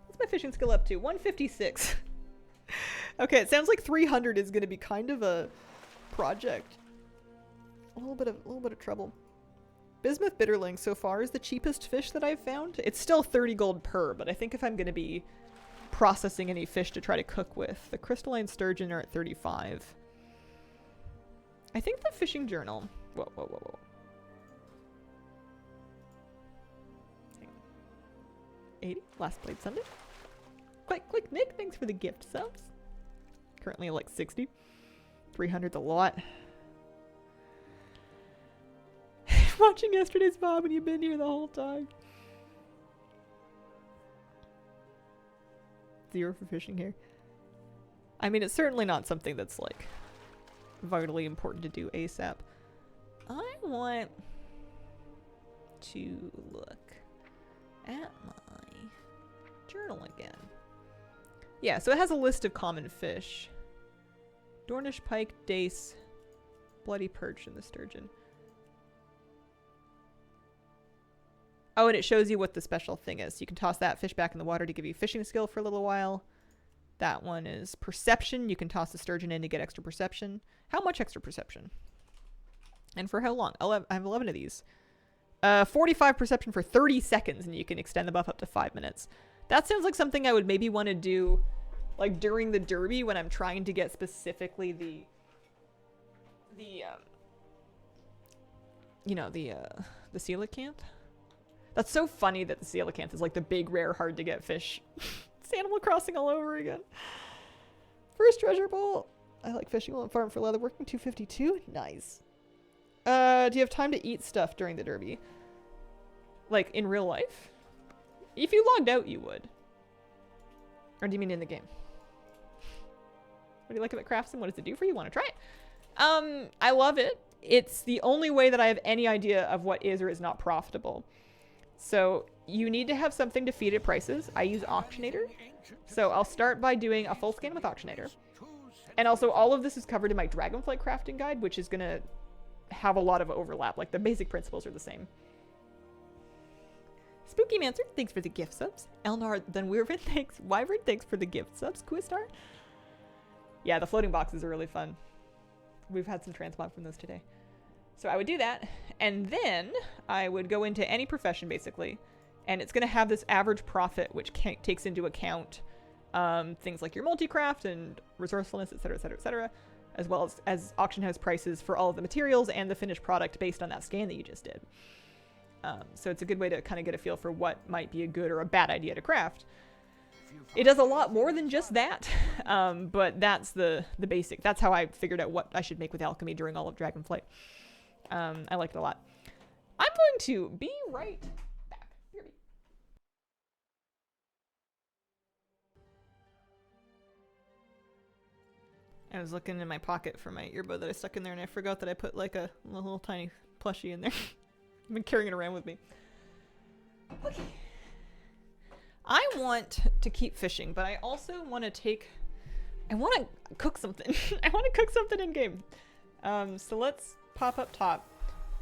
What's my fishing skill up to? 156. Okay, it sounds like 300 is going to be kind of a project. A little bit of trouble. Bismuth Bitterling so far is the cheapest fish that I've found. It's still 30 gold per, but I think if I'm going to be processing any fish to try to cook with, the crystalline sturgeon are at 35. I think the fishing journal. Whoa. 80. Last played Sunday. Click Nick, thanks for the gift subs. Currently like 60. 300's a lot. Watching yesterday's VOD and you've been here the whole time. 0 for fishing here. I mean, it's certainly not something that's like vitally important to do ASAP. I want to look at my journal again. Yeah, so it has a list of common fish. Dornish pike, dace, bloody perch, and the sturgeon. Oh, and it shows you what the special thing is. You can toss that fish back in the water to give you fishing skill for a little while. That one is perception. You can toss the sturgeon in to get extra perception. How much extra perception? And for how long? I have 11 of these. 45 perception for 30 seconds, and you can extend the buff up to 5 minutes. That sounds like something I would maybe want to do like during the derby when I'm trying to get specifically the coelacanth. That's so funny that the coelacanth is like the big, rare, hard to get fish. It's Animal Crossing all over again. First treasure bowl. I like fishing while I'm farming for leather. Working 252. Nice. Do you have time to eat stuff during the derby? Like in real life? If you logged out, you would. Or do you mean in the game? What do you like about Craftsman? What does it do for you? Want to try it? I love it. It's the only way that I have any idea of what is or is not profitable. So you need to have something to feed it prices. I use Auctionator. So I'll start by doing a full scan with Auctionator. And also all of this is covered in my Dragonflight crafting guide, which is going to have a lot of overlap. Like the basic principles are the same. Spooky Mancer, thanks for the gift subs. Elnar then Wyvern, thanks. Wyvern, thanks for the gift subs. Quistar. Yeah, the floating boxes are really fun. We've had some transmog from those today. So I would do that, and then I would go into any profession basically, and it's going to have this average profit, which takes into account things like your multi-craft and resourcefulness, etc., etc., etc., as well as auction house prices for all of the materials and the finished product based on that scan that you just did. So it's a good way to kind of get a feel for what might be a good or a bad idea to craft. It does a lot more than just that, but that's the basic. That's how I figured out what I should make with alchemy during all of Dragonflight. I like it a lot. I'm going to be right back. BRB. I was looking in my pocket for my earbud that I stuck in there, and I forgot that I put like a little tiny plushie in there. I've been carrying it around with me. Okay. I want to keep fishing, but I also want to I want to cook something. I want to cook something in game. So let's pop up top.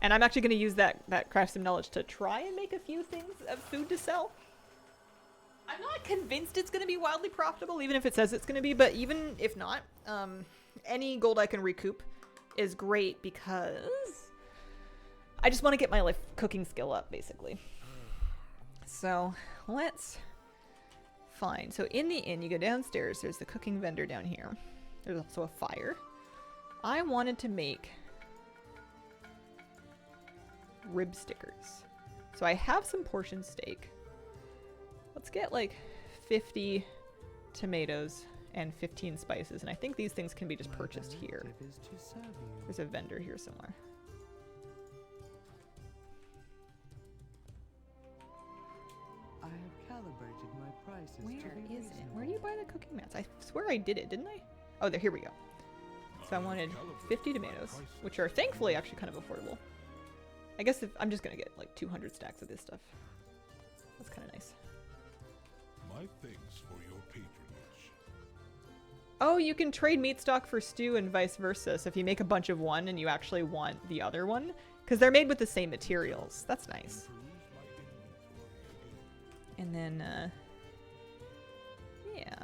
And I'm actually going to use that craft sim knowledge to try and make a few things of food to sell. I'm not convinced it's going to be wildly profitable, even if it says it's going to be, but even if not, any gold I can recoup is great because I just want to get my like cooking skill up, basically. So let's find. So in the inn, you go downstairs. There's the cooking vendor down here. There's also a fire. I wanted to make rib stickers. So I have some portion steak. Let's get like 50 tomatoes and 15 spices. And I think these things can be just purchased here. There's a vendor here somewhere. I have calibrated my prices. Where is it? Where do you buy the cooking mats? I swear I did it, didn't I? Oh, there, here we go. So I wanted 50 tomatoes, which are thankfully actually kind of affordable. I guess if I'm just gonna get like 200 stacks of this stuff. That's kind of nice. My thanks for your patronage. Oh, you can trade meat stock for stew and vice versa. So if you make a bunch of one and you actually want the other one, because they're made with the same materials. That's nice. And then, yeah,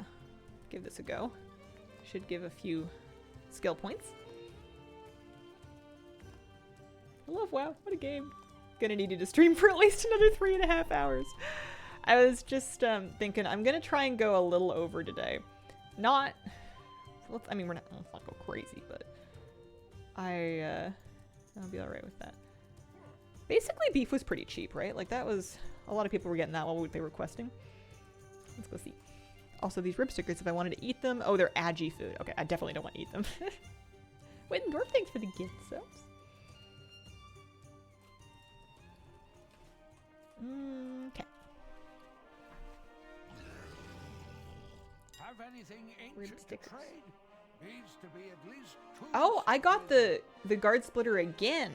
give this a go. Should give a few skill points. I love WoW. What a game. Gonna need you to stream for at least another 3.5 hours. I was just thinking I'm gonna try and go a little over today. Not, I mean, let's not go crazy, but I'll be alright with that. Basically, beef was pretty cheap, right? Like that was, a lot of people were getting that while they were questing. Let's go see. Also, these rib stickers, if I wanted to eat them, oh, they're agi food. Okay, I definitely don't want to eat them. Wittendorf, thanks for the gift subs. Okay. Have anything Rib ancient to stickers. trade? Needs to be at least 2 Oh, I got the guard splitter again.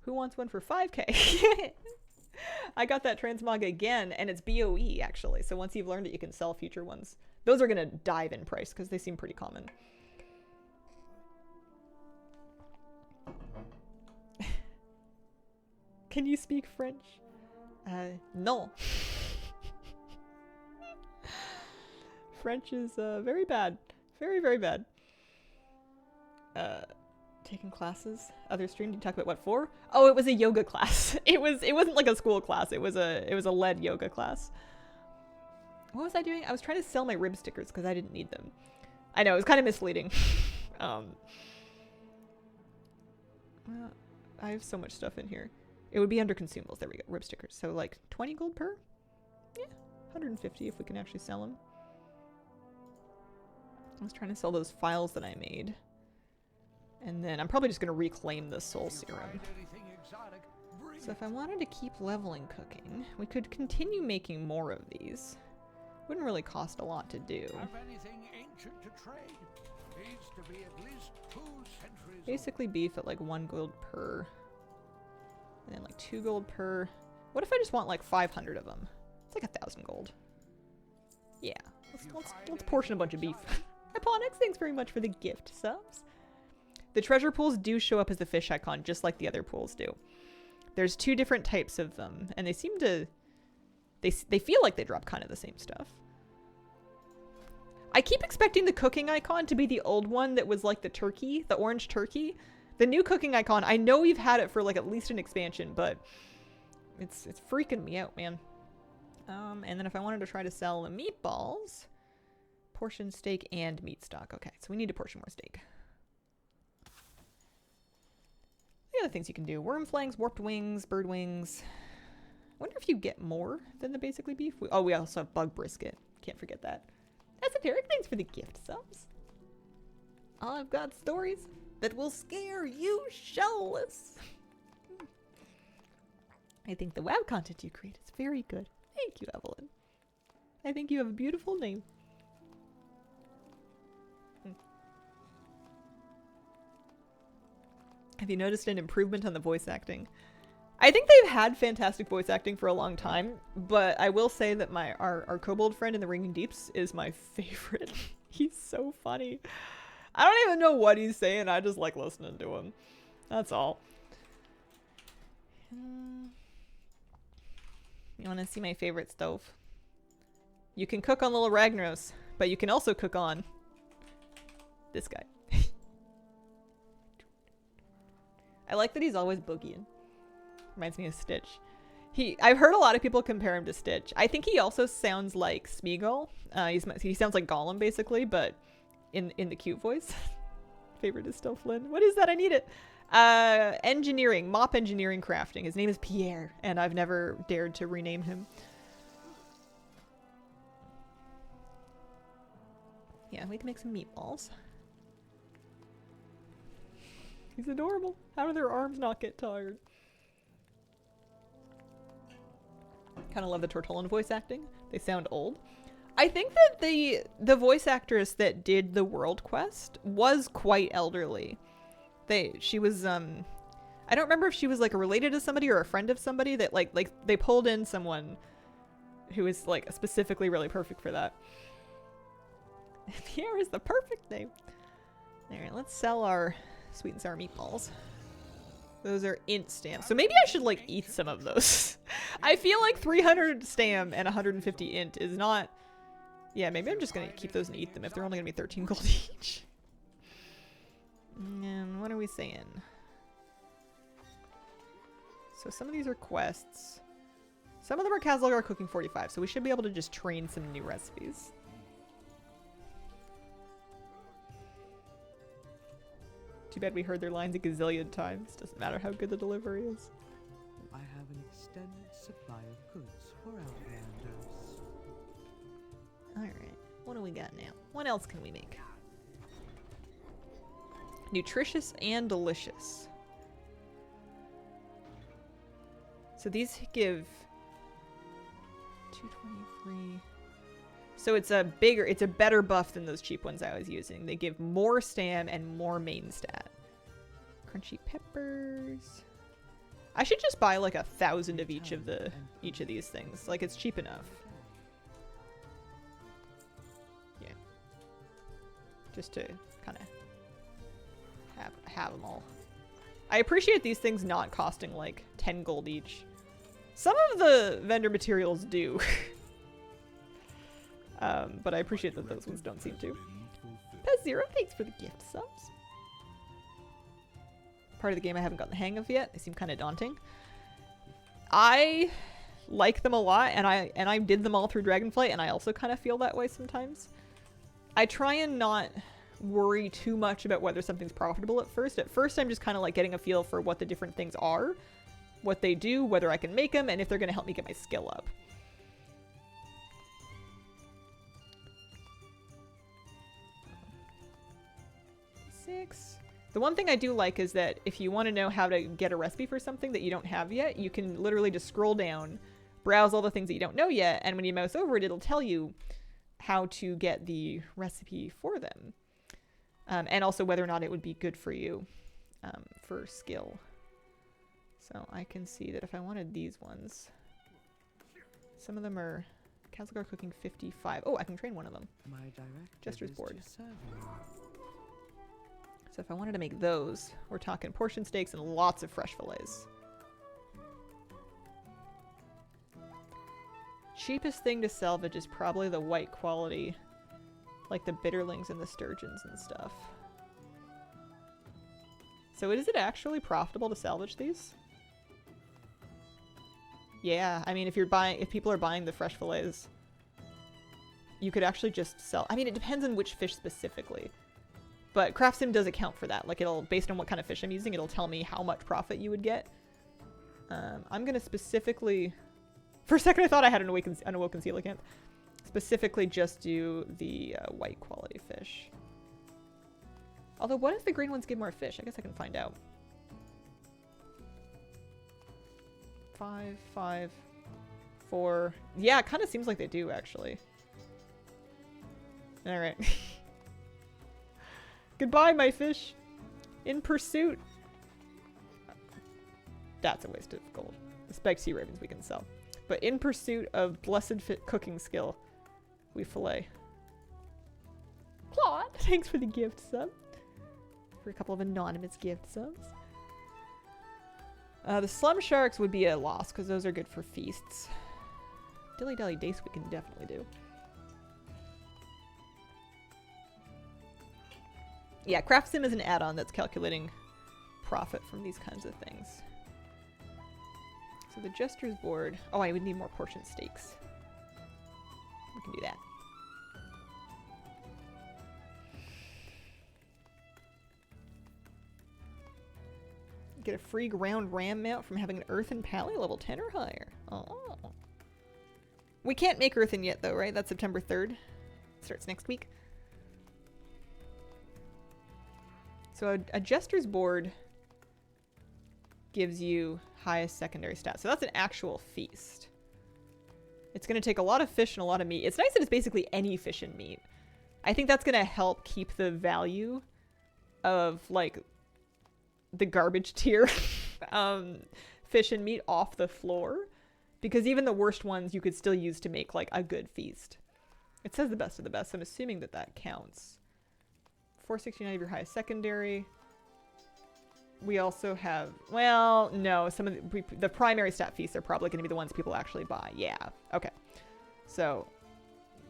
Who wants one for 5k? I got that transmog again, and it's BOE, actually. So once you've learned it, you can sell future ones. Those are going to dive in price, because they seem pretty common. Can you speak French? No. French is very bad. Very, very bad. Taking classes. Other stream. Did you talk about what for? Oh, it was a yoga class. It wasn't like a school class. It was a lead yoga class. What was I doing? I was trying to sell my rib stickers because I didn't need them. I know, it was kind of misleading. Well, I have so much stuff in here. It would be under consumables. There we go. Rib stickers. So like 20 gold per? Yeah. 150 if we can actually sell them. I was trying to sell those files that I made. And then I'm probably just going to reclaim the soul serum. So if I wanted to keep leveling cooking, we could continue making more of these. Wouldn't really cost a lot to do. Have anything ancient to trade? Needs to be at least 2 centuries Basically beef at like 1 gold per. And then like 2 gold per. What if I just want like 500 of them? It's like 1,000 gold. Yeah, let's portion a bunch of beef. Eponyx, thanks very much for the gift subs. The treasure pools do show up as the fish icon, just like the other pools do. There's 2 different types of them, and they seem to... They feel like they drop kind of the same stuff. I keep expecting the cooking icon to be the old one that was like the turkey, the orange turkey. The new cooking icon, I know we've had it for like at least an expansion, but it's freaking me out, man. And then if I wanted to try to sell the meatballs, portion steak and meat stock. Okay, so we need to portion more steak. The other things you can do: worm flanks, warped wings, bird wings. I wonder if you get more than the basically beef. Oh, we also have bug brisket. Can't forget that. Esoteric, thanks for the gift subs. I've got stories that will scare you shell-less. I think the WoW content you create is very good. Thank you, Evelyn. I think you have a beautiful name. Have you noticed an improvement on the voice acting? I think they've had fantastic voice acting for a long time, but I will say that our kobold friend in the Ringing Deeps is my favorite. He's so funny. I don't even know what he's saying. I just like listening to him. That's all. You want to see my favorite stove? You can cook on little Ragnaros, but you can also cook on this guy. I like that he's always boogieing. Reminds me of Stitch. I've heard a lot of people compare him to Stitch. I think he also sounds like Smeagol. He sounds like Gollum, basically, but in the cute voice. Favorite is still Flynn. What is that? I need it. Engineering. Mop engineering crafting. His name is Pierre, and I've never dared to rename him. Yeah, we can make some meatballs. He's adorable. How do their arms not get tired? Kind of love the Tortollan voice acting. They sound old. I think that the voice actress that did the world quest was quite elderly. She was I don't remember if she was like related to somebody or a friend of somebody that like they pulled in someone who is like specifically really perfect for that. Pierre is the perfect name. All right, let's sell our sweet and sour meatballs. Those are int stamps. So maybe I should like eat some of those. I feel like 300 stam and 150 int is not... Yeah, maybe I'm just going to keep those and eat them if they're only going to be 13 gold each. And what are we saying? So some of these are quests. Some of them are Kazalgar cooking 45, so we should be able to just train some new recipes. Too bad we heard their lines a gazillion times. Doesn't matter how good the delivery is. I have an extended supply of goods for Outlanders. Alright, what do we got now? What else can we make? Nutritious and delicious. So these give 223. So it's a better buff than those cheap ones I was using. They give more stam and more main stat. Crunchy peppers. I should just buy like 1,000 of each of these things. Like, it's cheap enough. Yeah. Just to kind of have them all. I appreciate these things not costing like 10 gold each. Some of the vendor materials do. But I appreciate that those ones don't seem to. Pez0, thanks for the gift subs. Part of the game I haven't gotten the hang of yet. They seem kind of daunting. I like them a lot, and I did them all through Dragonflight, and I also kind of feel that way sometimes. I try and not worry too much about whether something's profitable at first. At first, I'm just kind of like getting a feel for what the different things are, what they do, whether I can make them, and if they're going to help me get my skill up. The one thing I do like is that if you want to know how to get a recipe for something that you don't have yet, you can literally just scroll down, browse all the things that you don't know yet, and when you mouse over it, it'll tell you how to get the recipe for them. And also whether or not it would be good for you for skill. So I can see that if I wanted these ones, some of them are Algar cooking 55. Oh, I can train one of them. My directive Jester's is board. to serve you. So if I wanted to make those, we're talking portion steaks and lots of fresh fillets. Cheapest thing to salvage is probably the white quality, like the bitterlings and the sturgeons and stuff. So is it actually profitable to salvage these? Yeah, I mean, if people are buying the fresh fillets, you could actually just sell. I mean, it depends on which fish specifically. But Craft Sim does account for that. Like, it'll, based on what kind of fish I'm using, it'll tell me how much profit you would get. I'm going to specifically... For a second, I thought I had an awoken coelacanth. Specifically just do the white quality fish. Although, what if the green ones give more fish? I guess I can find out. 5, 5, 4. Yeah, it kind of seems like they do, actually. Alright. Goodbye, my fish. In pursuit. That's a waste of gold. The spiked sea ravens we can sell. But in pursuit of blessed cooking skill, we fillet. Claude, thanks for the gift sub. For a couple of anonymous gift subs. The slum sharks would be a loss because those are good for feasts. Dilly Dally Dace we can definitely do. Yeah, Craft Sim is an add-on that's calculating profit from these kinds of things. So the Jester's board... Oh, I would need more portion steaks. We can do that. Get a free ground ram mount from having an earthen pally level 10 or higher. Oh. We can't make earthen yet though, right? That's September 3rd. Starts next week. So a Jester's board gives you highest secondary stat. So that's an actual feast. It's going to take a lot of fish and a lot of meat. It's nice that it's basically any fish and meat. I think that's going to help keep the value of, like, the garbage tier fish and meat off the floor. Because even the worst ones you could still use to make, like, a good feast. It says the best of the best, so I'm assuming that that counts. 469 of your highest secondary. We also have, well, no, some of the primary stat feasts are probably going to be the ones people actually buy. Yeah, okay. So,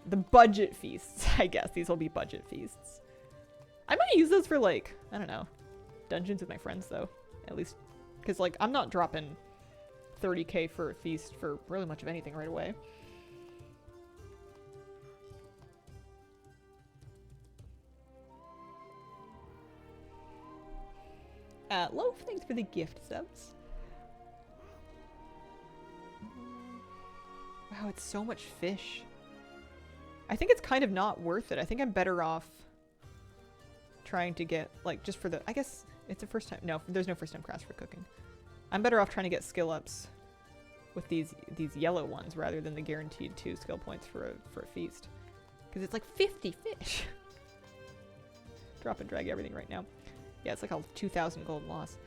the budget feasts, I guess. These will be budget feasts. I might use those for, like, I don't know, dungeons with my friends, though. At least, because, like, I'm not dropping 30k for a feast for really much of anything right away. Loaf, thanks for the gift subs. Wow, it's so much fish. I think it's kind of not worth it. I think I'm better off trying to get, like, just for the... I guess it's a first time... No, there's no first time crafts for cooking. I'm better off trying to get skill ups with these yellow ones rather than the guaranteed 2 skill points for a feast. Because it's like 50 fish. Drop and drag everything right now. Yeah, it's like a 2,000 gold loss.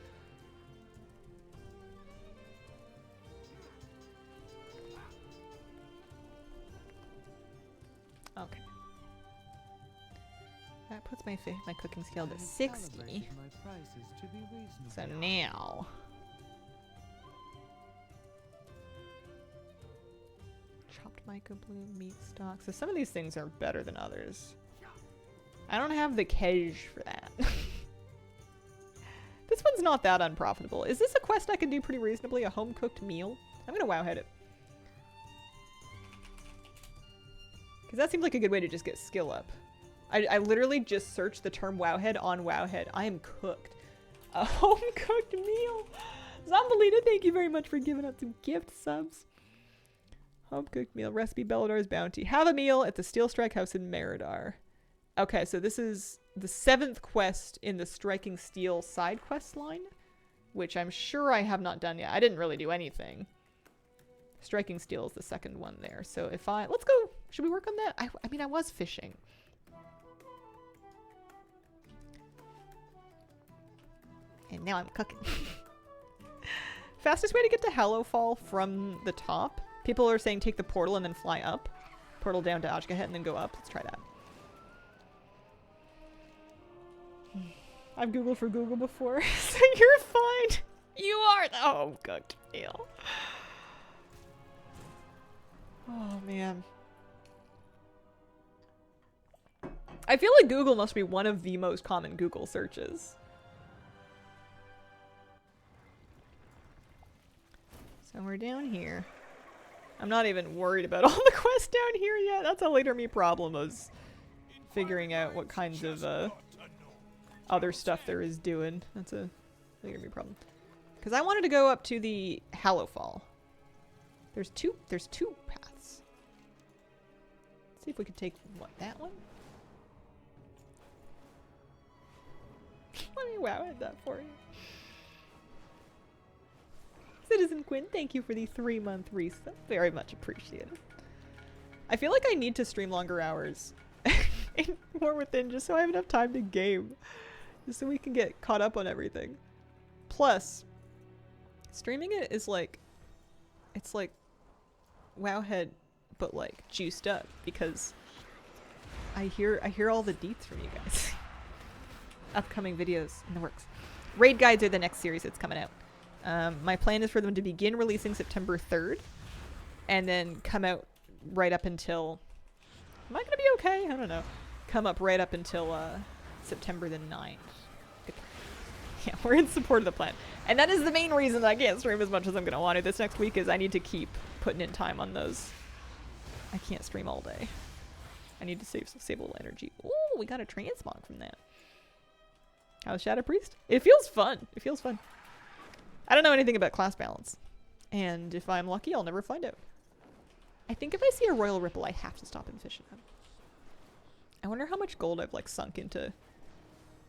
Okay. That puts my cooking skill to 60. My prices to be reasonable. So now... Chopped mica blue meat stock. So some of these things are better than others. I don't have the cage for that. This one's not that unprofitable. Is this a quest I can do pretty reasonably? A home-cooked meal? I'm gonna wowhead it. Because that seems like a good way to just get skill up. I literally just searched the term wowhead on wowhead. I am cooked. A home-cooked meal! Zombalita, thank you very much for giving up some gift subs. Home-cooked meal. Recipe Belladar's Bounty. Have a meal at the Steel Strike House in Meridar. Okay, so this is the 7th quest in the Striking Steel side quest line, which I'm sure I have not done yet. I didn't really do anything. Striking Steel is the 2nd one there. So if let's go. Should we work on that? I mean, I was fishing. And now I'm cooking. Fastest way to get to Hallowfall from the top. People are saying take the portal and then fly up. Portal down to Ajkahet and then go up. Let's try that. I've Googled for Google before, so you're fine. You are. Oh, good deal. Oh, man. I feel like Google must be one of the most common Google searches. So we're down here. I'm not even worried about all the quests down here yet. That's a later me problem, is figuring out what kinds of other stuff there is doing. That's a later me problem. Because I wanted to go up to the Hallowfall. There's two paths. Let's see if we could take that one. Let me wow at that for you. Citizen Quinn, thank you for the 3-month resub. Very much appreciated. I feel like I need to stream longer hours. More within, just so I have enough time to game. Just so we can get caught up on everything. Plus, streaming it is like, it's like Wowhead, but like juiced up, because I hear all the deets from you guys. Upcoming videos in the works. Raid guides are the next series that's coming out. My plan is for them to begin releasing September 3rd, and then come out right up until... Am I gonna be okay? I don't know. Come up right up until September the 9th. Yeah, we're in support of the plan. And that is the main reason that I can't stream as much as I'm gonna want to this next week, is I need to keep putting in time on those. I can't stream all day. I need to save a little energy. Ooh, we got a transmog from that. How's Shadow Priest? It feels fun. It feels fun. I don't know anything about class balance. And if I'm lucky, I'll never find out. I think if I see a Royal Ripple, I have to stop and fish it. I wonder how much gold I've like sunk into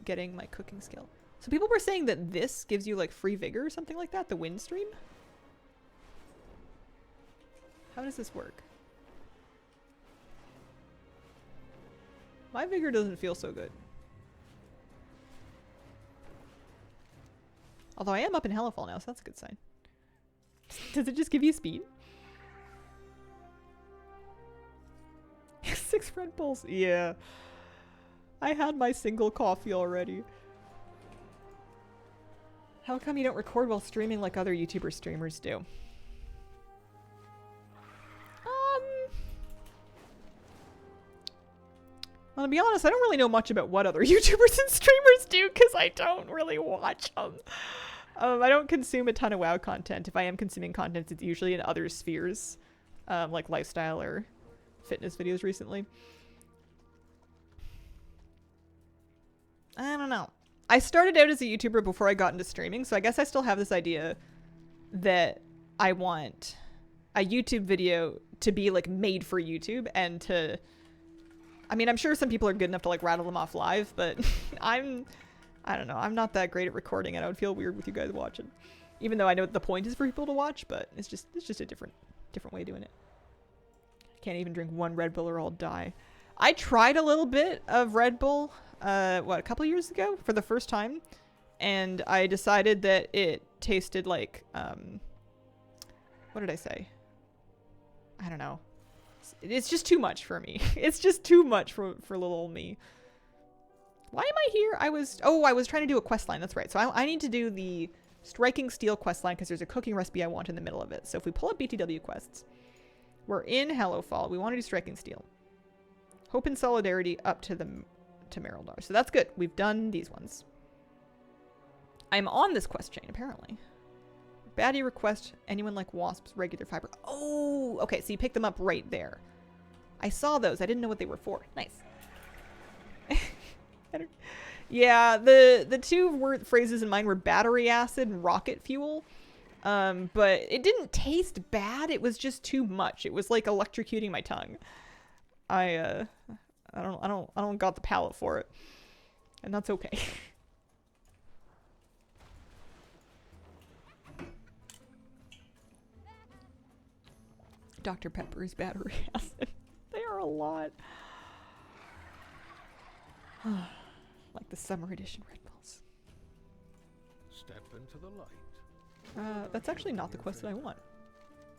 getting my cooking skill. So people were saying that this gives you like free vigor or something like that, the wind stream. How does this work? My vigor doesn't feel so good. Although I am up in Hellfall now, so that's a good sign. Does it just give you speed? 6 Red Bulls. Yeah. I had my single coffee already. How come you don't record while streaming like other YouTuber streamers do? Well, to be honest, I don't really know much about what other YouTubers and streamers do, because I don't really watch them. I don't consume a ton of WoW content. If I am consuming content, it's usually in other spheres, like lifestyle or fitness videos recently. I don't know. I started out as a YouTuber before I got into streaming, so I guess I still have this idea that I want a YouTube video to be like made for YouTube, and to... I mean, I'm sure some people are good enough to like rattle them off live, but I don't know. I'm not that great at recording, and I would feel weird with you guys watching. Even though I know the point is for people to watch, but it's just a different way of doing it. I can't even drink one Red Bull or I'll die. I tried a little bit of Red Bull, a couple years ago for the first time, and I decided that it tasted like, what did I say? I don't know. It's just too much for me. It's just too much for little old me. Why am I here? I was trying to do a quest line. That's right. So I need to do the Striking Steel quest line because there's a cooking recipe I want in the middle of it. So if we pull up BTW quests, we're in Hellowfall. We want to do Striking Steel. Hope and Solidarity up to Merildar. So that's good. We've done these ones. I'm on this quest chain, apparently. Baddie request, anyone like wasps, regular fiber. Oh, okay, so you pick them up right there. I saw those. I didn't know what they were for. Nice. Yeah, the two phrases in mine were battery acid and rocket fuel. But it didn't taste bad. It was just too much. It was like electrocuting my tongue. I don't got the palate for it. And that's okay. Dr. Pepper's battery acid. They are a lot. Like the summer edition Red Bulls. Step into the light. That's actually not the quest that I want.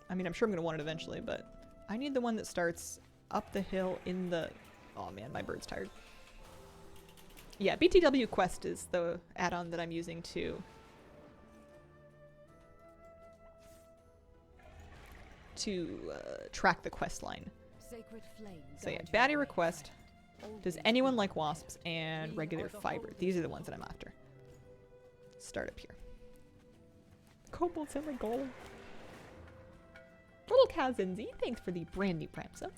I mean, I'm sure I'm gonna want it eventually, but I need the one that starts up the hill in the... Oh man, my bird's tired. Yeah, BTW quest is the add-on that I'm using to track the quest line. Sacred flames. So yeah, baddie request. Does anyone like wasps and regular fiber? These are the ones that I'm after. Start up here. Kobolds and my goal. Little Kazinzi, thanks for the brand new Prime sub.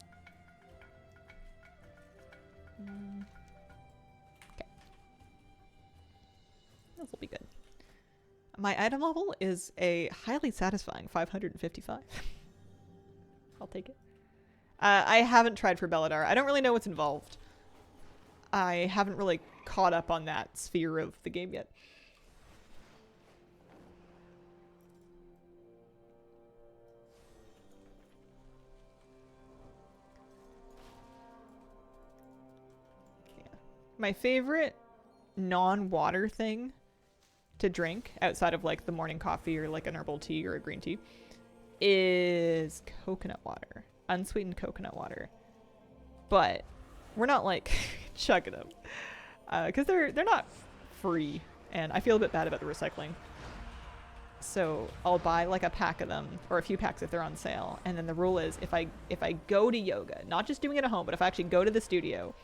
Okay. This will be good. My item level is a highly satisfying 555. I'll take it. I haven't tried for Belladar. I don't really know what's involved. I haven't really caught up on that sphere of the game yet. Yeah. My favorite non-water thing to drink outside of like the morning coffee or like an herbal tea or a green tea is coconut water. Unsweetened coconut water. But we're not like chugging them because they're not free and I feel a bit bad about the recycling. So I'll buy like a pack of them or a few packs if they're on sale, and then the rule is if I go to yoga, not just doing it at home, but if I actually go to the studio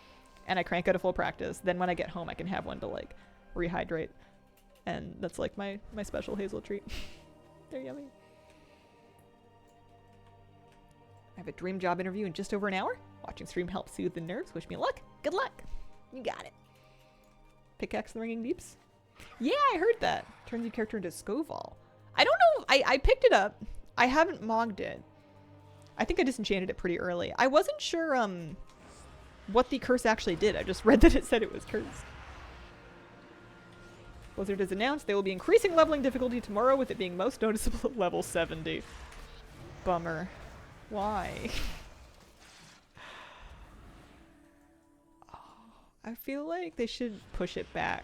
and I crank out a full practice, then when I get home I can have one to like rehydrate, and that's like my special hazel treat. They're yummy. I have a dream job interview in just over an hour. Watching stream helps soothe the nerves. Wish me luck. Good luck. You got it. Pickaxe the Ringing Deeps. Yeah, I heard that. Turns your character into Scoval. I don't know. I picked it up. I haven't mogged it. I think I disenchanted it pretty early. I wasn't sure what the curse actually did. I just read that it said it was cursed. Blizzard has announced they will be increasing leveling difficulty tomorrow, with it being most noticeable at level 70. Bummer. Why? I feel like they should push it back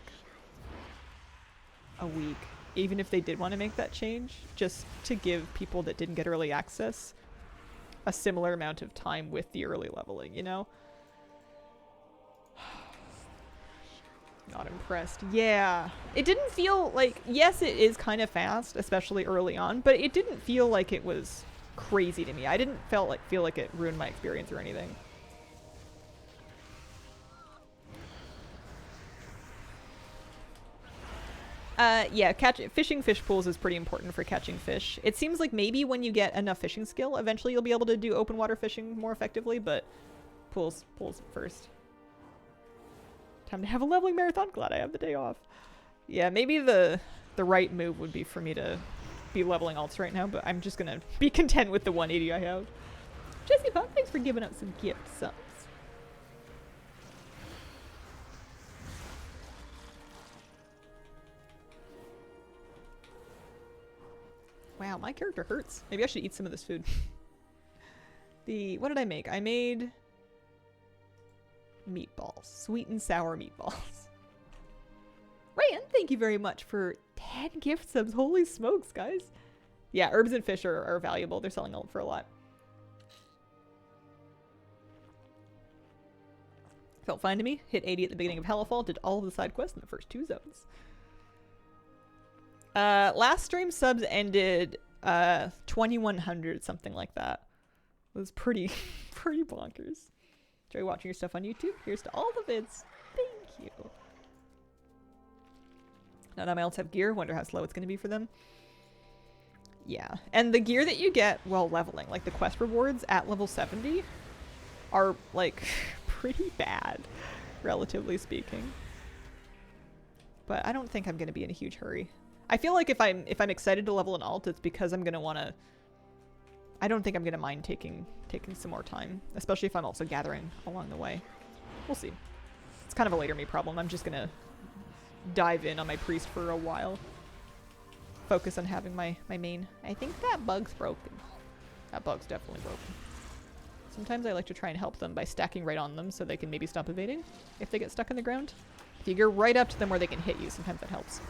a week, even if they did want to make that change, just to give people that didn't get early access a similar amount of time with the early leveling, you know? Not impressed. Yeah. It didn't feel like, yes, it is kind of fast, especially early on, but it didn't feel like it was crazy to me. I didn't feel like it ruined my experience or anything. Yeah, fishing fish pools is pretty important for catching fish. It seems like maybe when you get enough fishing skill, eventually you'll be able to do open water fishing more effectively, but pools first. Time to have a leveling marathon. Glad I have the day off. Yeah, maybe the right move would be for me to be leveling alts right now, but I'm just gonna be content with the 180 I have. Jesse Pop, thanks for giving up some gift subs. Wow, my character hurts. Maybe I should eat some of this food. What did I make? I made meatballs. Sweet and sour meatballs. Ryan, thank you very much for 10 gift subs. Holy smokes, guys. Yeah, herbs and fish are valuable. They're selling for a lot. Felt fine to me. Hit 80 at the beginning of Hellfall. Did all of the side quests in the first 2 zones. Last stream subs ended 2100, something like that. It was pretty bonkers. Enjoy watching your stuff on YouTube. Here's to all the vids. Thank you. None of my else have gear. Wonder how slow it's going to be for them. Yeah. And the gear that you get while leveling, like the quest rewards at level 70, are like pretty bad, relatively speaking. But I don't think I'm going to be in a huge hurry. I feel like if I'm excited to level an alt, it's because I'm going to want to... I don't think I'm going to mind taking some more time, especially if I'm also gathering along the way. We'll see. It's kind of a later me problem. I'm just going to dive in on my priest for a while. Focus on having my main. I think that bug's broken. That bug's definitely broken. Sometimes I like to try and help them by stacking right on them so they can maybe stop evading if they get stuck in the ground. If you go right up to them where they can hit you, sometimes that helps.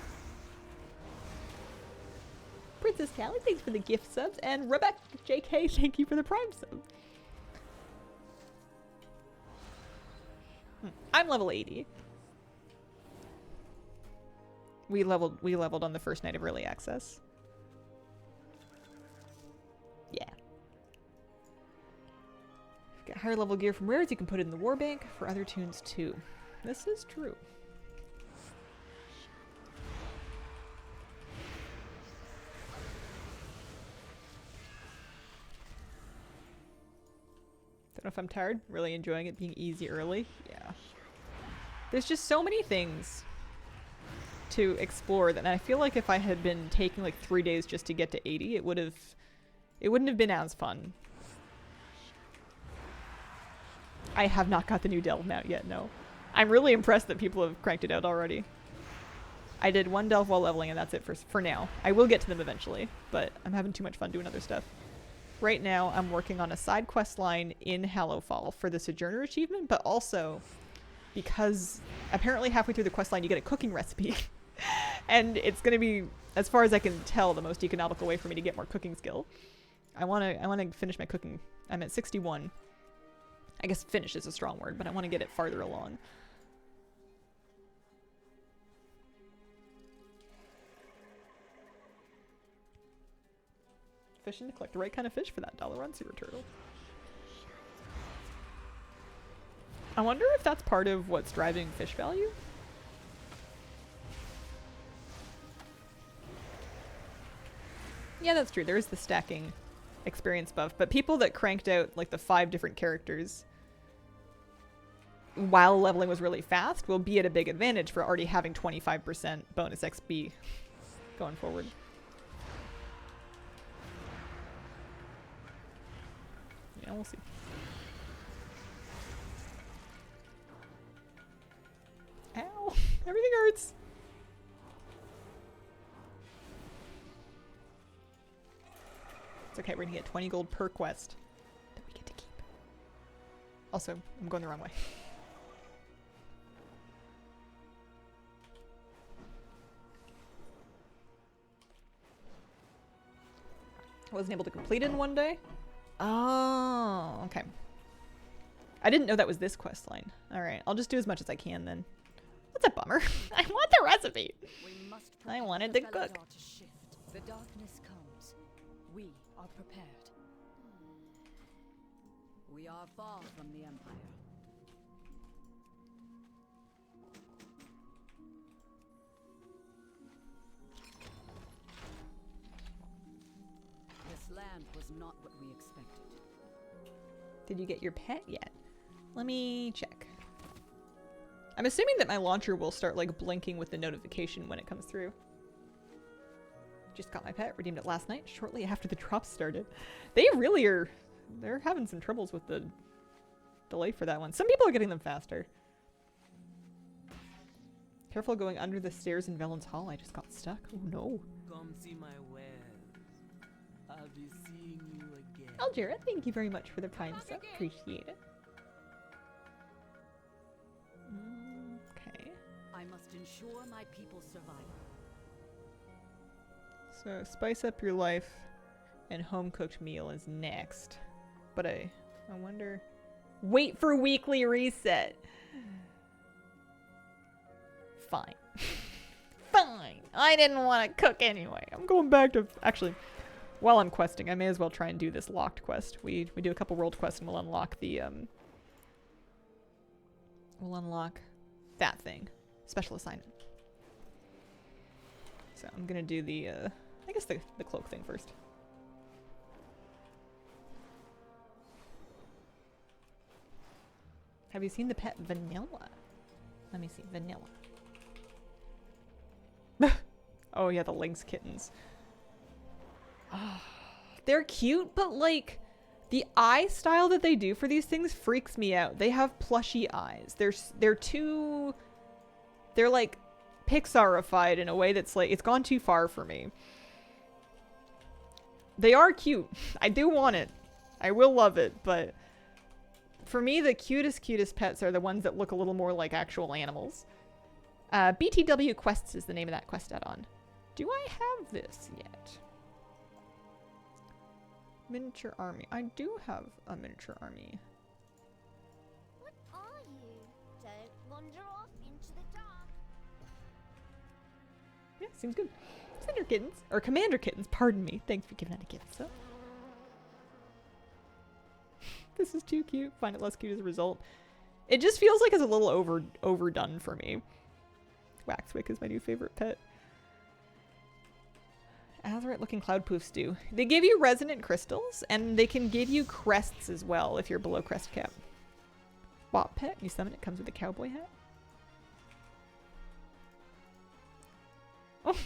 Princess Callie, thanks for the gift subs. And Rebecca JK, thank you for the prime sub. I'm level 80. We leveled on the first night of early access. Yeah. Get higher level gear from rares, you can put it in the war bank for other tunes too. This is true. Don't know if I'm tired. Really enjoying it being easy early. Yeah. There's just so many things to explore that I feel like if I had been taking like 3 days just to get to 80, it wouldn't have been as fun. I have not got the new delve mount yet, no. I'm really impressed that people have cranked it out already. I did one delve while leveling and that's it for now. I will get to them eventually, but I'm having too much fun doing other stuff. Right now, I'm working on a side quest line in Hallowfall for the Sojourner achievement, but also because apparently halfway through the quest line you get a cooking recipe. And it's going to be, as far as I can tell, the most economical way for me to get more cooking skill. I want to finish my cooking. I'm at 61. I guess finish is a strong word, but I want to get it farther along. Fishing to collect the right kind of fish for that $1 on sewer turtle. I wonder if that's part of what's driving fish value. Yeah, that's true. There is the stacking experience buff, but people that cranked out like the 5 different characters while leveling was really fast will be at a big advantage for already having 25% bonus XP going forward. Yeah, we'll see. Ow! Everything hurts! It's okay, we're gonna get 20 gold per quest that we get to keep. Also, I'm going the wrong way. I wasn't able to complete it in one day? Oh, okay. I didn't know that was this quest line. Alright, I'll just do as much as I can then. That's a bummer. I want the recipe. I wanted to cook. The darkness comes. We are prepared. We are far from the Empire. This land was not what we expected. Did you get your pet yet? Let me check. I'm assuming that my launcher will start like blinking with the notification when it comes through. Just got my pet, redeemed it last night, shortly after the drop started. They really are, they're having some troubles with the delay for that one. Some people are getting them faster. Careful going under the stairs in Velen's Hall, I just got stuck. Oh no. Come see my wares. I'll be seeing you again. Algera, thank you very much for the prime sub. Appreciate it. Okay. I must ensure my people's survival. So spice up your life and home cooked meal is next. But I wonder. Wait for weekly reset. Fine. Fine. I didn't want to cook anyway. I'm going back to actually while I'm questing, I may as well try and do this locked quest. We do a couple world quests and we'll unlock the we'll unlock that thing. Special assignment. So I'm gonna do the I guess the cloak thing first. Have you seen the pet Vanilla? Let me see. Vanilla. Oh yeah, the Lynx kittens. They're cute, but like the eye style that they do for these things freaks me out. They have plushy eyes. They're like Pixarified in a way that's like it's gone too far for me. They are cute. I do want it. I will love it, but for me the cutest pets are the ones that look a little more like actual animals. BTW Quests is the name of that quest add-on. Do I have this yet? Miniature army. I do have a miniature army. What are you? Don't wander off into the dark. Yeah, seems good. Cinder kittens. Or commander kittens, pardon me. Thanks for giving that a gift, so. This is too cute. Find it less cute as a result. It just feels like it's a little overdone for me. Waxwick is my new favorite pet. Azurite looking cloud poofs do. They give you resonant crystals, and they can give you crests as well if you're below crest cap. Wop pet, you summon it, comes with a cowboy hat. Oh,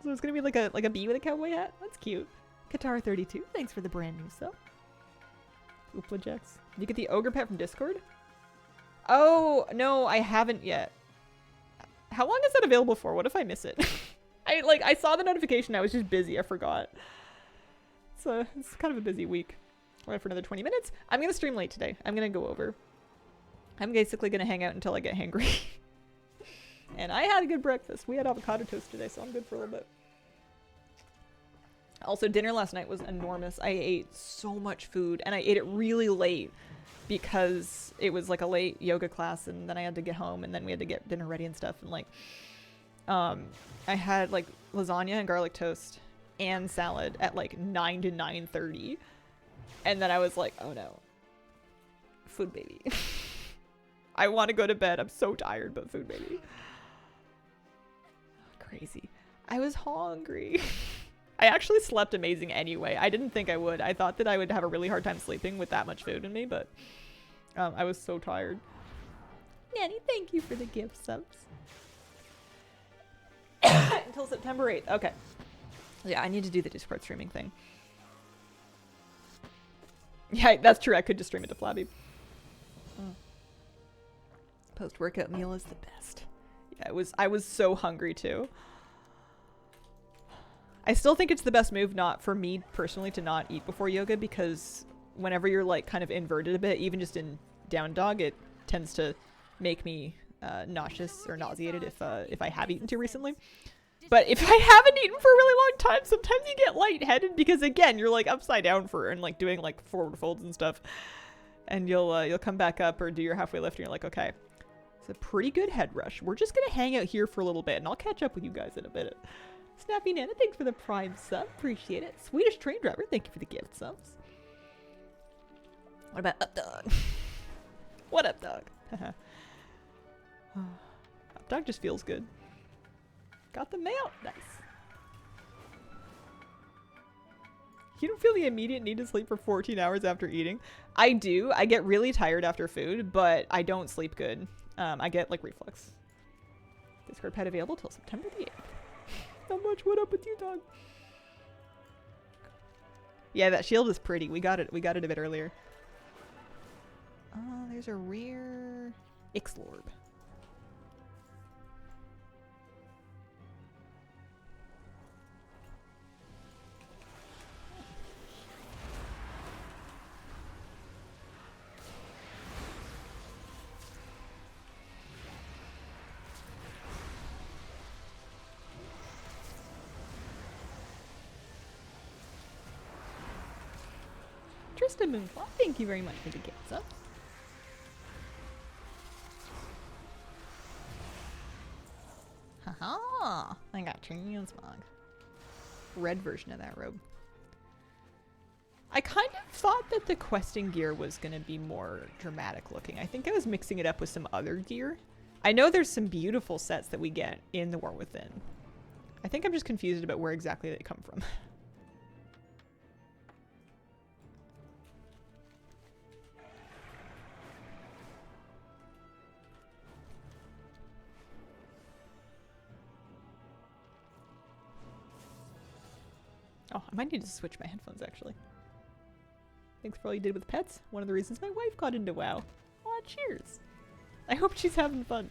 so it's gonna be like a bee with a cowboy hat? That's cute. Qatar 32, thanks for the brand new sub. Oopla Jax. Did you get the ogre pet from Discord? Oh, no, I haven't yet. How long is that available for? What if I miss it? I saw the notification, I was just busy, I forgot. So it's kind of a busy week. Wait for another 20 minutes. I'm gonna stream late today. I'm gonna go over. I'm basically gonna hang out until I get hangry. And I had a good breakfast. We had avocado toast today, so I'm good for a little bit. Also, dinner last night was enormous. I ate so much food, and I ate it really late because it was like a late yoga class, and then I had to get home, and then we had to get dinner ready and stuff, and like, I had like lasagna and garlic toast and salad at like 9 to 9:30, and then I was like, oh no, food baby. I want to go to bed. I'm so tired, but food baby. Crazy. I was hungry. I actually slept amazing anyway. I didn't think I would. I thought that I would have a really hard time sleeping with that much food in me, but I was so tired. Nanny, thank you for the gift subs. Until September 8th. Okay. Yeah, I need to do the Discord streaming thing. Yeah, that's true. I could just stream it to Flabby. Post-workout meal is the best. Yeah, I was so hungry too. I still think it's the best move, not for me personally, to not eat before yoga, because whenever you're like kind of inverted a bit, even just in down dog, it tends to make me nauseous or nauseated if I have eaten too recently. But if I haven't eaten for a really long time, sometimes you get lightheaded because again, you're like upside down and like doing like forward folds and stuff, and you'll come back up or do your halfway lift and you're like, okay, it's a pretty good head rush. We're just gonna hang out here for a little bit and I'll catch up with you guys in a minute. Snappy Nana, thanks for the Prime sub. Appreciate it. Swedish Train Driver, thank you for the gift subs. What about Up Dog? What up, dog? Up Dog just feels good. Got the mail. Nice. You don't feel the immediate need to sleep for 14 hours after eating? I do. I get really tired after food, but I don't sleep good. I get like reflux. Discord pet available till September the 8th. Not much. What up with you, dog? Yeah, that shield is pretty. We got it a bit earlier. There's a rare Ixlorb. Tristan Moonfall, thank you very much for the gifts up. Haha! I got transmog. Red version of that robe. I kind of thought that the questing gear was gonna be more dramatic looking. I think I was mixing it up with some other gear. I know there's some beautiful sets that we get in the War Within. I think I'm just confused about where exactly they come from. Oh, I might need to switch my headphones, actually. Thanks for all you did with pets. One of the reasons my wife got into WoW. Aw, cheers. I hope she's having fun.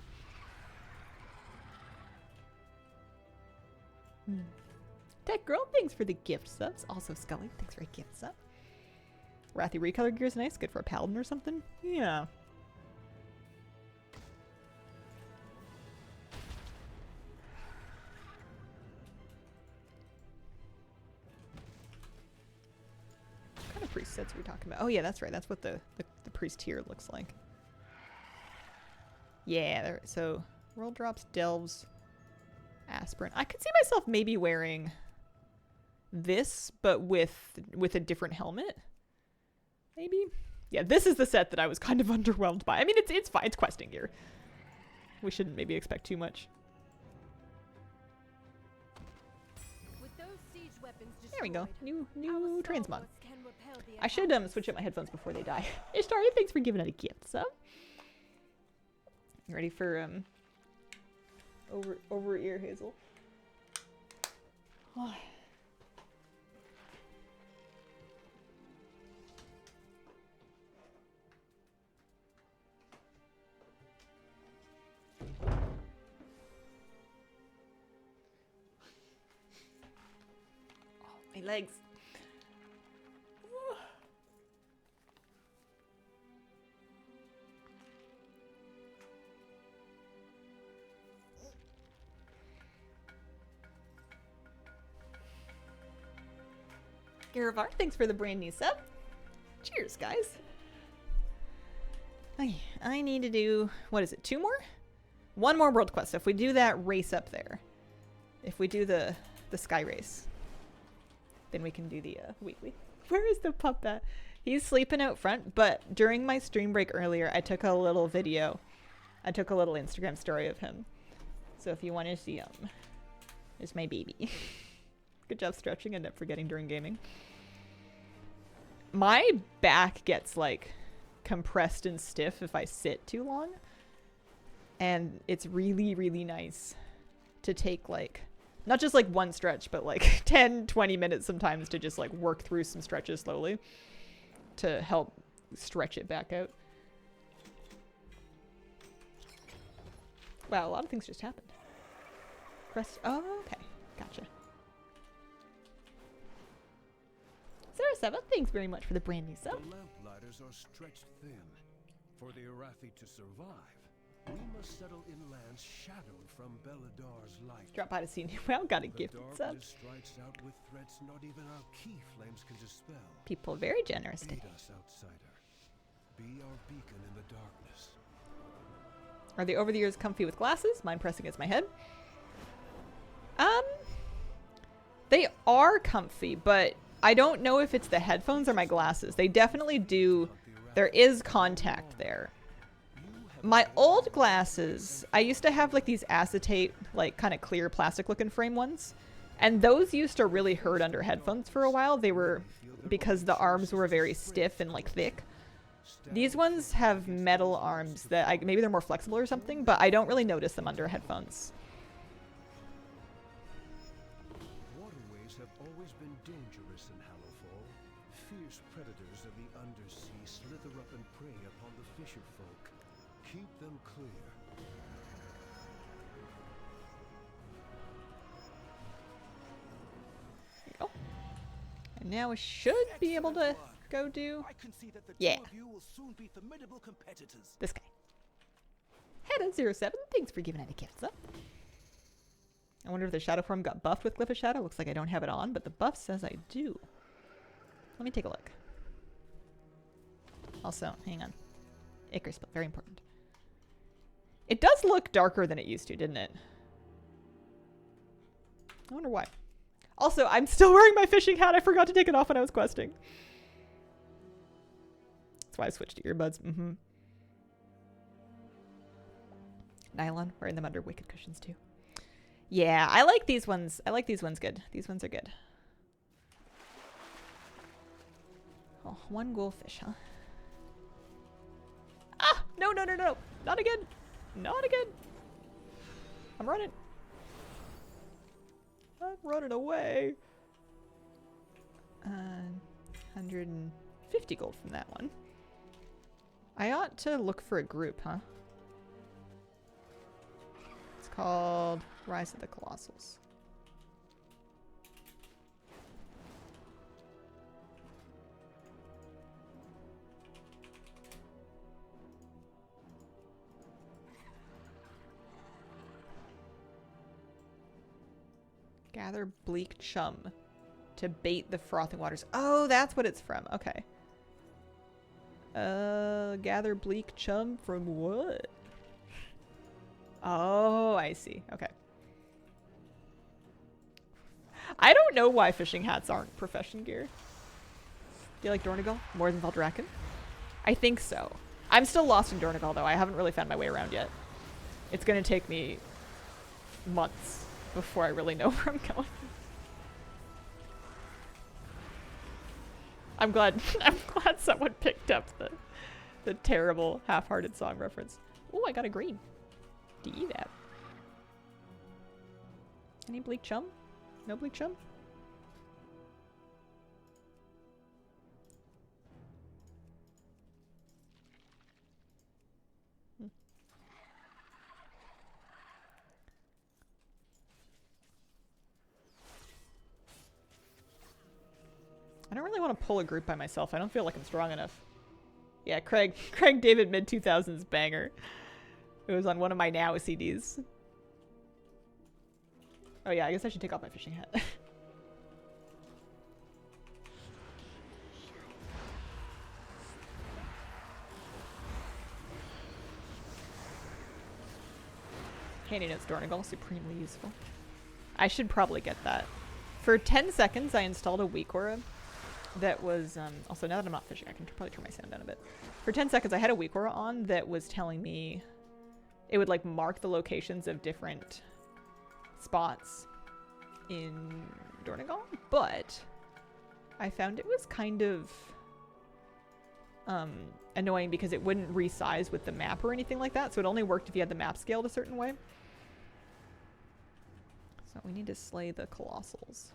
Tech Girl, thanks for the gift subs. Also, Scully, thanks for a gift sub. Wrathy recolor gear is nice. Good for a paladin or something. Yeah. priest sets we were talking about? Oh yeah, that's right. That's what the priest tier looks like. Yeah, there, so world drops, delves, aspirin. I could see myself maybe wearing this, but with a different helmet. Maybe. Yeah, this is the set that I was kind of underwhelmed by. I mean, it's fine. It's questing gear. We shouldn't maybe expect too much. With those siege weapons There we go. destroyed, New our transmod. stalwarts can repel the I should attacks. switch up my headphones before they die. Ishtar, thanks for giving out a gift, so. You ready for over ear Hazel? Oh. My legs. Garavar, thanks for the brand new sub. Cheers, guys. I need to do, what is it, 2 more? 1 more world quest. So if we do that race up there, if we do the sky race, then we can do the weekly. Where is the pup at? He's sleeping out front, but during my stream break earlier, I took a little video. I took a little Instagram story of him. So if you want to see him, there's my baby. Good job stretching and not forgetting during gaming. My back gets like compressed and stiff if I sit too long. And it's really, really nice to take like, not just like one stretch, but like 10, 20 minutes sometimes to just like work through some stretches slowly to help stretch it back out. Wow, a lot of things just happened. Press, oh, okay. Gotcha. Sarah Seva, thanks very much for the brand new sub. The lamplighters are stretched thin. For the Arathi to survive, we must settle in lands shadowed from Beladar's light. Drop by to see you. Well, got a The gift sub. darkness strikes out with threats not even our key flames can dispel. People very generous today. Aid us, outsider. Be our beacon in the darkness. Are the over the ears comfy with glasses? Mine pressing against my head. They are comfy, but I don't know if it's the headphones or my glasses. They definitely do. There is contact there. My old glasses, I used to have like these acetate, like kind of clear plastic looking frame ones. And those used to really hurt under headphones for a while. They were, because the arms were very stiff and like thick. These ones have metal arms that maybe they're more flexible or something, but I don't really notice them under headphones. Waterways have always been dangerous in Hallowfall. Fierce predators of the undersea slither up and prey upon the fisher folk. Keep them clear. There you go. And now we should be able to go do I can see that the Yeah. two of you will soon be formidable competitors. this guy. Hedda07, thanks for giving out a gift sub. I wonder if the shadow form got buffed with Glyph of Shadow. Looks like I don't have it on, but the buff says I do. Let me take a look. Also, hang on. Acre split, very important. It does look darker than it used to, didn't it? I wonder why. Also, I'm still wearing my fishing hat. I forgot to take it off when I was questing. That's why I switched to earbuds. Mm-hmm. Nylon, wearing them under wicked cushions too. Yeah, I like these ones. I like these ones good. These ones are good. Oh, 1 goldfish, huh? Ah! No, no, no, no. Not again. Not again. I'm running. I'm running away. 150 gold from that one. I ought to look for a group, huh? It's called Rise of the Colossals. Gather bleak chum. to bait the frothing waters. Oh, that's what it's from. Okay. Gather bleak chum from what? Oh, I see. Okay. I don't know why fishing hats aren't profession gear. Do you like Dornegal more than Valdrakken? I think so. I'm still lost in Dornegal, though. I haven't really found my way around yet. It's going to take me months before I really know where I'm going. I'm glad someone picked up the terrible half-hearted song reference. Oh, I got a green. Do you eat that? Any bleak chum? No bleak chum? I don't really want to pull a group by myself. I don't feel like I'm strong enough. Yeah, Craig David mid-2000s banger. It was on one of my Now CDs. Oh yeah, I guess I should take off my fishing hat. Handy Notes Dornegal, supremely useful. I should probably get that. For 10 seconds, I installed a weak aura that was, also now that I'm not fishing, I can probably turn my sound down a bit. For 10 seconds, I had a weak aura on that was telling me, it would like mark the locations of different spots in Dornegal, but I found it was kind of annoying because it wouldn't resize with the map or anything like that, so it only worked if you had the map scaled a certain way. So we need to slay the colossals.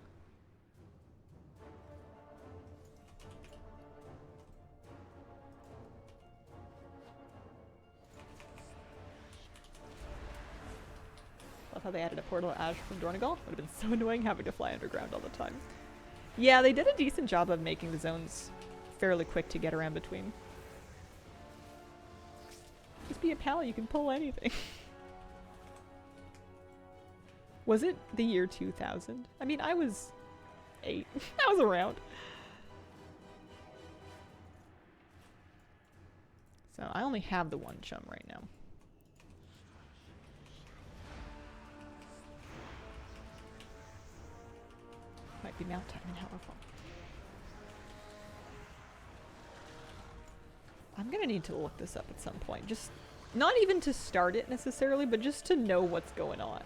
Love how they added a portal ash from Dornegal. Would have been so annoying having to fly underground all the time. Yeah, they did a decent job of making the zones fairly quick to get around between. Just be a pal, you can pull anything. Was it the year 2000? I mean, I was 8. I was around. So I only have the one chum right now. Might be mount time in Hallerfall. I'm gonna need to look this up at some point. Just not even to start it necessarily, but just to know what's going on.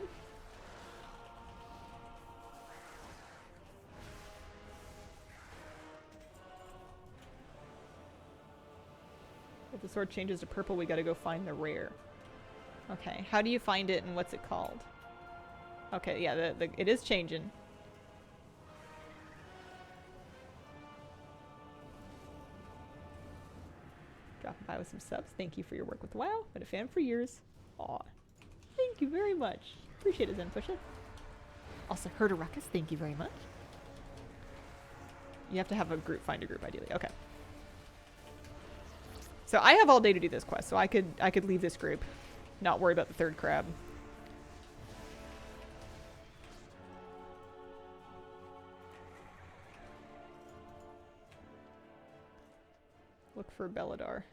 If the sword changes to purple, we gotta go find the rare. Okay, how do you find it and what's it called? Okay, yeah, it is changing. Dropping by with some subs. Thank you for your work with WoW. Been a fan for years. Aw. Thank you very much. Appreciate it, Zen Pusha. Also, heard a ruckus. Thank you very much. You have to have a group, find a group ideally. Okay. So I have all day to do this quest, so I could leave this group. Not worry about the third crab. Look for Belladar.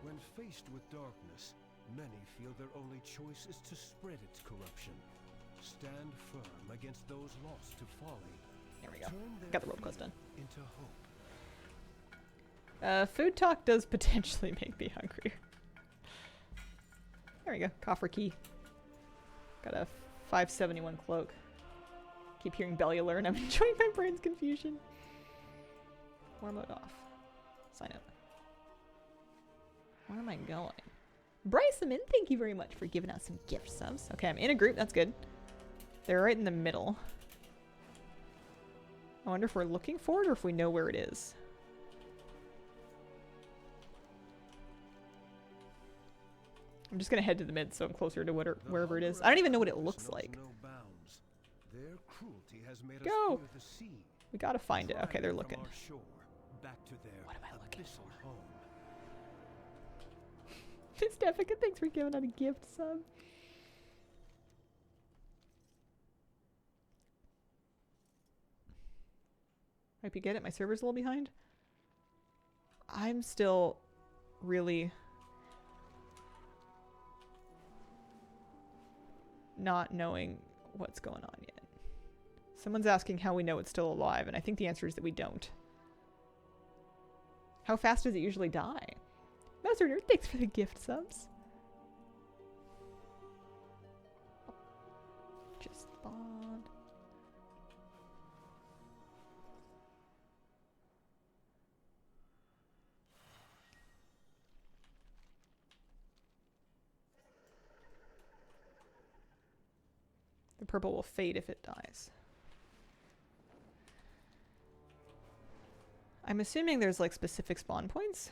When faced with darkness, many feel their only choice is to spread its corruption. Stand firm against those lost to folly. There we go. Turn their Got the world quest done. into hope. Food talk does potentially make me hungrier. There we go. Coffer key. Got a 571 cloak. Keep hearing Bellular and I'm enjoying my brain's confusion. War mode off. Sign up. Where am I going? Bryceman, thank you very much for giving out some gift subs. Okay, I'm in a group. That's good. They're right in the middle. I wonder if we're looking for it or if we know where it is. I'm just gonna head to the mid so I'm closer to wherever it is. I don't even know what it looks like. Their cruelty has made us Go! fear the sea. We gotta find it. Okay, they're looking. back to their What am I looking abyssal home. Stefika, thanks for giving out a gift sub. Hope you get it. My server's a little behind. I'm still really not knowing what's going on yet. Someone's asking how we know it's still alive, and I think the answer is that we don't. How fast does it usually die? Master Nerd, thanks for the gift subs. Just spawned. The purple will fade if it dies. I'm assuming there's like specific spawn points.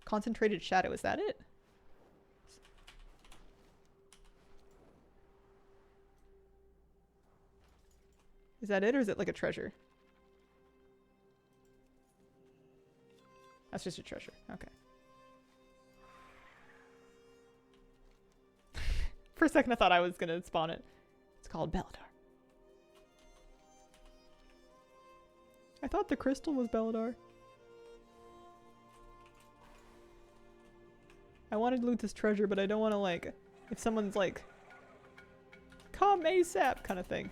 Concentrated shadow, is that it? Is that it, or is it like a treasure? That's just a treasure. Okay. For a second I thought I was gonna spawn it. It's called Belladar. I thought the crystal was Belladar. I wanted to loot this treasure, but I don't want to, like, if someone's like, come ASAP kind of thing.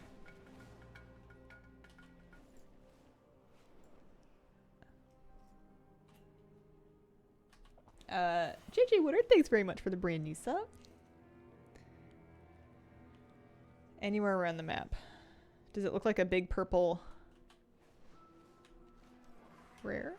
JJ Woodard, thanks very much for the brand new sub. Anywhere around the map. Does it look like a big purple rare?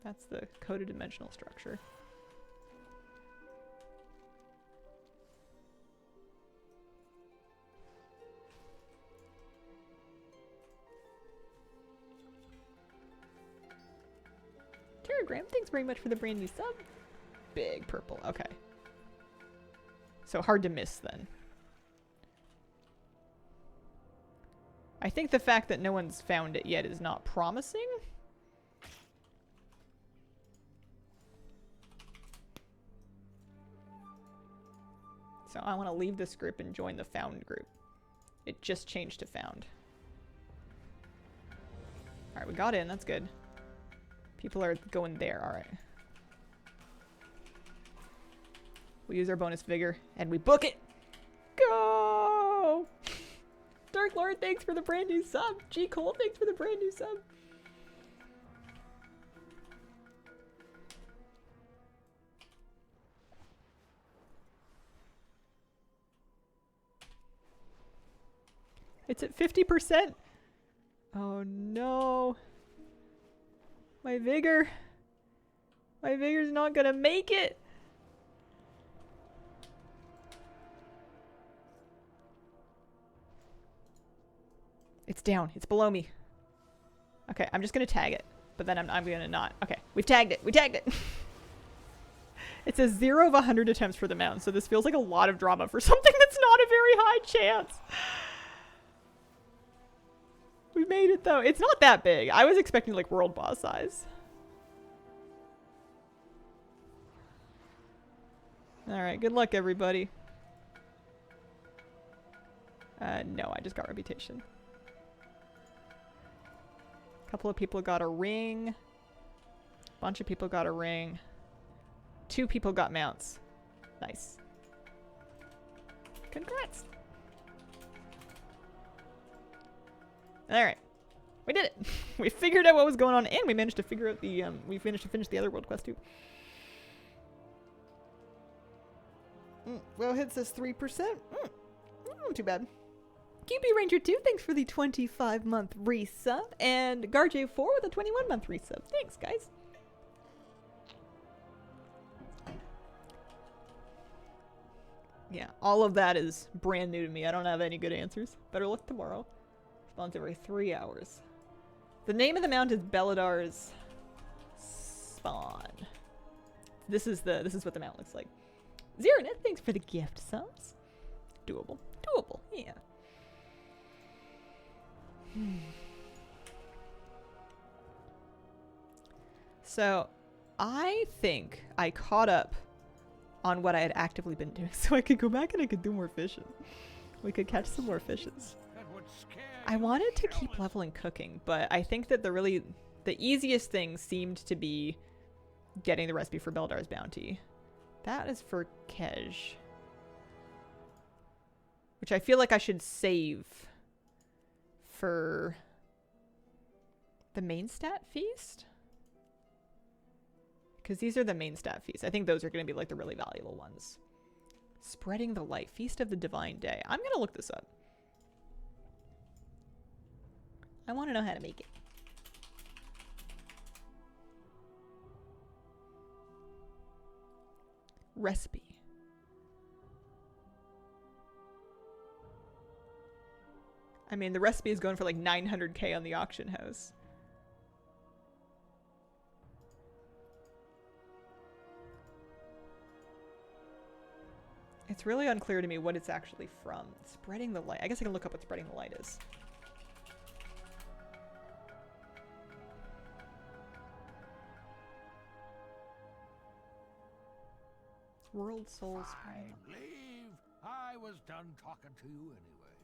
That's the coded dimensional structure. Telegram, thanks very much for the brand new sub. Big purple, okay. So hard to miss then. I think the fact that no one's found it yet is not promising. So I want to leave this group and join the found group. It just changed to found. Alright, we got in, that's good. People are going there, alright. We use our bonus vigor, and we book it! Go! Dark Lord, thanks for the brand new sub! G. Cole, thanks for the brand new sub! It's at 50%! Oh no! My vigor! My vigor's not gonna make it! It's down. It's below me. Okay, I'm just gonna tag it. But then I'm gonna not. Okay, we've tagged it. We tagged it! It says 0 of 100 attempts for the mount, so this feels like a lot of drama for something that's not a very high chance. We made it though. It's not that big. I was expecting like world boss size. Alright, good luck everybody. No, I just got reputation. A couple of people got a ring. A bunch of people got a ring. 2 people got mounts. Nice. Congrats! Alright. We did it! We figured out what was going on, and we managed to figure out the, we managed to finish the other world quest too. Well, hit says 3%. Too bad. QB Ranger 2, thanks for the 25-month resub. And Garj4 with a 21-month resub. Thanks, guys. Yeah, all of that is brand new to me. I don't have any good answers. Better luck tomorrow. Spawns every 3 hours. The name of the mount is Belladar's Spawn. This is what the mount looks like. Zeronet, thanks for the gift subs. Doable. Doable, yeah. So, I think I caught up on what I had actively been doing, so I could go back and I could do more fishing. We could catch some more fishes. That would scare I you wanted to keep shitless. leveling cooking, but I think that the easiest thing seemed to be getting the recipe for Beldar's Bounty. That is for Kej. Which I feel like I should save for the main stat feast. Because these are the main stat feasts. I think those are going to be like the really valuable ones. Spreading the light. Feast of the Divine Day. I'm going to look this up. I want to know how to make it. Recipe. I mean, the recipe is going for like 900k on the auction house. It's really unclear to me what it's actually from. Spreading the light. I guess I can look up what spreading the light is. World Soul Spring. Fine, leave. I was done talking to you anyway.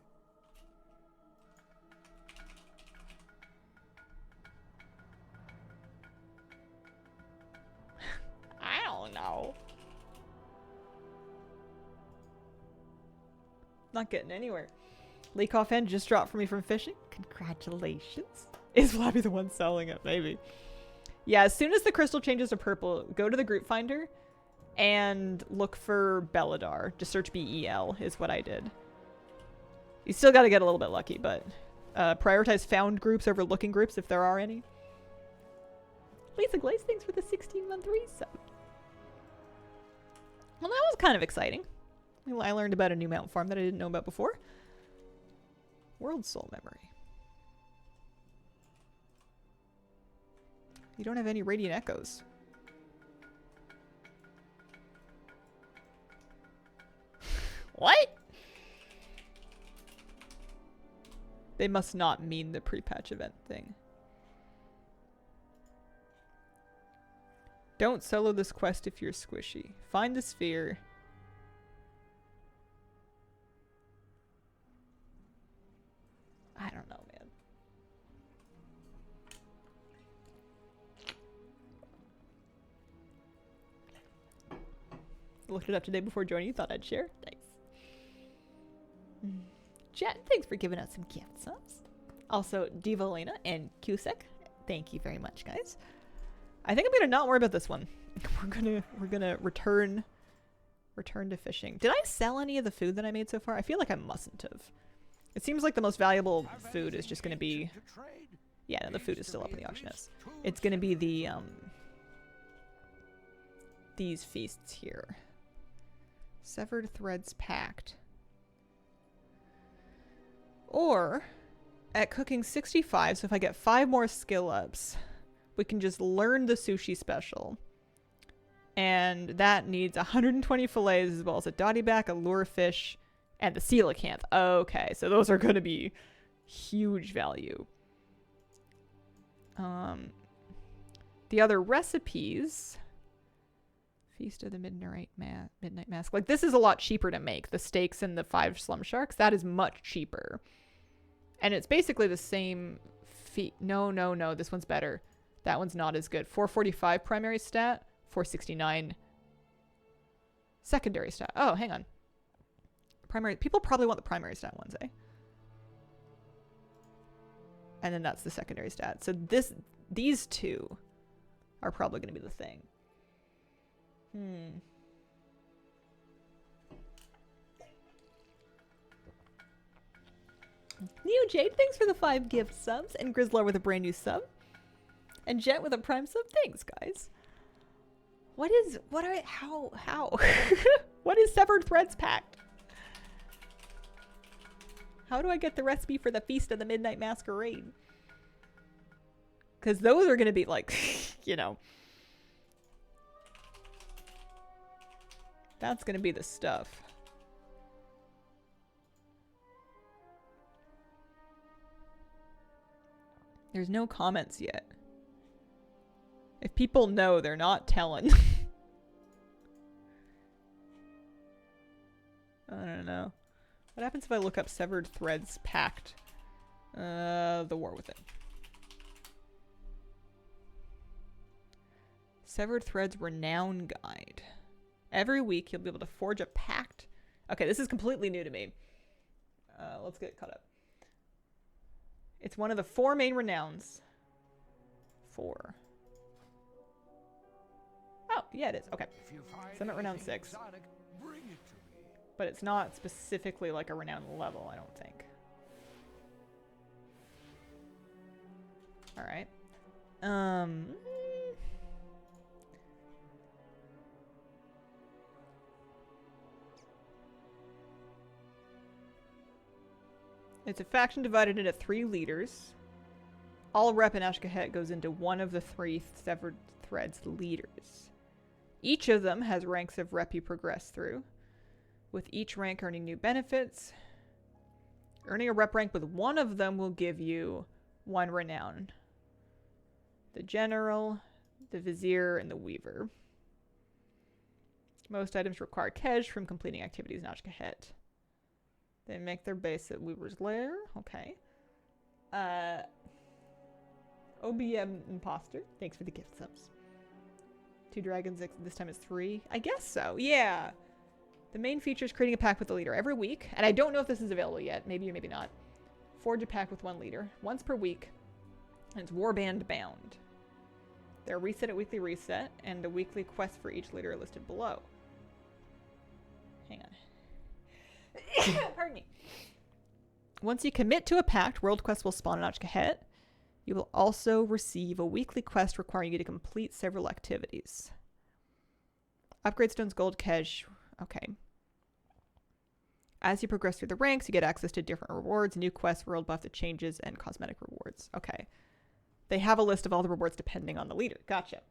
I don't know. Not getting anywhere. Leak off end just dropped for me from fishing. Congratulations. Is Flabby the one selling it? Maybe. Yeah, as soon as the crystal changes to purple, go to the group finder and look for Belladar. Just search BEL is what I did. You still got to get a little bit lucky, but prioritize found groups over looking groups if there are any. Lisa Glaze, thanks for the 16-month resub. Well, that was kind of exciting. I learned about a new mount farm that I didn't know about before. World Soul Memory. You don't have any Radiant Echoes. What? They must not mean the pre-patch event thing. Don't solo this quest if you're squishy. Find the sphere. I don't know, man. I looked it up today before joining you. Thought I'd share. Thanks. Jet, thanks for giving us some gift subs. Also, Diva Elena and Cusick. Thank you very much, guys. I think I'm gonna not worry about this one. We're gonna return to fishing. Did I sell any of the food that I made so far? I feel like I mustn't have. It seems like the most valuable food is just gonna be. Yeah, no, the food is still up in the auction house. It's gonna be the these feasts here. Severed Threads Pact. Or at cooking 65, so if I get 5 more skill ups, we can just learn the sushi special. And that needs 120 fillets as well as a dotty back, a lure fish, and the coelacanth. Okay, so those are going to be huge value. The other recipes... Feast of the Midnight Mask. Like, this is a lot cheaper to make. The steaks and the 5 slum sharks, that is much cheaper. And it's basically the same No, this one's better. That one's not as good. 445 primary stat, 469 secondary stat. Oh, hang on. Primary. People probably want the primary stat ones, eh? And then that's the secondary stat. So these two are probably going to be the thing. Neo Jade, thanks for the 5 gift subs, and Grizzler with a brand new sub, and Jet with a prime sub. Thanks, guys. What is Severed Threads Pact? How do I get the recipe for the Feast of the Midnight Masquerade? Because those are going to be like, you know. That's gonna be the stuff. There's no comments yet. If people know, they're not telling. I don't know. What happens if I look up Severed Threads Pact? The War with It. Severed Threads Renown Guide. Every week you'll be able to forge a pact. Okay, this is completely new to me. Let's get caught up. It's one of the 4 main renowns. 4. Oh, yeah, it is. Okay. If you find So I'm at renown anything 6. exotic, bring it to me. But it's not specifically like a renown level, I don't think. Alright. It's a faction divided into 3 leaders. All rep in Ashkahet goes into one of the 3 Severed Threads leaders. Each of them has ranks of rep you progress through, with each rank earning new benefits. Earning a rep rank with one of them will give you 1 renown. The General, the Vizier, and the Weaver. Most items require Kej from completing activities in Ashkahet. They make their base at Weaver's Lair. Okay. OBM Imposter. Thanks for the gift subs. 2 dragons, this time is 3. I guess so. Yeah. The main feature is creating a pact with the leader every week. And I don't know if this is available yet. Maybe or maybe not. Forge a pact with 1 leader. Once per week. And it's Warband bound. They're reset at weekly reset. And the weekly quests for each leader are listed below. Hang on. Pardon me. Once you commit to a pact, world quests will spawn in Ashkahet. You will also receive a weekly quest requiring you to complete several activities. Upgrade stones, gold, Kej. Okay. As you progress through the ranks, you get access to different rewards, new quests, world buff that changes, and cosmetic rewards. Okay. They have a list of all the rewards depending on the leader. Gotcha.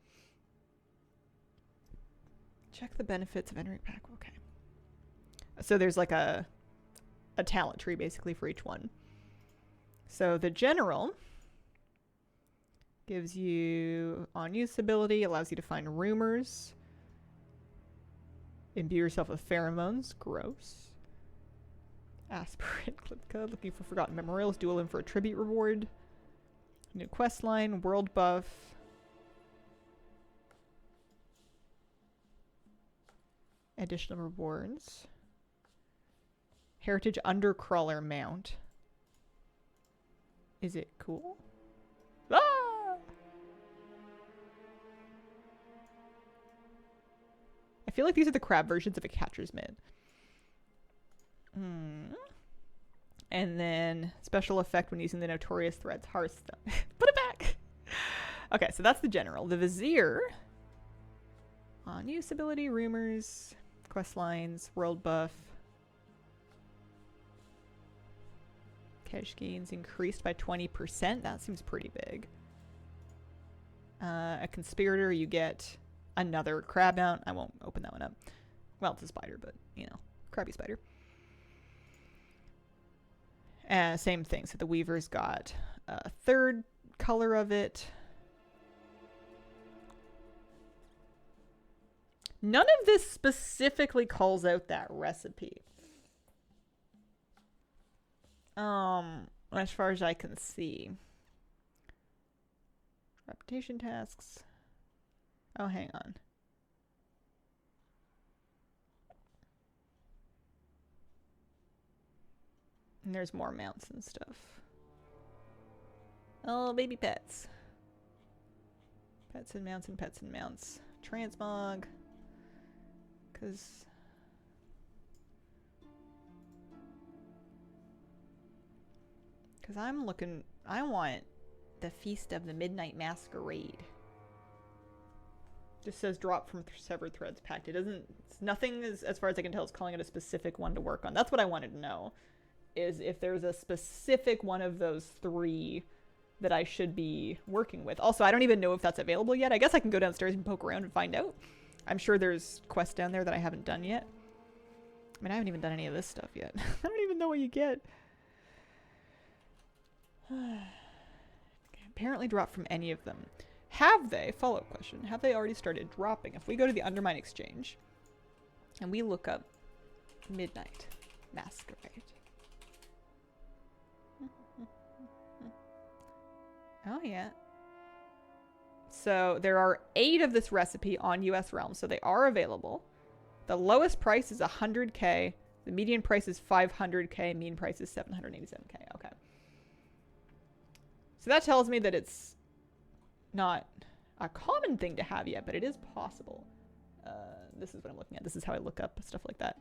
Check the benefits of entering pack. Okay. So there's like a talent tree basically for each one. So the General gives you on use ability, allows you to find rumors. Imbue yourself with pheromones. Gross. Aspirant Klipka, looking for forgotten memorials. Duel him for a tribute reward. New quest line. World buff. Additional rewards. Heritage Undercrawler mount. Is it cool? Ah! I feel like these are the crab versions of a catcher's mitt. And then special effect when using the Notorious Threads Hearthstone. Put it back! Okay, so that's the General. The Vizier. On use ability, rumors, quest lines, world buff. Cash gains increased by 20%. That seems pretty big. A conspirator, you get another crab mount. I won't open that one up. Well, it's a spider, but, you know, crabby spider. Same thing. So the Weaver's got a 3rd color of it. None of this specifically calls out that recipe. As far as I can see. Reputation tasks. Oh, hang on. And there's more mounts and stuff. Oh, baby pets. Pets and mounts and pets and mounts. Transmog. Because... I'm looking... I want the Feast of the Midnight Masquerade. Just says drop from Severed Threads Pact. It doesn't... Nothing, as far as I can tell, is calling it a specific one to work on. That's what I wanted to know. Is if there's a specific one of those 3 that I should be working with. Also, I don't even know if that's available yet. I guess I can go downstairs and poke around and find out. I'm sure there's quests down there that I haven't done yet. I mean, I haven't even done any of this stuff yet. I don't even know what you get. Apparently dropped from any of them. Have they, follow-up question, have they already started dropping? If we go to the Undermine Exchange and we look up Midnight Masquerade. Oh yeah. So there are 8 of this recipe on US Realm, so they are available. The lowest price is 100k. The median price is 500k. Mean price is 787k. Okay. So that tells me that it's not a common thing to have yet, but it is possible. This is what I'm looking at. This is how I look up stuff like that.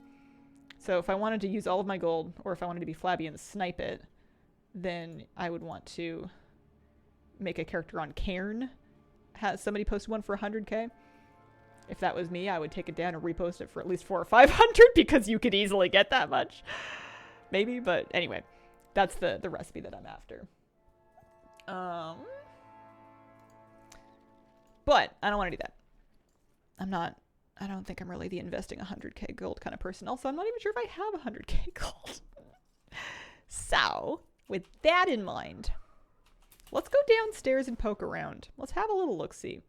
So if I wanted to use all of my gold, or if I wanted to be flabby and snipe it, then I would want to make a character on Cairn. Has somebody posted one for 100k? If that was me, I would take it down and repost it for at least 400 or 500 because you could easily get that much. Maybe, but anyway, that's the recipe that I'm after. But I don't want to do that. I don't think I'm really the investing 100k gold kind of person. Also, I'm not even sure if I have 100k gold. So, with that in mind, let's go downstairs and poke around. Let's have a little look-see.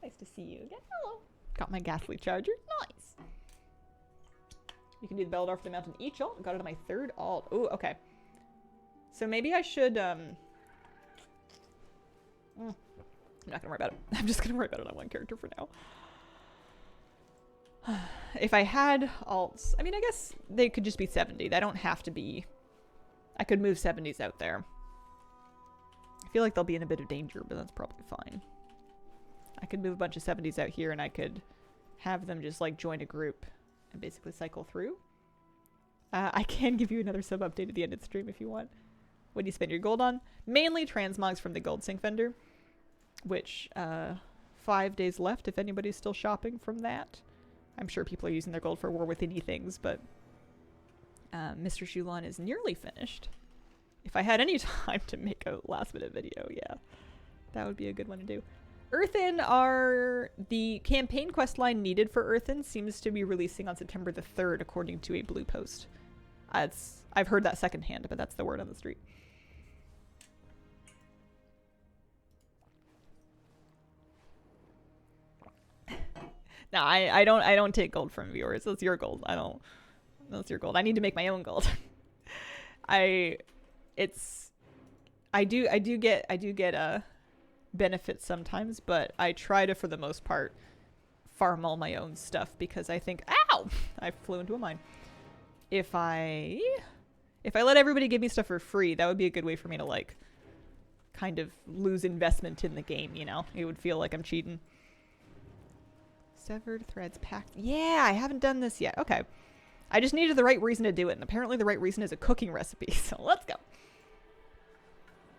Nice to see you again. Hello. Got my ghastly charger. Nice. You can do the Beldar for the Mountain each alt. Got it on my 3rd alt. Ooh, okay. So maybe I should, I'm not gonna worry about it. I'm just gonna worry about it on one character for now. If I had alts, I mean, I guess they could just be 70. They don't have to be. I could move 70s out there. I feel like they'll be in a bit of danger, but that's probably fine. I could move a bunch of 70s out here and I could have them just like join a group and basically cycle through. I can give you another sub update at the end of the stream if you want. What do you spend your gold on? Mainly transmogs from the gold sync vendor, which 5 days left if anybody's still shopping from that. I'm sure people are using their gold for War Within things, but Mr. Shulan is nearly finished. If I had any time to make a last minute video, yeah, that would be a good one to do. Earthen are the campaign quest line needed for Earthen seems to be releasing on September the 3rd, according to a blue post. I've heard that secondhand, but that's the word on the street. No, I don't take gold from viewers. That's your gold. That's your gold. I need to make my own gold. I do get benefits sometimes, but I try to, for the most part, farm all my own stuff because I think, ow, I flew into a mine. If I let everybody give me stuff for free, that would be a good way for me to like kind of lose investment in the game, you know? It would feel like I'm cheating. Severed threads packed. Yeah, I haven't done this yet. Okay. I just needed the right reason to do it, and apparently the right reason is a cooking recipe, so let's go.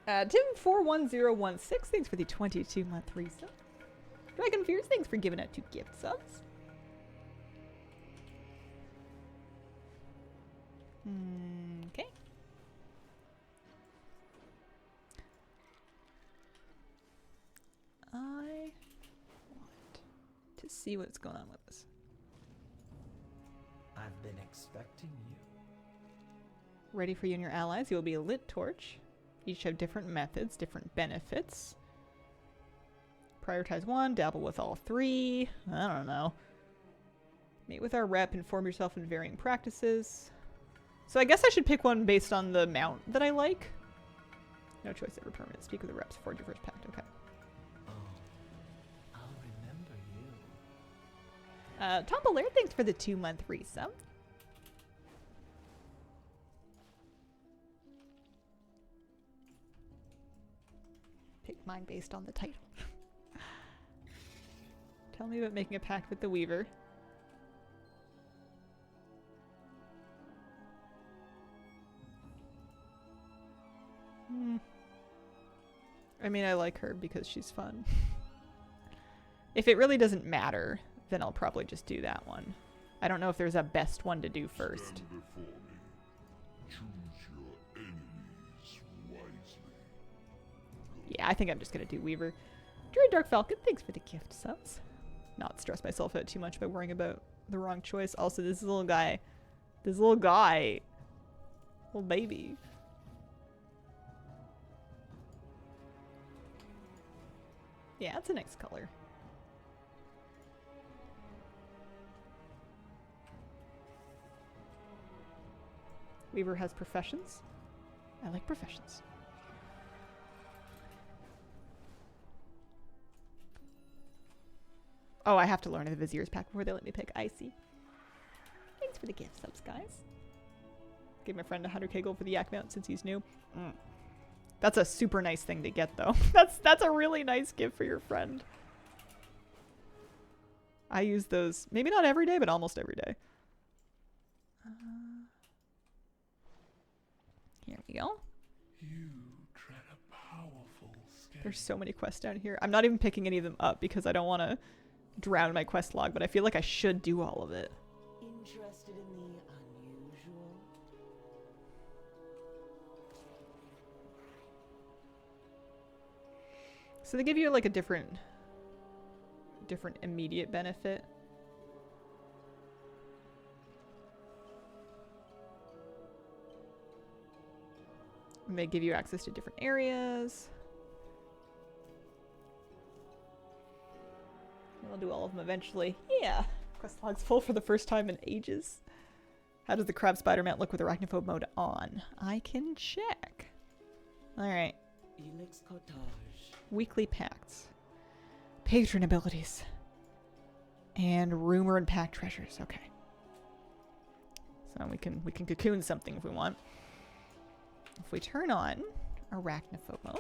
Tim41016, thanks for the 22-month resub. Dragon Fears, thanks for giving out 2 gift subs. Okay. I want to see what's going on with this. I've been expecting you. Ready for you and your allies. You will be a lit torch. Each have different methods, different benefits. Prioritize one, dabble with all 3. I don't know. Meet with our rep, inform yourself in varying practices. So I guess I should pick one based on the mount that I like. No choice ever permanent. Speak with the reps. Forge your first pact. Okay. Oh, I'll remember you. Tom Belair, thanks for the 2-month resub. Pick mine based on the title. Tell me about making a pact with the Weaver. I mean, I like her because she's fun. If it really doesn't matter, then I'll probably just do that one. I don't know if there's a best one to do first. Stand before me. Choose your enemies wisely. Yeah, I think I'm just gonna do Weaver. Druid Dark Falcon, thanks for the gift subs. Not stress myself out too much by worrying about the wrong choice. Also, this little guy, little baby. Yeah, it's a nice color. Weaver has professions. I like professions. Oh, I have to learn the Vizier's pack before they let me pick. I see. Thanks for the gift subs, guys. Give my friend 100k gold for the yak mount since he's new. That's a super nice thing to get, though. That's a really nice gift for your friend. I use those, maybe not every day, but almost every day. Here we go. You tread a powerful scale. There's so many quests down here. I'm not even picking any of them up because I don't want to drown my quest log, but I feel like I should do all of it. Interested in the unusual? So they give you like a different immediate benefit. And they give you access to different areas. We'll do all of them eventually. Yeah. Quest log's full for the first time in ages. How does the crab spider mount look with arachnophobe mode on? I can check. Alright. Elix Cottage. Weekly pacts. Patron abilities. And rumor and pack treasures. Okay. So we can cocoon something if we want. If we turn on arachnophobe mode.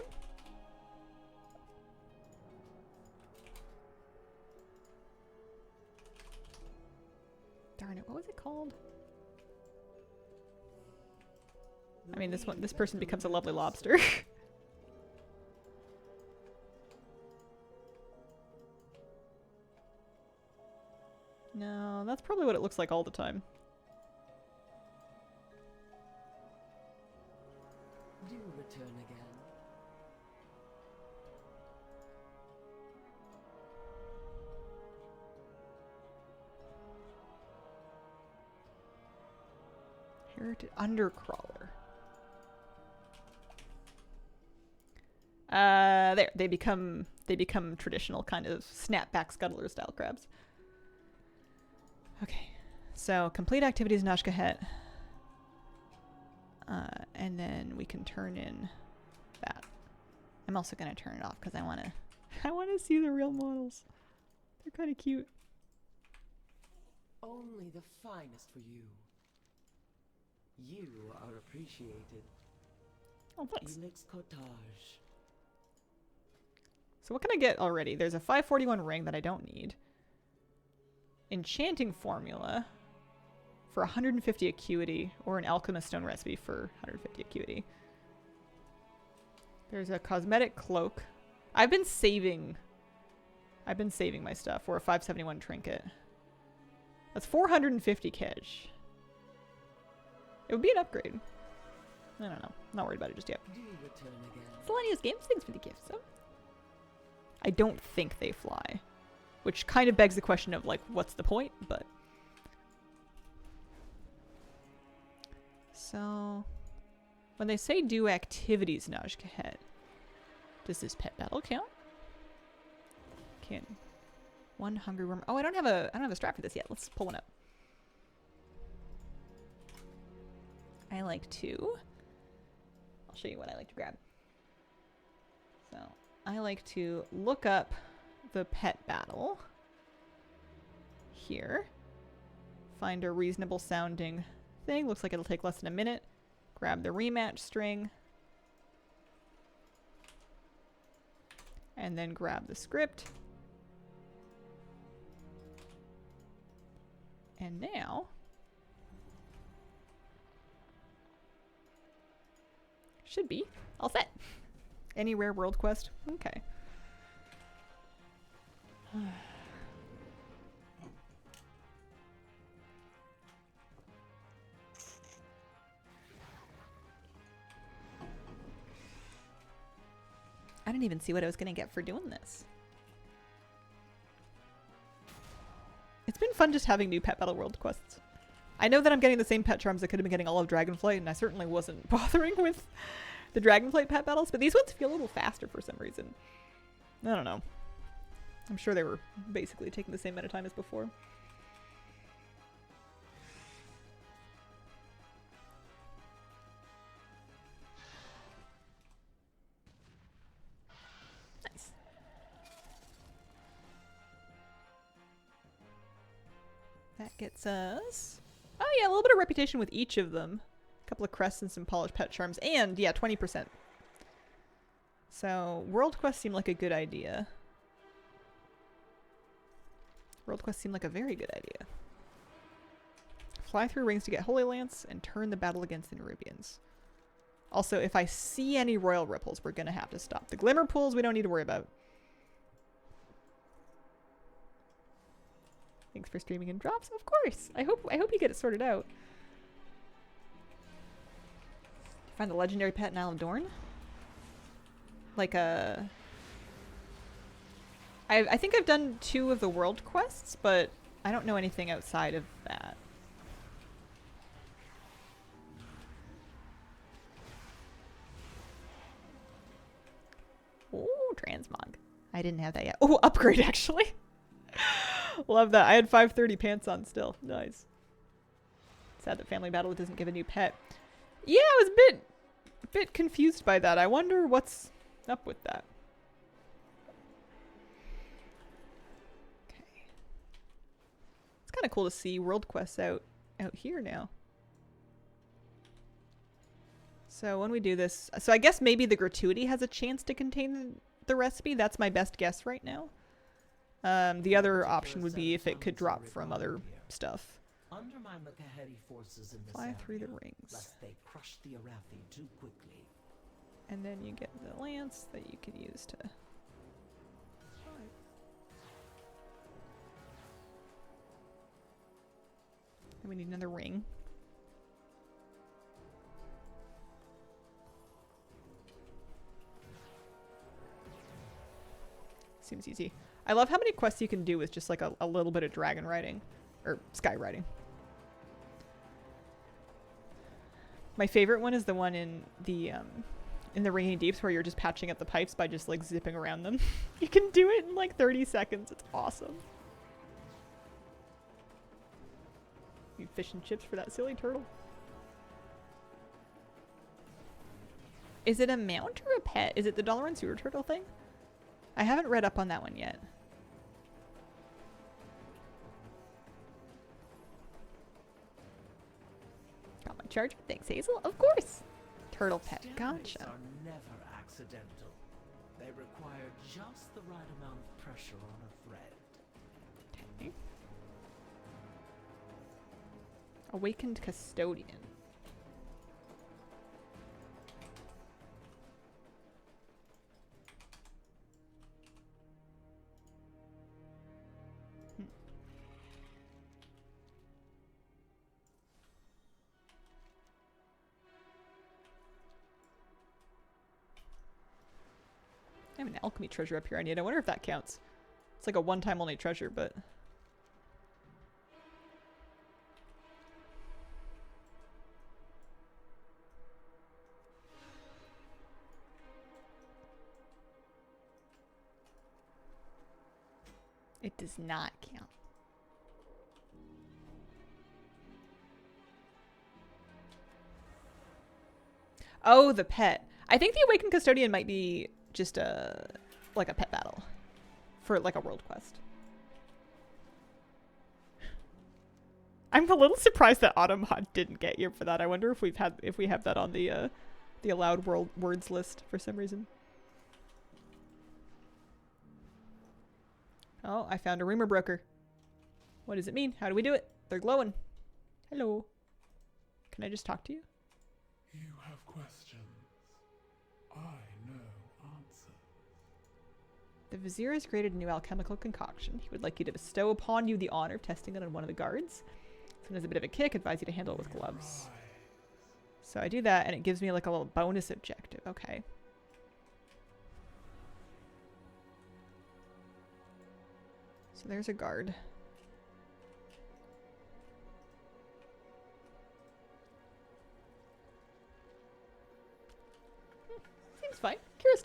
Darn it, what was it called? I mean, this person becomes a lovely lobster. No, that's probably what it looks like all the time. Do return again. Heritage Undercrawler. There they become traditional kind of snapback scuttler style crabs. Okay, so complete activities Nashkahet. And then we can turn in that. I'm also gonna turn it off because I wanna see the real models. They're kind of cute. Only the finest for you. You are appreciated. Oh, thanks. Elix Cottage. So what can I get already? There's a 541 ring that I don't need. Enchanting formula for 150 acuity, or an alchemist stone recipe for 150 acuity. There's a cosmetic cloak. I've been saving my stuff for a 571 trinket. That's 450 kedge. It would be an upgrade. I don't know. I'm not worried about it just yet. Do return again. Selenius Games, thanks for the gift. So I don't think they fly, which kind of begs the question of like, what's the point? But so when they say do activities, Najkahet, does this pet battle count? Can one hungry worm? Oh, I don't have a strap for this yet. Let's pull one up. I like to. I'll show you what I like to grab. So I like to look up the pet battle here. Find a reasonable sounding thing. Looks like it'll take less than a minute. Grab the rematch string. And then grab the script. And now should be all set. Any rare world quest? Okay. I didn't even see what I was gonna get for doing this. been fun just having new pet battle world quests. I know that I'm getting the same pet charms I could have been getting all of Dragonflight, and I certainly wasn't bothering with the Dragonflight pet battles, but these ones feel a little faster for some reason. I don't know. I'm sure they were basically taking the same amount of time as before. Nice. That gets us... Oh yeah, a little bit of reputation with each of them. A couple of crests and some polished pet charms. And, yeah, 20%. So, world quests seem like a good idea. World quests seem like a very good idea. Fly through rings to get Holy Lance and turn the battle against the Nerubians. Also, if I see any Royal Ripples, we're going to have to stop. The Glimmer Pools we don't need to worry about. Thanks for streaming in drops, of course. I hope you get it sorted out. Find the legendary pet in Isle of Dorn? Like a... I think I've done 2 of the world quests, but I don't know anything outside of that. Oh, transmog. I didn't have that yet. Oh, upgrade actually. Love that. I had 530 pants on still. Nice. Sad that Family Battle doesn't give a new pet. Yeah, I was a bit confused by that. I wonder what's up with that. Okay. It's kind of cool to see world quests out here now. So when we do this, so I guess maybe the gratuity has a chance to contain the recipe. That's my best guess right now. The other option would be if it could drop from other stuff. Undermine the Kaheti forces in this Fly through the area, rings. lest they crush the Arathi too quickly. And then you get the lance that you could use to... And we need another ring. Seems easy. I love how many quests you can do with just like a little bit of dragon riding. Or sky riding. My favorite one is the one in the Ringing Deeps where you're just patching up the pipes by just like zipping around them. You can do it in like 30 seconds. It's awesome. Need fish and chips for that silly turtle. Is it a mount or a pet? Is it the Dalaran sewer turtle thing? I haven't read up on that one yet. Got my charger. Thanks, Hazel. Of course. Turtle pet. Stingrays Gotcha. are never accidental. They require just the right amount of pressure on a thread. Okay. Awakened Custodian. I have an alchemy treasure up here I need. I wonder if that counts. It's like a one-time only treasure, but... It does not count. Oh, the pet. I think the Awakened Custodian might be just like a pet battle for like a world quest. I'm a little surprised that Automod didn't get here for that. I wonder if we have that on the allowed words list for some reason. Oh, I found a rumor broker. What does it mean? How do we do it? They're glowing. Hello. Can I just talk to you? You have questions. I know answers. The Vizier has created a new alchemical concoction. He would like you to bestow upon you the honor of testing it on one of the guards. Someone has a bit of a kick, advise you to handle it with gloves. So I do that, and it gives me like a little bonus objective. Okay. So there's a guard.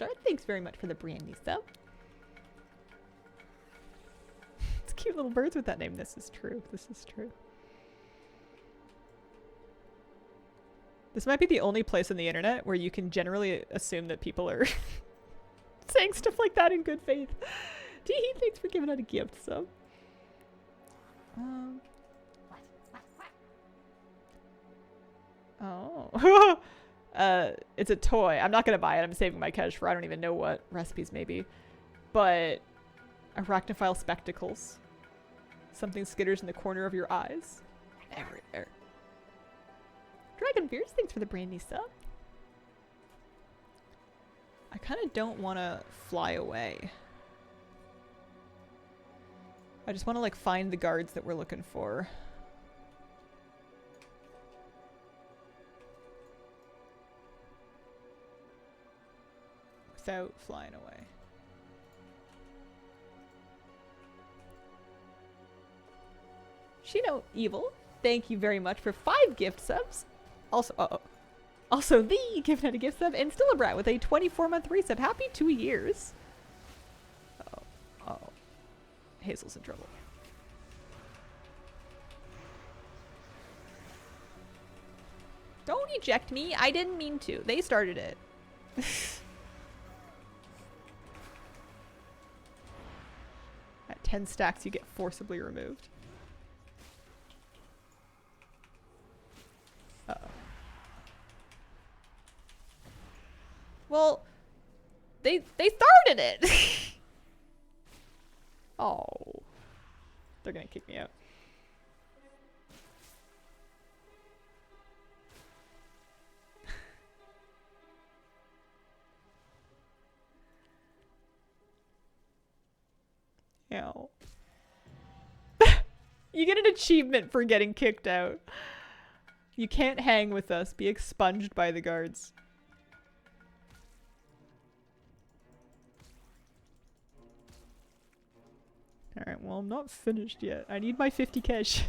Taylor, thanks very much for the brand new sub. It's cute little birds with that name. This is true. This is true. This might be the only place on the internet where you can generally assume that people are saying stuff like that in good faith. Tee, thanks for giving out a gift sub. Oh. It's a toy. I'm not gonna buy it. I'm saving my cash for I don't even know what recipes maybe. But arachnophile spectacles. Something skitters in the corner of your eyes. Everywhere. Dragon Beers, thanks for the brand new sub. I kind of don't want to fly away. I just want to like find the guards that we're looking for. Without flying away. Shino Evil, thank you very much for 5 gift subs. Also, the giving out a gift sub, and still a brat with a 24-month resub. Happy 2 years. Oh. Hazel's in trouble. Don't eject me. I didn't mean to. They started it. At 10 stacks, you get forcibly removed. Uh-oh. Well, they started it. Oh. They're gonna kick me out. Ow. You get an achievement for getting kicked out. You can't hang with us. Be expunged by the guards. Alright, well, I'm not finished yet. I need my 50 cash.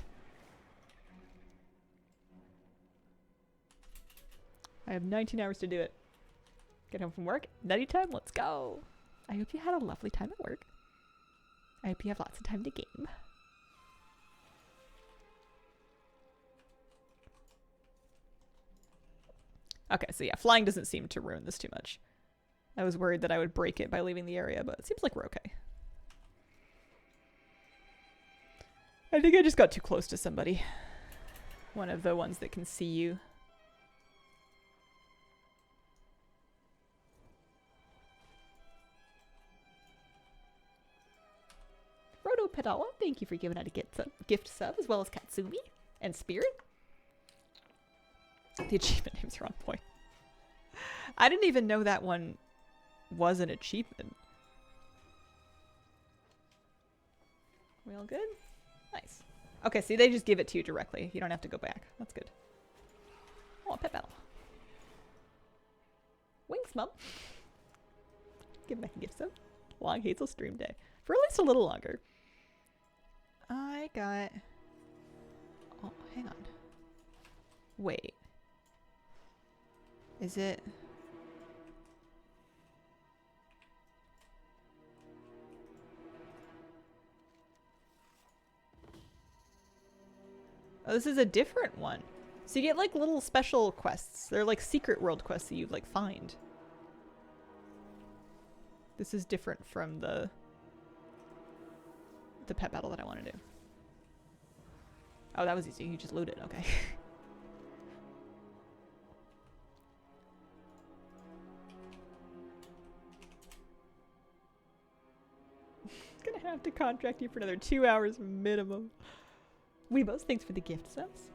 I have 19 hours to do it. Get home from work. Nutty time. Let's go. I hope you had a lovely time at work. I hope you have lots of time to game. Okay, so yeah, flying doesn't seem to ruin this too much. I was worried that I would break it by leaving the area, but it seems like we're okay. I think I just got too close to somebody. One of the ones that can see you. Frodo Pedala, thank you for giving out a gift sub, as well as Katsumi and Spirit. The achievement names are on point. I didn't even know that one was an achievement. We all good? Nice. Okay, see, they just give it to you directly. You don't have to go back. That's good. Oh, a pet battle. Winks, Mum. Give back a gift sub. Long Hazel stream day. For at least a little longer. I got... Oh, hang on. Wait. Is it... Oh, this is a different one. So you get like little special quests. They're like secret world quests that you like find. This is different from the pet battle that I want to do. Oh, that was easy. You just loot it. Okay. Gonna have to contract you for another 2 hours minimum. Weebos, thanks for the gift subs.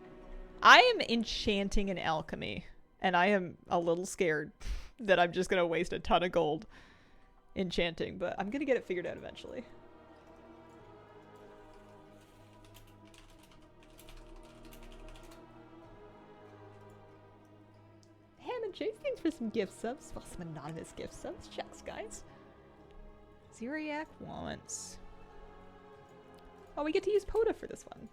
I am enchanting in alchemy, and I am a little scared that I'm just gonna waste a ton of gold enchanting, but I'm gonna get it figured out eventually. Ham and Chase, thanks for some gift subs. Well, some anonymous gift subs. Checks, guys. Zeriac wants... Oh, we get to use Poda for this one.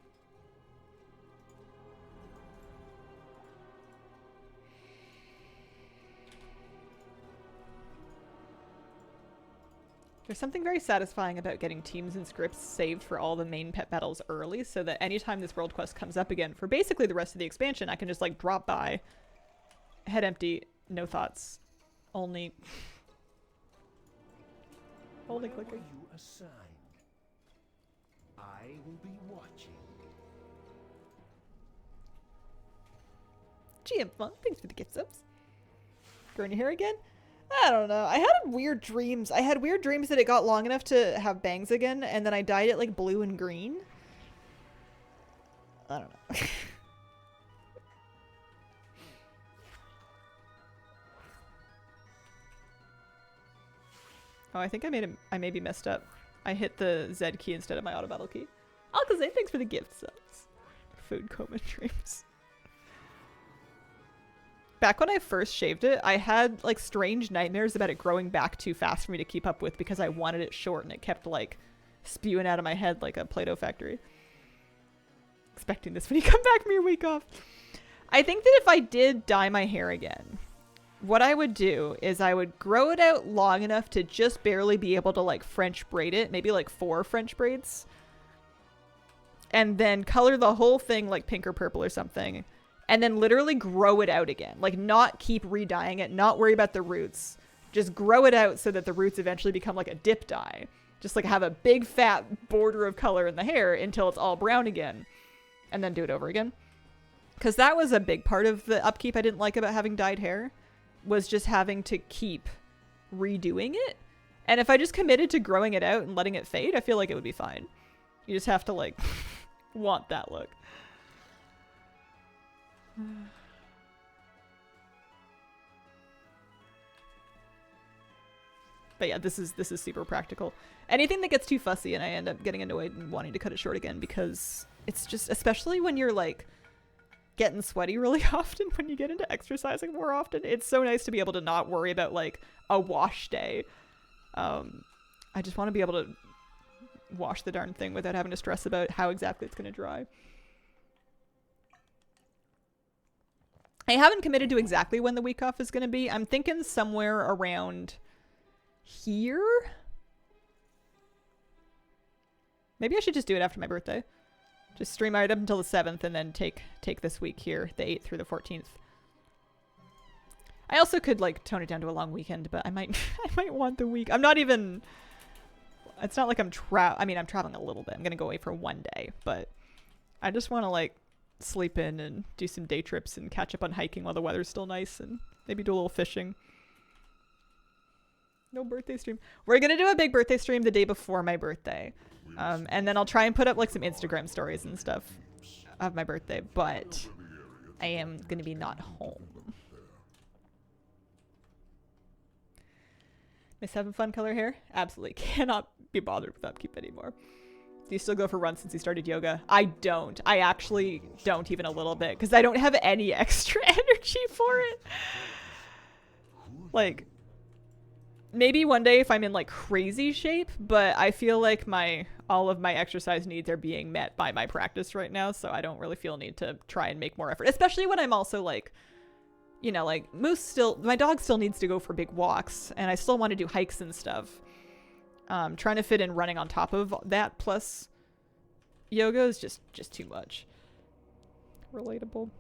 There's something very satisfying about getting teams and scripts saved for all the main pet battles early so that anytime this world quest comes up again for basically the rest of the expansion, I can just like drop by, head empty, no thoughts, only clicking. Where were you assigned? I will be watching. GM Fun, thanks for the gift subs. Growing your hair again? I don't know. I had weird dreams. I had weird dreams that it got long enough to have bangs again, and then I dyed it like blue and green. I don't know. Oh, I think I maybe messed up. I hit the Z key instead of my auto battle key. Alkazay, thanks for the gift subs. Food coma dreams. Back when I first shaved it, I had like strange nightmares about it growing back too fast for me to keep up with because I wanted it short and it kept like spewing out of my head like a Play-Doh factory. Expecting this when you come back from your week off. I think that if I did dye my hair again, what I would do is I would grow it out long enough to just barely be able to like French braid it, maybe like 4 French braids, and then color the whole thing like pink or purple or something. And then literally grow it out again. Like not keep re-dyeing it, not worry about the roots. Just grow it out so that the roots eventually become like a dip dye. Just like have a big fat border of color in the hair until it's all brown again. And then do it over again. Because that was a big part of the upkeep I didn't like about having dyed hair. Was just having to keep redoing it. And if I just committed to growing it out and letting it fade, I feel like it would be fine. You just have to like want that look. But yeah, this is super practical. Anything that gets too fussy and I end up getting annoyed and wanting to cut it short again because it's just, especially when you're like getting sweaty really often, when you get into exercising more often, it's so nice to be able to not worry about like a wash day. I just want to be able to wash the darn thing without having to stress about how exactly it's going to dry. I haven't committed to exactly when the week off is going to be. I'm thinking somewhere around here. Maybe I should just do it after my birthday. Just stream right up until the 7th and then take this week here, the 8th through the 14th. I also could like tone it down to a long weekend, but I might want the week. I'm not even, it's not like I'm I'm traveling a little bit. I'm going to go away for one day, but I just want to like sleep in and do some day trips and catch up on hiking while the weather's still nice and maybe do a little fishing. No birthday stream. We're gonna do a big birthday stream the day before my birthday. And then I'll try and put up like some Instagram stories and stuff of my birthday, but I am gonna be not home. Miss having fun color hair? Absolutely cannot be bothered with upkeep anymore. Do you still go for runs since you started yoga? I don't. I actually don't even a little bit because I don't have any extra energy for it. Like, maybe one day if I'm in like crazy shape, but I feel like all of my exercise needs are being met by my practice right now, so I don't really feel a need to try and make more effort, especially when I'm also like, you know, like my dog still needs to go for big walks and I still want to do hikes and stuff. Trying to fit in running on top of that plus yoga is just too much. Relatable.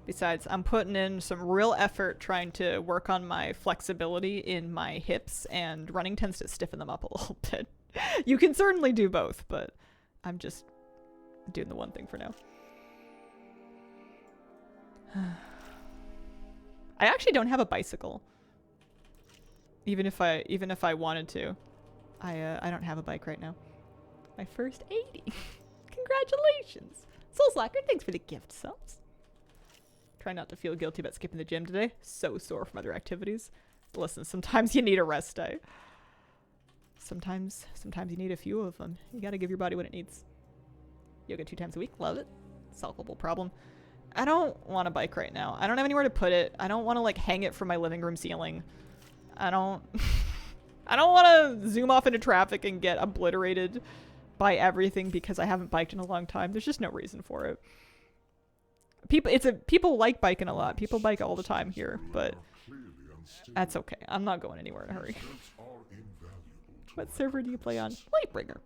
Besides, I'm putting in some real effort trying to work on my flexibility in my hips, and running tends to stiffen them up a little bit. You can certainly do both, but I'm just doing the one thing for now. I actually don't have a bicycle. Even if I wanted to. I don't have a bike right now. My first 80. Congratulations. Soul Slacker, thanks for the gift subs. Try not to feel guilty about skipping the gym today. So sore from other activities. Listen, sometimes you need a rest day. Sometimes you need a few of them. You gotta give your body what it needs. Yoga 2 times a week. Love it. Solvable problem. I don't want a bike right now. I don't have anywhere to put it. I don't want to like hang it from my living room ceiling. I don't want to zoom off into traffic and get obliterated by everything because I haven't biked in a long time. There's just no reason for it. People like biking a lot. People bike all the time here, but that's okay. I'm not going anywhere in a hurry. What server do you play on? Lightbringer.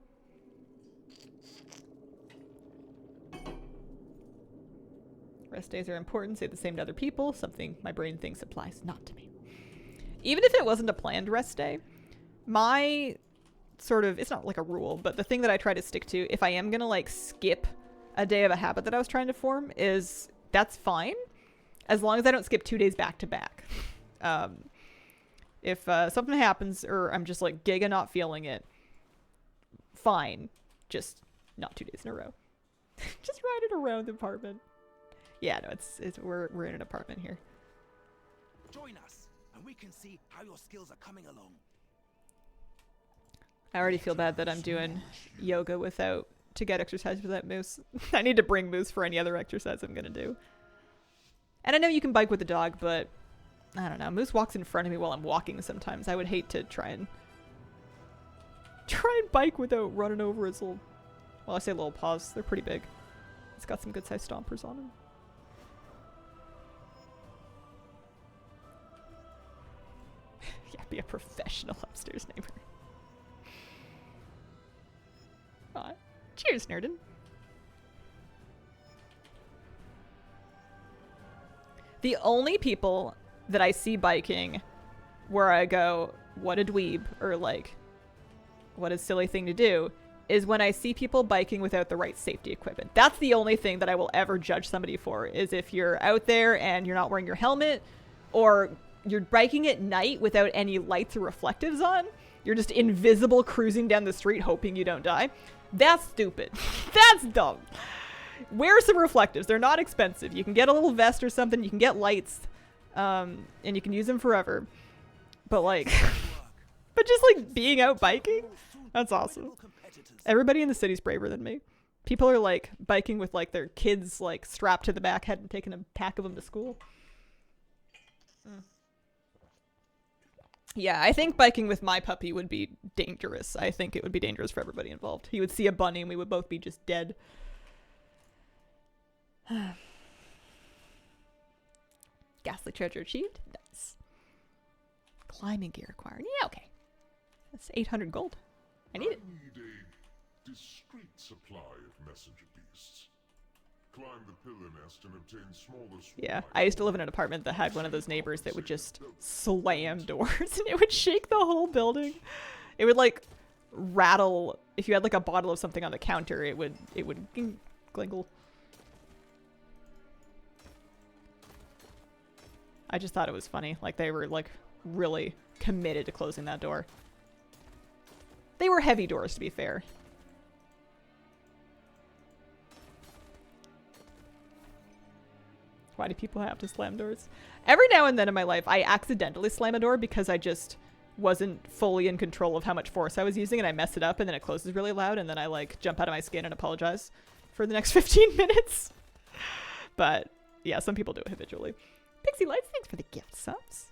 Rest days are important, say the same to other people, something my brain thinks applies not to me. Even if it wasn't a planned rest day, my sort of, it's not like a rule, but the thing that I try to stick to, if I am gonna like skip a day of a habit that I was trying to form, is that's fine, as long as I don't skip 2 days back to back. If something happens or I'm just like giga not feeling it, fine, just not 2 days in a row. Just ride it around the apartment. Yeah, no, it's we're in an apartment here. Join us, and we can see how your skills are coming along. I already feel bad that I'm doing yoga without to get exercise without Moose. I need to bring Moose for any other exercise I'm gonna do. And I know you can bike with the dog, but I don't know. Moose walks in front of me while I'm walking sometimes. I would hate to try and bike without running over his little, well, I say little paws. They're pretty big. He's got some good sized stompers on him. Yeah, be a professional upstairs neighbor. Aw. Cheers, Nerdin. The only people that I see biking where I go, what a dweeb, or like, what a silly thing to do, is when I see people biking without the right safety equipment. That's the only thing that I will ever judge somebody for, is if you're out there and you're not wearing your helmet, or you're biking at night without any lights or reflectives on. You're just invisible cruising down the street hoping you don't die. That's stupid. That's dumb. Wear some reflectives. They're not expensive. You can get a little vest or something. You can get lights. And you can use them forever. But like, but just like being out biking, that's awesome. Everybody in the city's braver than me. People are like biking with like their kids like strapped to the back, hadn't taken a pack of them to school. Yeah, I think biking with my puppy would be dangerous. I think it would be dangerous for everybody involved. He would see a bunny and we would both be just dead. Ghastly treasure achieved. Nice. Climbing gear acquired. Yeah, okay. That's 800 gold. I need it. Need a discreet supply of messenger beasts. Climb the pillar nest and obtain smaller Yeah, I used to live in an apartment that had one of those neighbors that would just slam doors and it would shake the whole building. It would like rattle. If you had like a bottle of something on the counter, it would glingle. I just thought it was funny. Like they were like really committed to closing that door. They were heavy doors, to be fair. Why do people have to slam doors? Every now and then in my life, I accidentally slam a door because I just wasn't fully in control of how much force I was using and I mess it up and then it closes really loud and then I like jump out of my skin and apologize for the next 15 minutes. But yeah, some people do it habitually. Pixie Lights, thanks for the gift subs.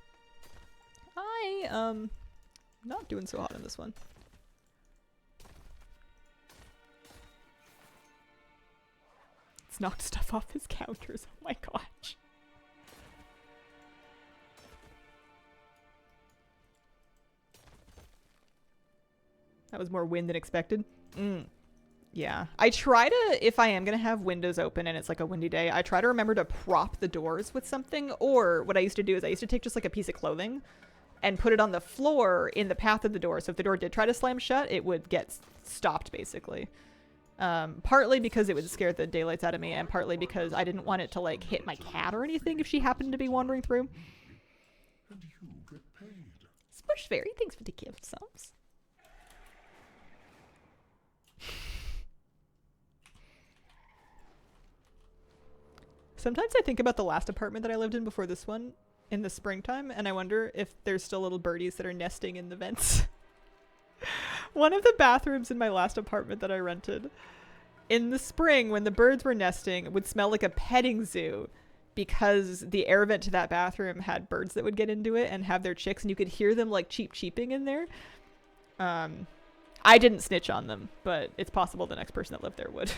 Not doing so hot on this one. It's knocked stuff off his counters. Oh my gosh. That was more wind than expected. Yeah. I try to, if I am going to have windows open and it's like a windy day, I try to remember to prop the doors with something. Or what I used to do is I used to take just like a piece of clothing and put it on the floor in the path of the door. So if the door did try to slam shut, it would get stopped basically. Partly because it would scare the daylights out of me and partly because I didn't want it to like hit my cat or anything if she happened to be wandering through. and you get paid. Smush Fairy, thanks for the gift subs. Sometimes I think about the last apartment that I lived in before this one in the springtime, and I wonder if there's still little birdies that are nesting in the vents. One of the bathrooms in my last apartment that I rented, in the spring when the birds were nesting, would smell like a petting zoo because the air vent to that bathroom had birds that would get into it and have their chicks, and you could hear them like cheeping in there. I didn't snitch on them, but it's possible the next person that lived there would.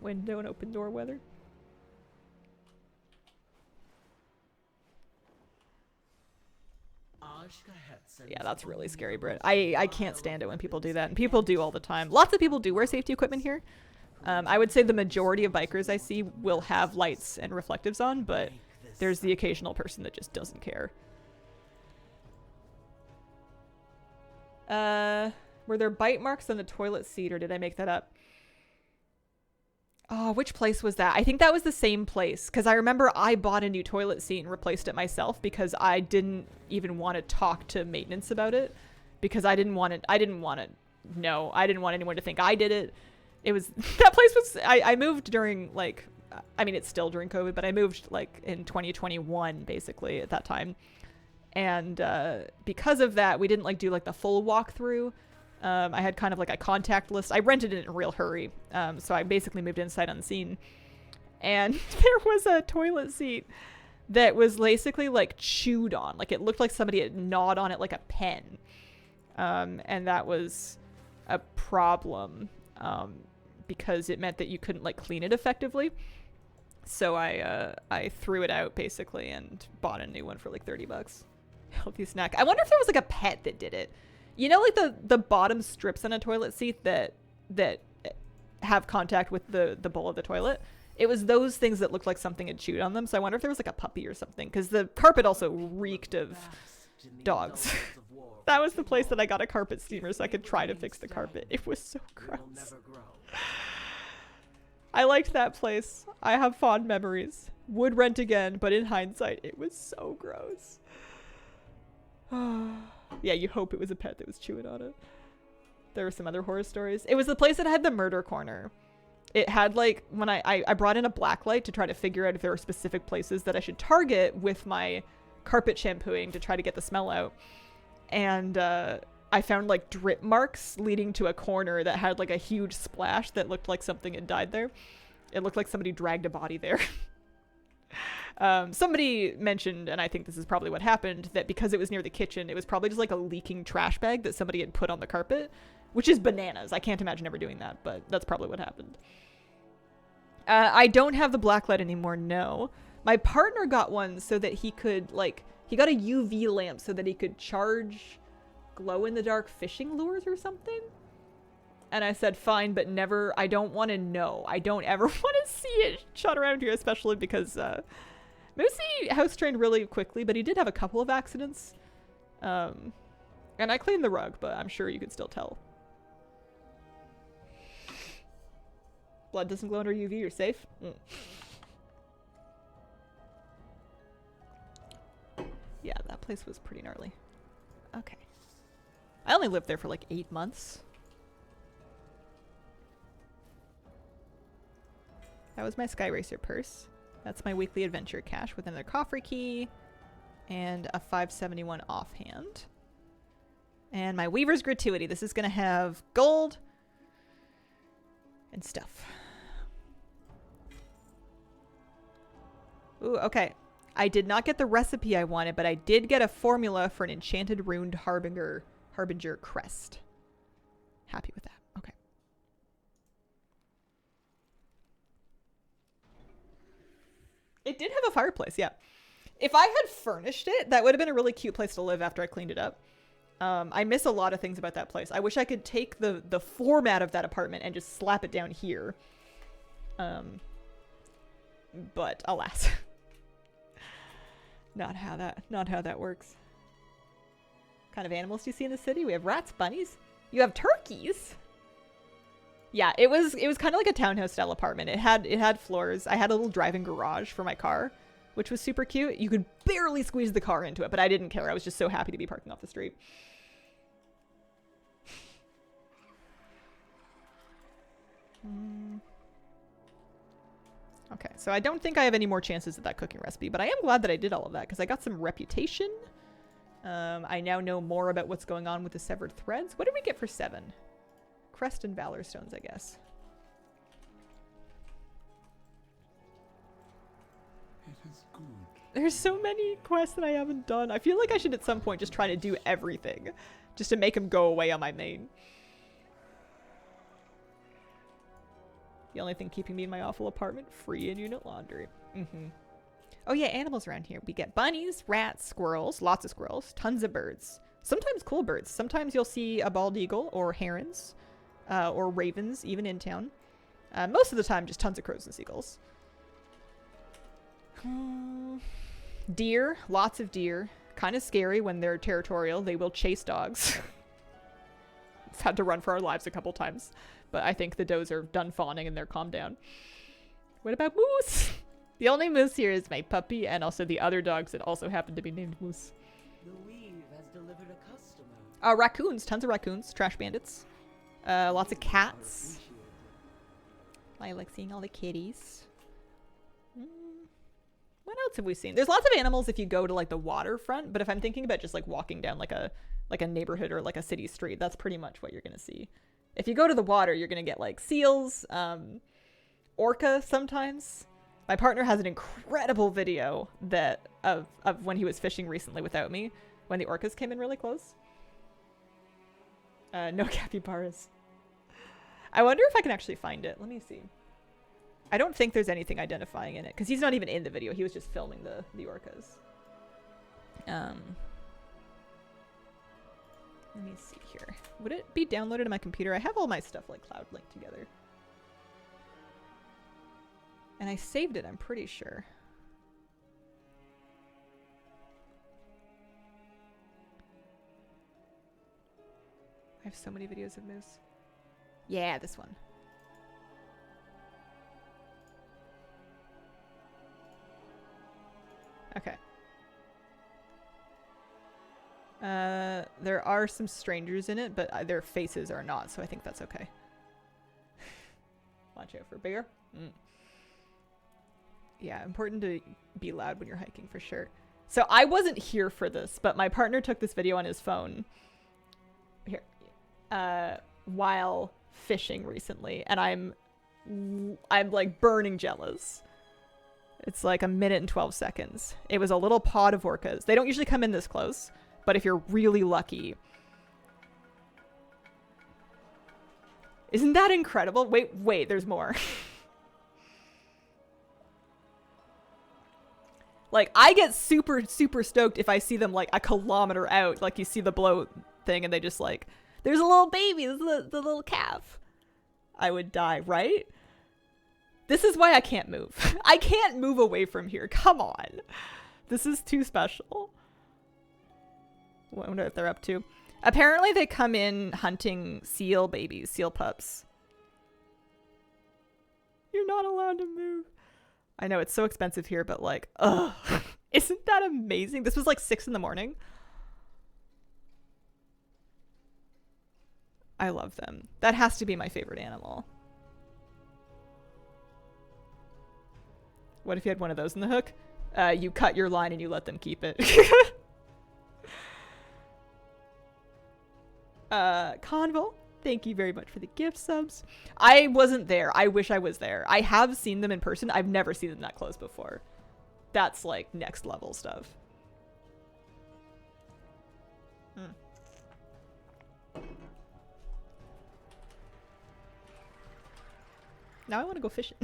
Window and open door weather. Yeah, that's really scary, Britt. I can't stand it when people do that, and people do all the time. Lots of people do wear safety equipment here. I would say the majority of bikers I see will have lights and reflectives on, but there's the occasional person that just doesn't care. Were there bite marks on the toilet seat, or did I make that up? Oh, which place was that? I think that was the same place, because I remember I bought a new toilet seat and replaced it myself because I didn't even want to talk to maintenance about it, because I didn't want anyone to think I did it. It was, that place was, I moved during, like, I mean, it's still during COVID, but I moved, like, in 2021, basically, at that time. And because of that, we didn't, like, do, like, the full walkthrough. I had kind of like a contact list. I rented it in a real hurry. So I basically moved in sight unseen. And there was a toilet seat that was basically like chewed on. Like it looked like somebody had gnawed on it like a pen. And that was a problem because it meant that you couldn't like clean it effectively. So I threw it out basically and bought a new one for like $30. Healthy snack. I wonder if there was like a pet that did it. You know, like the bottom strips on a toilet seat that have contact with the bowl of the toilet. It was those things that looked like something had chewed on them. So I wonder if there was like a puppy or something, because the carpet also reeked of dogs. That was the place that I got a carpet steamer so I could try to fix the carpet. It was so gross. I liked that place. I have fond memories. Would rent again, but in hindsight, it was so gross. Yeah, you hope it was a pet that was chewing on it. There were some other horror stories. It was the place that had the murder corner. It had like, when I brought in a black light to try to figure out if there were specific places that I should target with my carpet shampooing to try to get the smell out. And I found like drip marks leading to a corner that had like a huge splash that looked like something had died there. It looked like somebody dragged a body there. Somebody mentioned, and I think this is probably what happened, that because it was near the kitchen, it was probably just like a leaking trash bag that somebody had put on the carpet, which is bananas. I can't imagine ever doing that, but that's probably what happened. I don't have the blacklight anymore, no. My partner got one so that he could, like, he got a UV lamp so that he could charge glow-in-the-dark fishing lures or something. And I said, fine, but never, I don't want to know. I don't ever want to see it shot around here, especially because Moosey house-trained really quickly, but he did have a couple of accidents. And I cleaned the rug, but I'm sure you could still tell. Blood doesn't glow under UV, you're safe. Yeah, that place was pretty gnarly. Okay. I only lived there for like 8 months. That was my Sky Racer purse. That's my weekly adventure cash with another coffer key and a 571 offhand. And my Weaver's gratuity. This is going to have gold and stuff. Ooh, okay. I did not get the recipe I wanted, but I did get a formula for an enchanted runed harbinger crest. Happy with that. Okay. It did have a fireplace, yeah. If I had furnished it, that would have been a really cute place to live after I cleaned it up. I miss a lot of things about that place. I wish I could take the format of that apartment and just slap it down here. But alas. Not how that works. What kind of animals do you see in the city? We have rats, bunnies. You have turkeys. Yeah, it was kind of like a townhouse style apartment. It had floors. I had a little drive-in garage for my car, which was super cute. You could barely squeeze the car into it, but I didn't care. I was just so happy to be parking off the street. Okay, so I don't think I have any more chances at that cooking recipe, but I am glad that I did all of that because I got some reputation. I now know more about what's going on with the severed threads. What did we get for 7? Crest and Valor Stones, I guess. It is good. There's so many quests that I haven't done. I feel like I should at some point just try to do everything just to make them go away on my main. The only thing keeping me in my awful apartment, free in unit laundry. Oh yeah, animals around here. We get bunnies, rats, squirrels, lots of squirrels, tons of birds. Sometimes cool birds. Sometimes you'll see a bald eagle or herons or ravens even in town. Most of the time, just tons of crows and seagulls. Deer, lots of deer. Kind of scary when they're territorial. They will chase dogs. We've had to run for our lives a couple times. But I think the does are done fawning and they're calmed down. What about moose? The only moose here is my puppy and also the other dogs that also happen to be named Moose. The weave has delivered a customer. Raccoons. Tons of raccoons. Trash bandits. Lots of cats. I like seeing all the kitties. What else have we seen? There's lots of animals if you go to like the waterfront, but if I'm thinking about just like walking down like a neighborhood or like a city street, that's pretty much what you're gonna see. If you go to the water, you're gonna get like seals, orca sometimes. My partner has an incredible video that of when he was fishing recently without me, when the orcas came in really close. No capybaras. I wonder if I can actually find it. Let me see. I don't think there's anything identifying in it because he's not even in the video. He was just filming the orcas. Let me see here. Would it be downloaded to my computer? I have all my stuff like cloud linked together. And I saved it, I'm pretty sure. I have so many videos of moose. Yeah, this one. Okay. There are some strangers in it, but their faces are not, so I think that's okay. Watch out for bear. Yeah, important to be loud when you're hiking for sure. So I wasn't here for this, but my partner took this video on his phone here while fishing recently, and I'm like burning jealous. It's like 1 minute and 12 seconds. It was a little pod of orcas. They don't usually come in this close, but if you're really lucky. Isn't that incredible? Wait, there's more. Like, I get super, super stoked if I see them like a kilometer out. Like, you see the blow thing and they just like, there's a little baby, there's the little calf. I would die, right? This is why I can't move. I can't move away from here. Come on. This is too special. I wonder what they're up to. Apparently they come in hunting seal babies, seal pups. You're not allowed to move. I know it's so expensive here, but like, ugh. Isn't that amazing? This was like 6 in the morning. I love them. That has to be my favorite animal. What if you had one of those in the hook? You cut your line and you let them keep it. Convo, thank you very much for the gift subs. I wasn't there. I wish I was there. I have seen them in person. I've never seen them that close before. That's like next level stuff. Now I want to go fishing.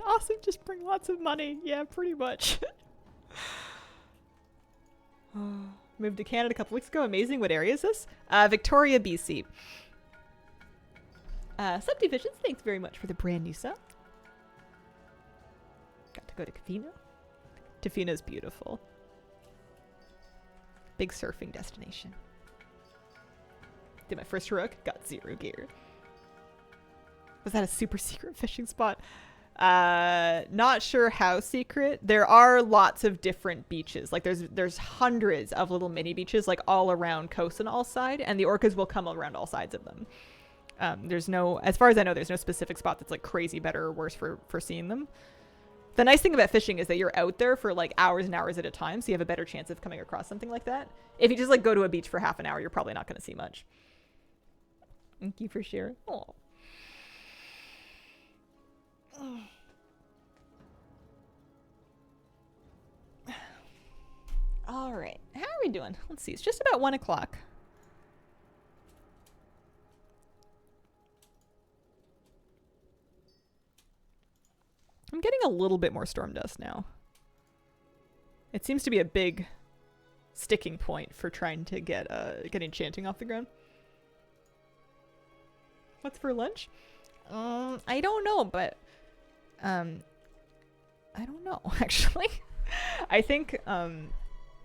Awesome, just bring lots of money. Yeah, pretty much. Moved to Canada a couple weeks ago. Amazing. What area is this? Victoria, BC. Subdivisions, thanks very much for the brand new sub. Got to go to Tofino. Tofino's beautiful. Big surfing destination. Did my first heroic, got 0 gear. Was that a super secret fishing spot? Not sure how secret. There are lots of different beaches. Like there's hundreds of little mini beaches like all around coast and all side, and the orcas will come around all sides of them. There's no, as far as I know, there's no specific spot that's like crazy better or worse for seeing them. The nice thing about fishing is that you're out there for like hours and hours at a time, so you have a better chance of coming across something like that. If you just like go to a beach for half an hour, you're probably not going to see much. Thank you for sharing. Oh. All right, how are we doing? Let's see, it's just about 1 o'clock. I'm getting a little bit more storm dust now. It seems to be a big sticking point for trying to get enchanting off the ground. What's for lunch? I don't know, but I don't know actually. I think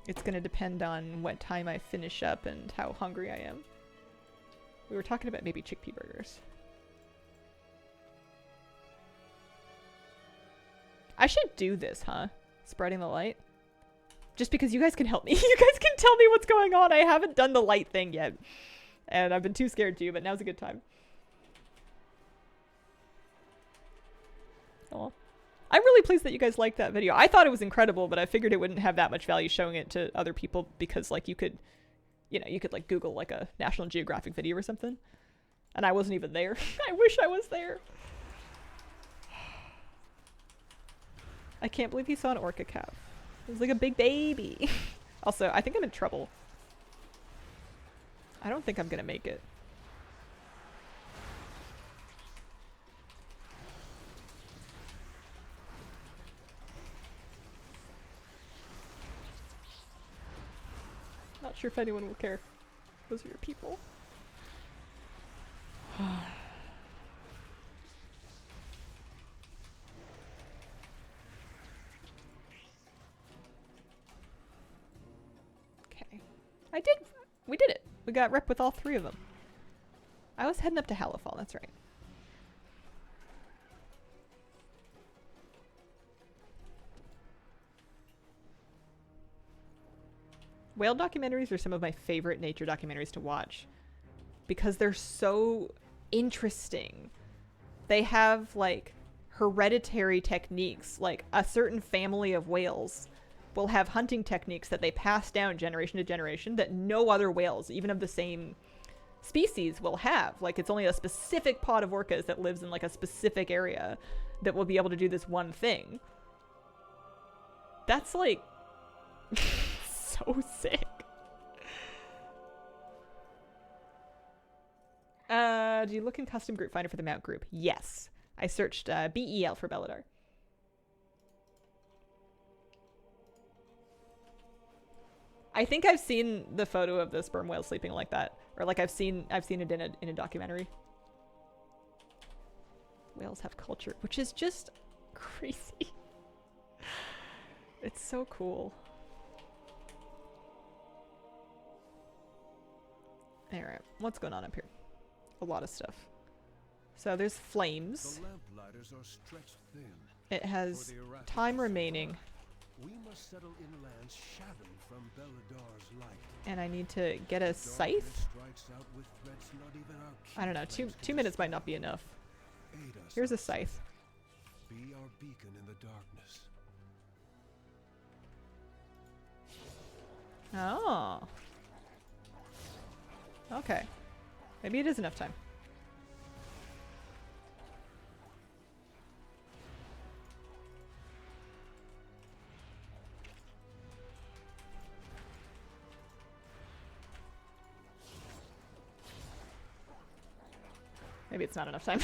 it's gonna depend on what time I finish up and how hungry I am. We were talking about maybe chickpea burgers. I should do this, huh? Spreading the light. Just because you guys can help me. You guys can tell me what's going on. I haven't done the light thing yet. And I've been too scared to, but now's a good time. Oh. I'm really pleased that you guys liked that video. I thought it was incredible, but I figured it wouldn't have that much value showing it to other people because, like, you could like Google like a National Geographic video or something. And I wasn't even there. I wish I was there. I can't believe he saw an orca calf. It was like a big baby. Also, I think I'm in trouble. I don't think I'm gonna make it. Not sure if anyone will care. Those are your people. We did it. We got rep with all 3 of them. I was heading up to Hallowfall, that's right. Whale documentaries are some of my favorite nature documentaries to watch because they're so interesting. They have like hereditary techniques, like a certain family of whales will have hunting techniques that they pass down generation to generation that no other whales, even of the same species, will have. Like, it's only a specific pod of orcas that lives in like a specific area that will be able to do this one thing. That's like so sick. Do you look in custom group finder for the mount group? Yes. I searched BEL for Belladar. I think I've seen the photo of the sperm whale sleeping like that, or like I've seen it in a documentary. Whales have culture, which is just crazy. It's so cool. Alright, what's going on up here? A lot of stuff. So there's flames. The lamplighters are stretched thin. It has time remaining. We must settle inland Shavin from Belladar's light. And I need to get a scythe? I don't know, two minutes might not be enough. Here's a scythe. Be our beacon in the darkness. Oh. Okay. Maybe it is enough time. Maybe it's not enough time.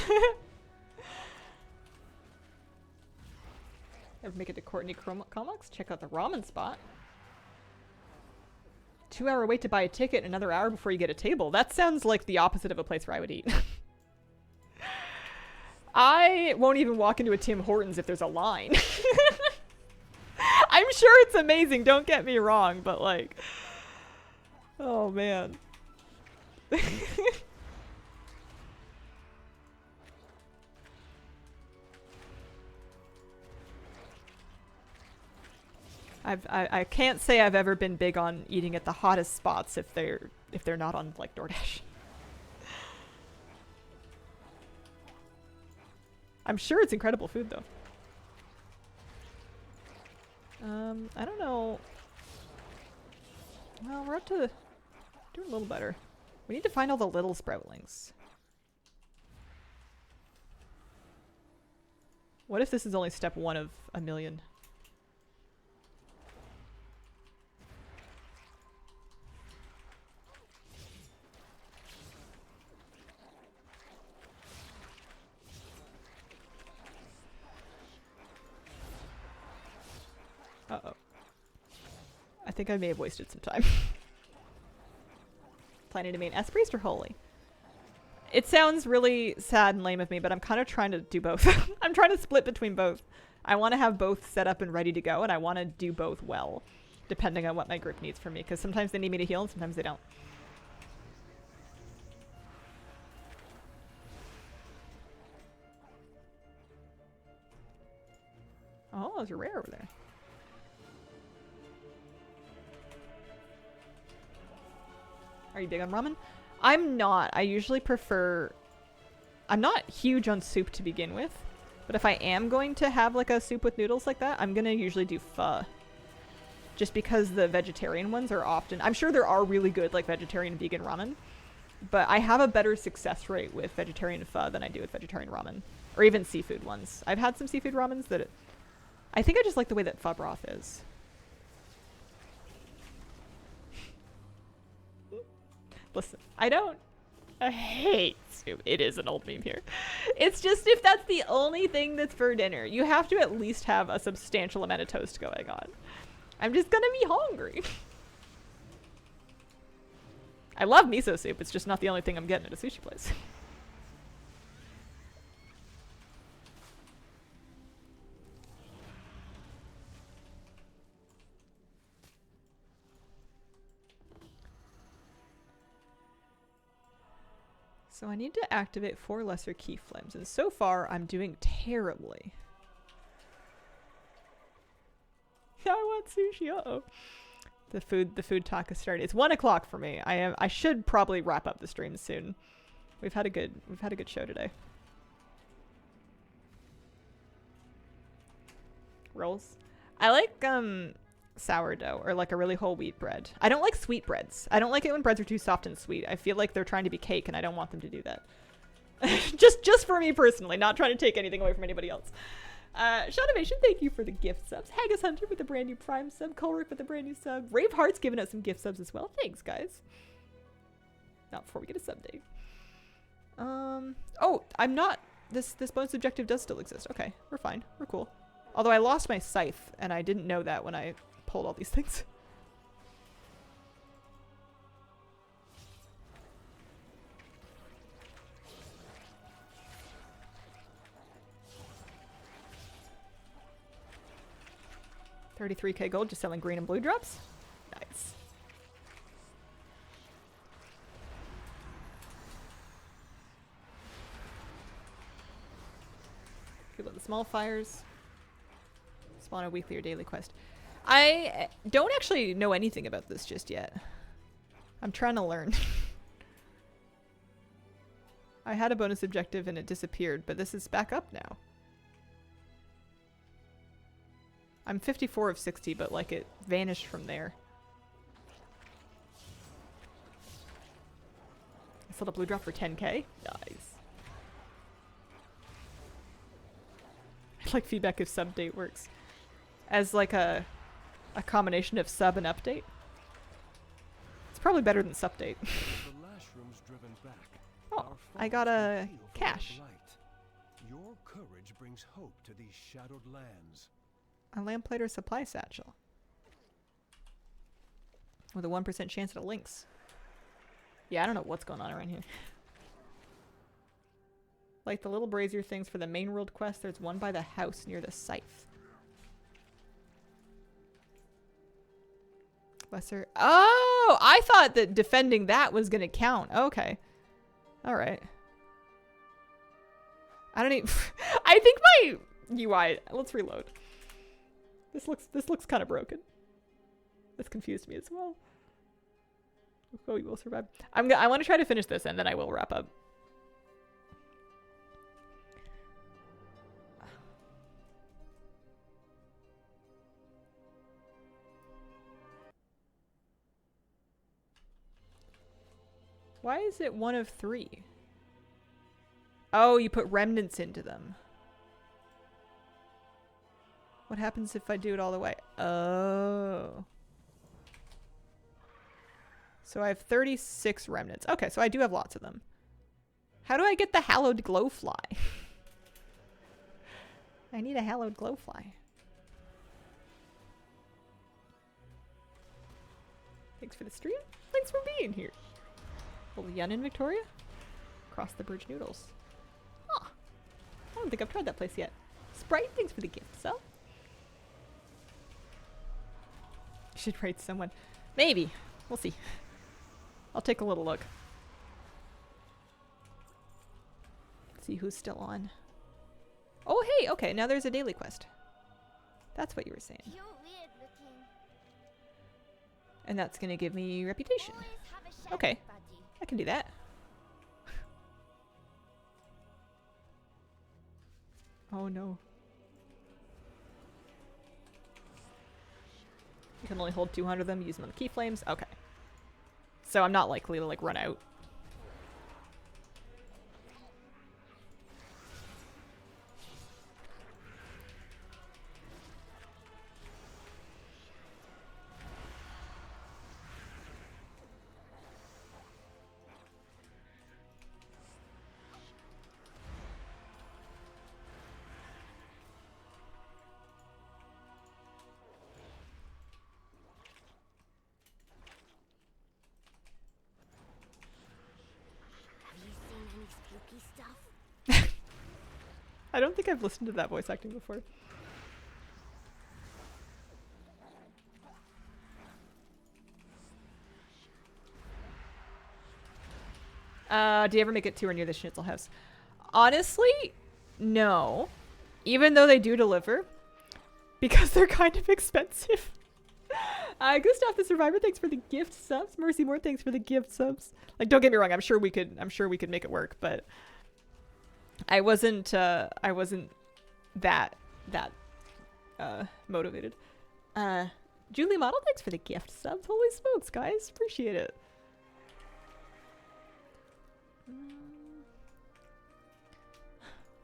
Ever make it to Courtney Comics? Check out the ramen spot. 2-hour wait to buy a ticket, another hour before you get a table. That sounds like the opposite of a place where I would eat. I won't even walk into a Tim Hortons if there's a line. I'm sure it's amazing, don't get me wrong, but like... Oh man. I can't say I've ever been big on eating at the hottest spots if they're not on like DoorDash. I'm sure it's incredible food though. I don't know. Well, we're up to doing a little better. We need to find all the little sproutlings. What if this is only step 1 of a million? think I may have wasted some time. Planning to main S-Priest or Holy? It sounds really sad and lame of me, but I'm kind of trying to do both. I'm trying to split between both. I want to have both set up and ready to go, and I want to do both well, depending on what my group needs from me, because sometimes they need me to heal and sometimes they don't. Oh, there's a rare over there. Are you big on ramen? I'm not. I usually prefer... I'm not huge on soup to begin with, but if I am going to have like a soup with noodles like that, I'm gonna usually do pho. Just because the vegetarian ones are often... I'm sure there are really good like vegetarian and vegan ramen, but I have a better success rate with vegetarian pho than I do with vegetarian ramen. Or even seafood ones. I've had some seafood ramens that... I think I just like the way that pho broth is. Listen, I hate soup. It is an old meme here. It's just if that's the only thing that's for dinner, you have to at least have a substantial amount of toast going on. I'm just gonna be hungry. I love miso soup. It's just not the only thing I'm getting at a sushi place. So I need to activate 4 lesser key flames, and so far I'm doing terribly. I want sushi. Uh-oh. The food talk has started. It's 1 o'clock for me. I should probably wrap up the stream soon. We've had a good show today. Rolls. I like sourdough or like a really whole wheat bread. I don't like sweet breads. I don't like it when breads are too soft and sweet. I feel like they're trying to be cake and I don't want them to do that. just for me personally, not trying to take anything away from anybody else. Shadowmation, thank you for the gift subs. Haggis Hunter with a brand new Prime sub. Colrick with a brand new sub. Raveheart's giving us some gift subs as well. Thanks, guys. Not before we get a sub date. Oh, I'm not... This bonus objective does still exist. Okay, we're fine. We're cool. Although I lost my scythe, and I didn't know that when I pulled all these things. $33k gold just selling green and blue drops. Nice. People at the small fires. Spawn a weekly or daily quest. I don't actually know anything about this just yet. I'm trying to learn. I had a bonus objective and it disappeared, but this is back up now. I'm 54 of 60, but like it vanished from there. I sold a blue drop for 10k. Nice. I'd like feedback if sub date works. As like a combination of sub and update. It's probably better than sub date. Oh, I got a cash. Your courage brings hope to these shadowed lands. A lamplighter supply satchel. With a 1% chance at a lynx. Yeah, I don't know what's going on around here. Like the little brazier things for the main world quest, there's one by the house near the scythe. Lesser. Oh, I thought that defending that was gonna count. Okay. Alright. I don't even... I think my UI... Let's reload. This looks kind of broken. This confused me as well. Oh, we will survive. I want to try to finish this and then I will wrap up. Why is it 1 of 3? Oh, you put remnants into them. What happens if I do it all the way? Oh. So I have 36 remnants. Okay, so I do have lots of them. How do I get the hallowed glowfly? I need a hallowed glowfly. Thanks for the stream. Thanks for being here. Well, Yun in Victoria? Across the bridge noodles. Huh. I don't think I've tried that place yet. Sprite, thanks for the gift, so. You should rate someone. Maybe. We'll see. I'll take a little look. See who's still on. Oh, hey, okay, now there's a daily quest. That's what you were saying. You're weird looking. And that's gonna give me reputation. Always have a shadow Okay, buddy. I can do that. Oh no. You can only hold 200 of them, use them on the keyflames. Okay. So I'm not likely to like run out. Have you seen any spooky stuff? I don't think I've listened to that voice acting before. Do you ever make it to or near the Schnitzel house? Honestly, no. Even though they do deliver. Because they're kind of expensive. Gustav the Survivor, thanks for the gift subs. Mercy Moore, thanks for the gift subs. Like, don't get me wrong, I'm sure we could make it work, but I wasn't that motivated. Julie Model, thanks for the gift subs. Holy smokes, guys, appreciate it.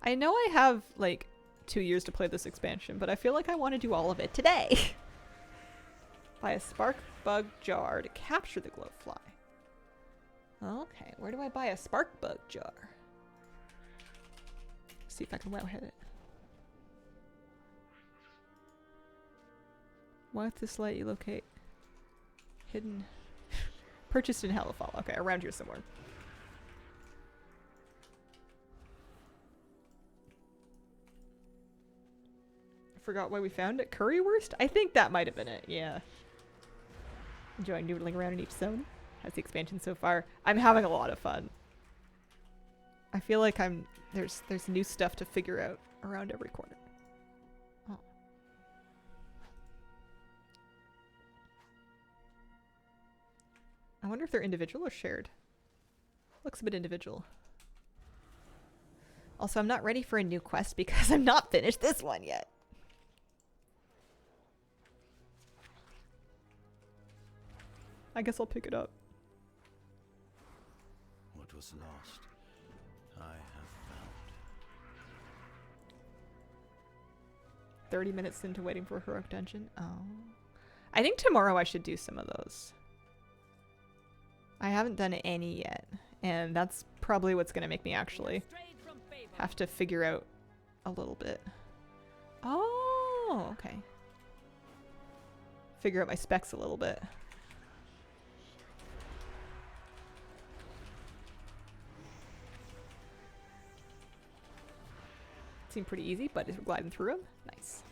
I know I have like 2 years to play this expansion, but I feel like I want to do all of it today. Buy a spark bug jar to capture the glowfly. Okay, where do I buy a spark bug jar? See if I can wowhead it. Why does this let you locate hidden? Purchased in Hellfall. Okay, around here somewhere. I forgot why we found it. Currywurst? I think that might have been it, yeah. Enjoying noodling around in each zone. How's the expansion so far? I'm having a lot of fun. I feel like there's new stuff to figure out around every corner. Oh. I wonder if they're individual or shared. Looks a bit individual. Also, I'm not ready for a new quest because I'm not finished this one yet. I guess I'll pick it up. What was lost, I have found. 30 minutes into waiting for a heroic dungeon. Oh. I think tomorrow I should do some of those. I haven't done any yet, and that's probably what's going to make me actually have to figure out a little bit. Oh, okay. Figure out my specs a little bit. Seemed pretty easy, but we're gliding through them. Nice.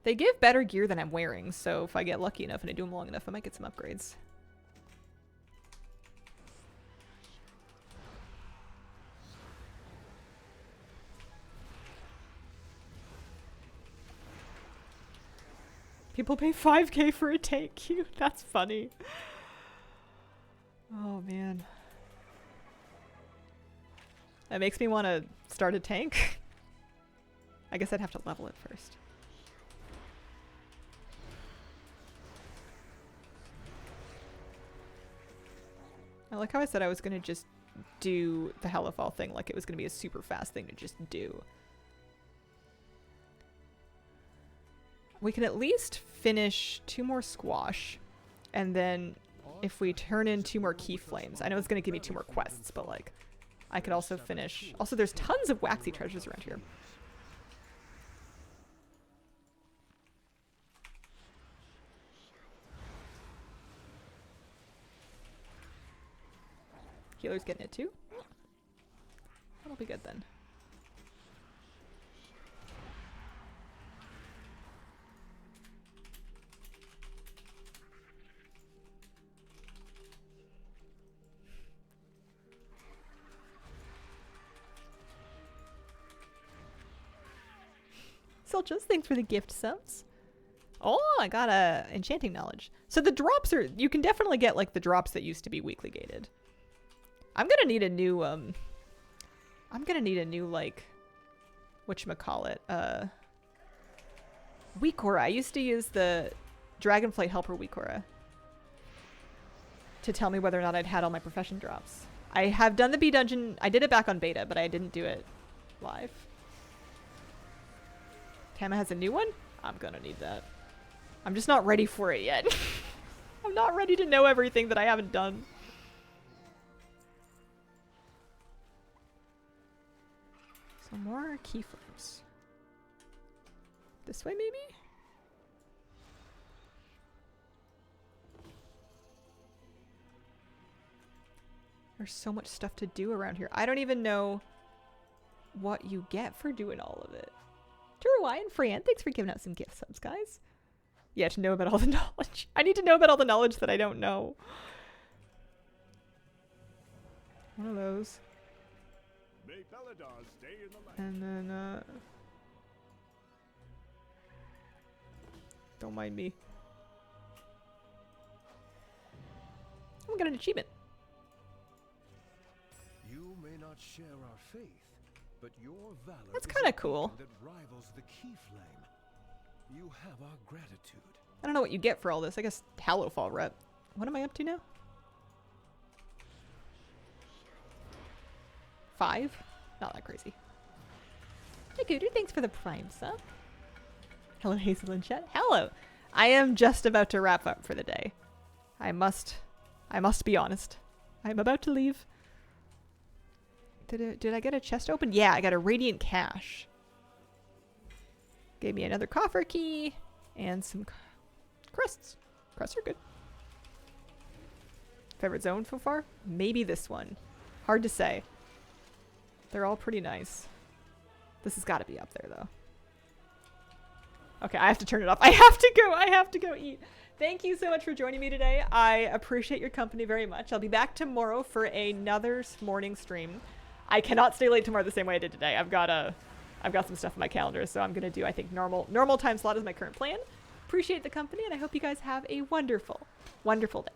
They give better gear than I'm wearing, so if I get lucky enough and I do them long enough, I might get some upgrades. People pay 5K for a tank queue. That's funny. Oh, man. That makes me want to start a tank. I guess I'd have to level it first. I like how I said I was going to just do the Hellfall thing like it was going to be a super fast thing to just do. We can at least finish 2 more squash, and then if we turn in 2 more key flames, I know it's going to give me 2 more quests, but like I could also finish. Also, there's tons of waxy treasures around here. Taylor's getting it too. That'll be good then. Silchus, thanks for the gift subs. Oh, I got a enchanting knowledge. So the drops are, you can definitely get like the drops that used to be weekly gated. I'm gonna need a new like, whatchamacallit, Weakora. I used to use the Dragonflight Helper Weakora to tell me whether or not I'd had all my profession drops. I have done the bee dungeon. I did it back on beta, but I didn't do it live. Tama has a new one? I'm gonna need that. I'm just not ready for it yet. I'm not ready to know everything that I haven't done. So more keyframes. This way, maybe? There's so much stuff to do around here. I don't even know what you get for doing all of it. Turuai and Fran, thanks for giving out some gift subs, guys. Yeah, to know about all the knowledge. I need to know about all the knowledge that I don't know. One of those. May Beladar stay in the light. And then, don't mind me. I'm got an achievement. You may not share our faith, but your valor That's is kind a of cool. beacon that rivals the key flame. You have our gratitude. I don't know what you get for all this. I guess Hallowfall rep. What am I up to now? 5? Not that crazy. Hey, Gooder, thanks for the prime sub. Hello, Hazel and Chet. Hello. I am just about to wrap up for the day. I must be honest. I'm about to leave. Did I get a chest open? Yeah, I got a radiant cache. Gave me another coffer key and some crests. Crests are good. Favorite zone so far? Maybe this one. Hard to say. They're all pretty nice. This has got to be up there though. Okay, I have to turn it off. I have to go eat. Thank you so much for joining me today. I appreciate your company very much. I'll be back tomorrow for another morning stream. I cannot stay late tomorrow the same way I did today. I've got some stuff on my calendar, so I'm gonna do, I think, normal time slot is my current plan. Appreciate the company, and I hope you guys have a wonderful, wonderful day.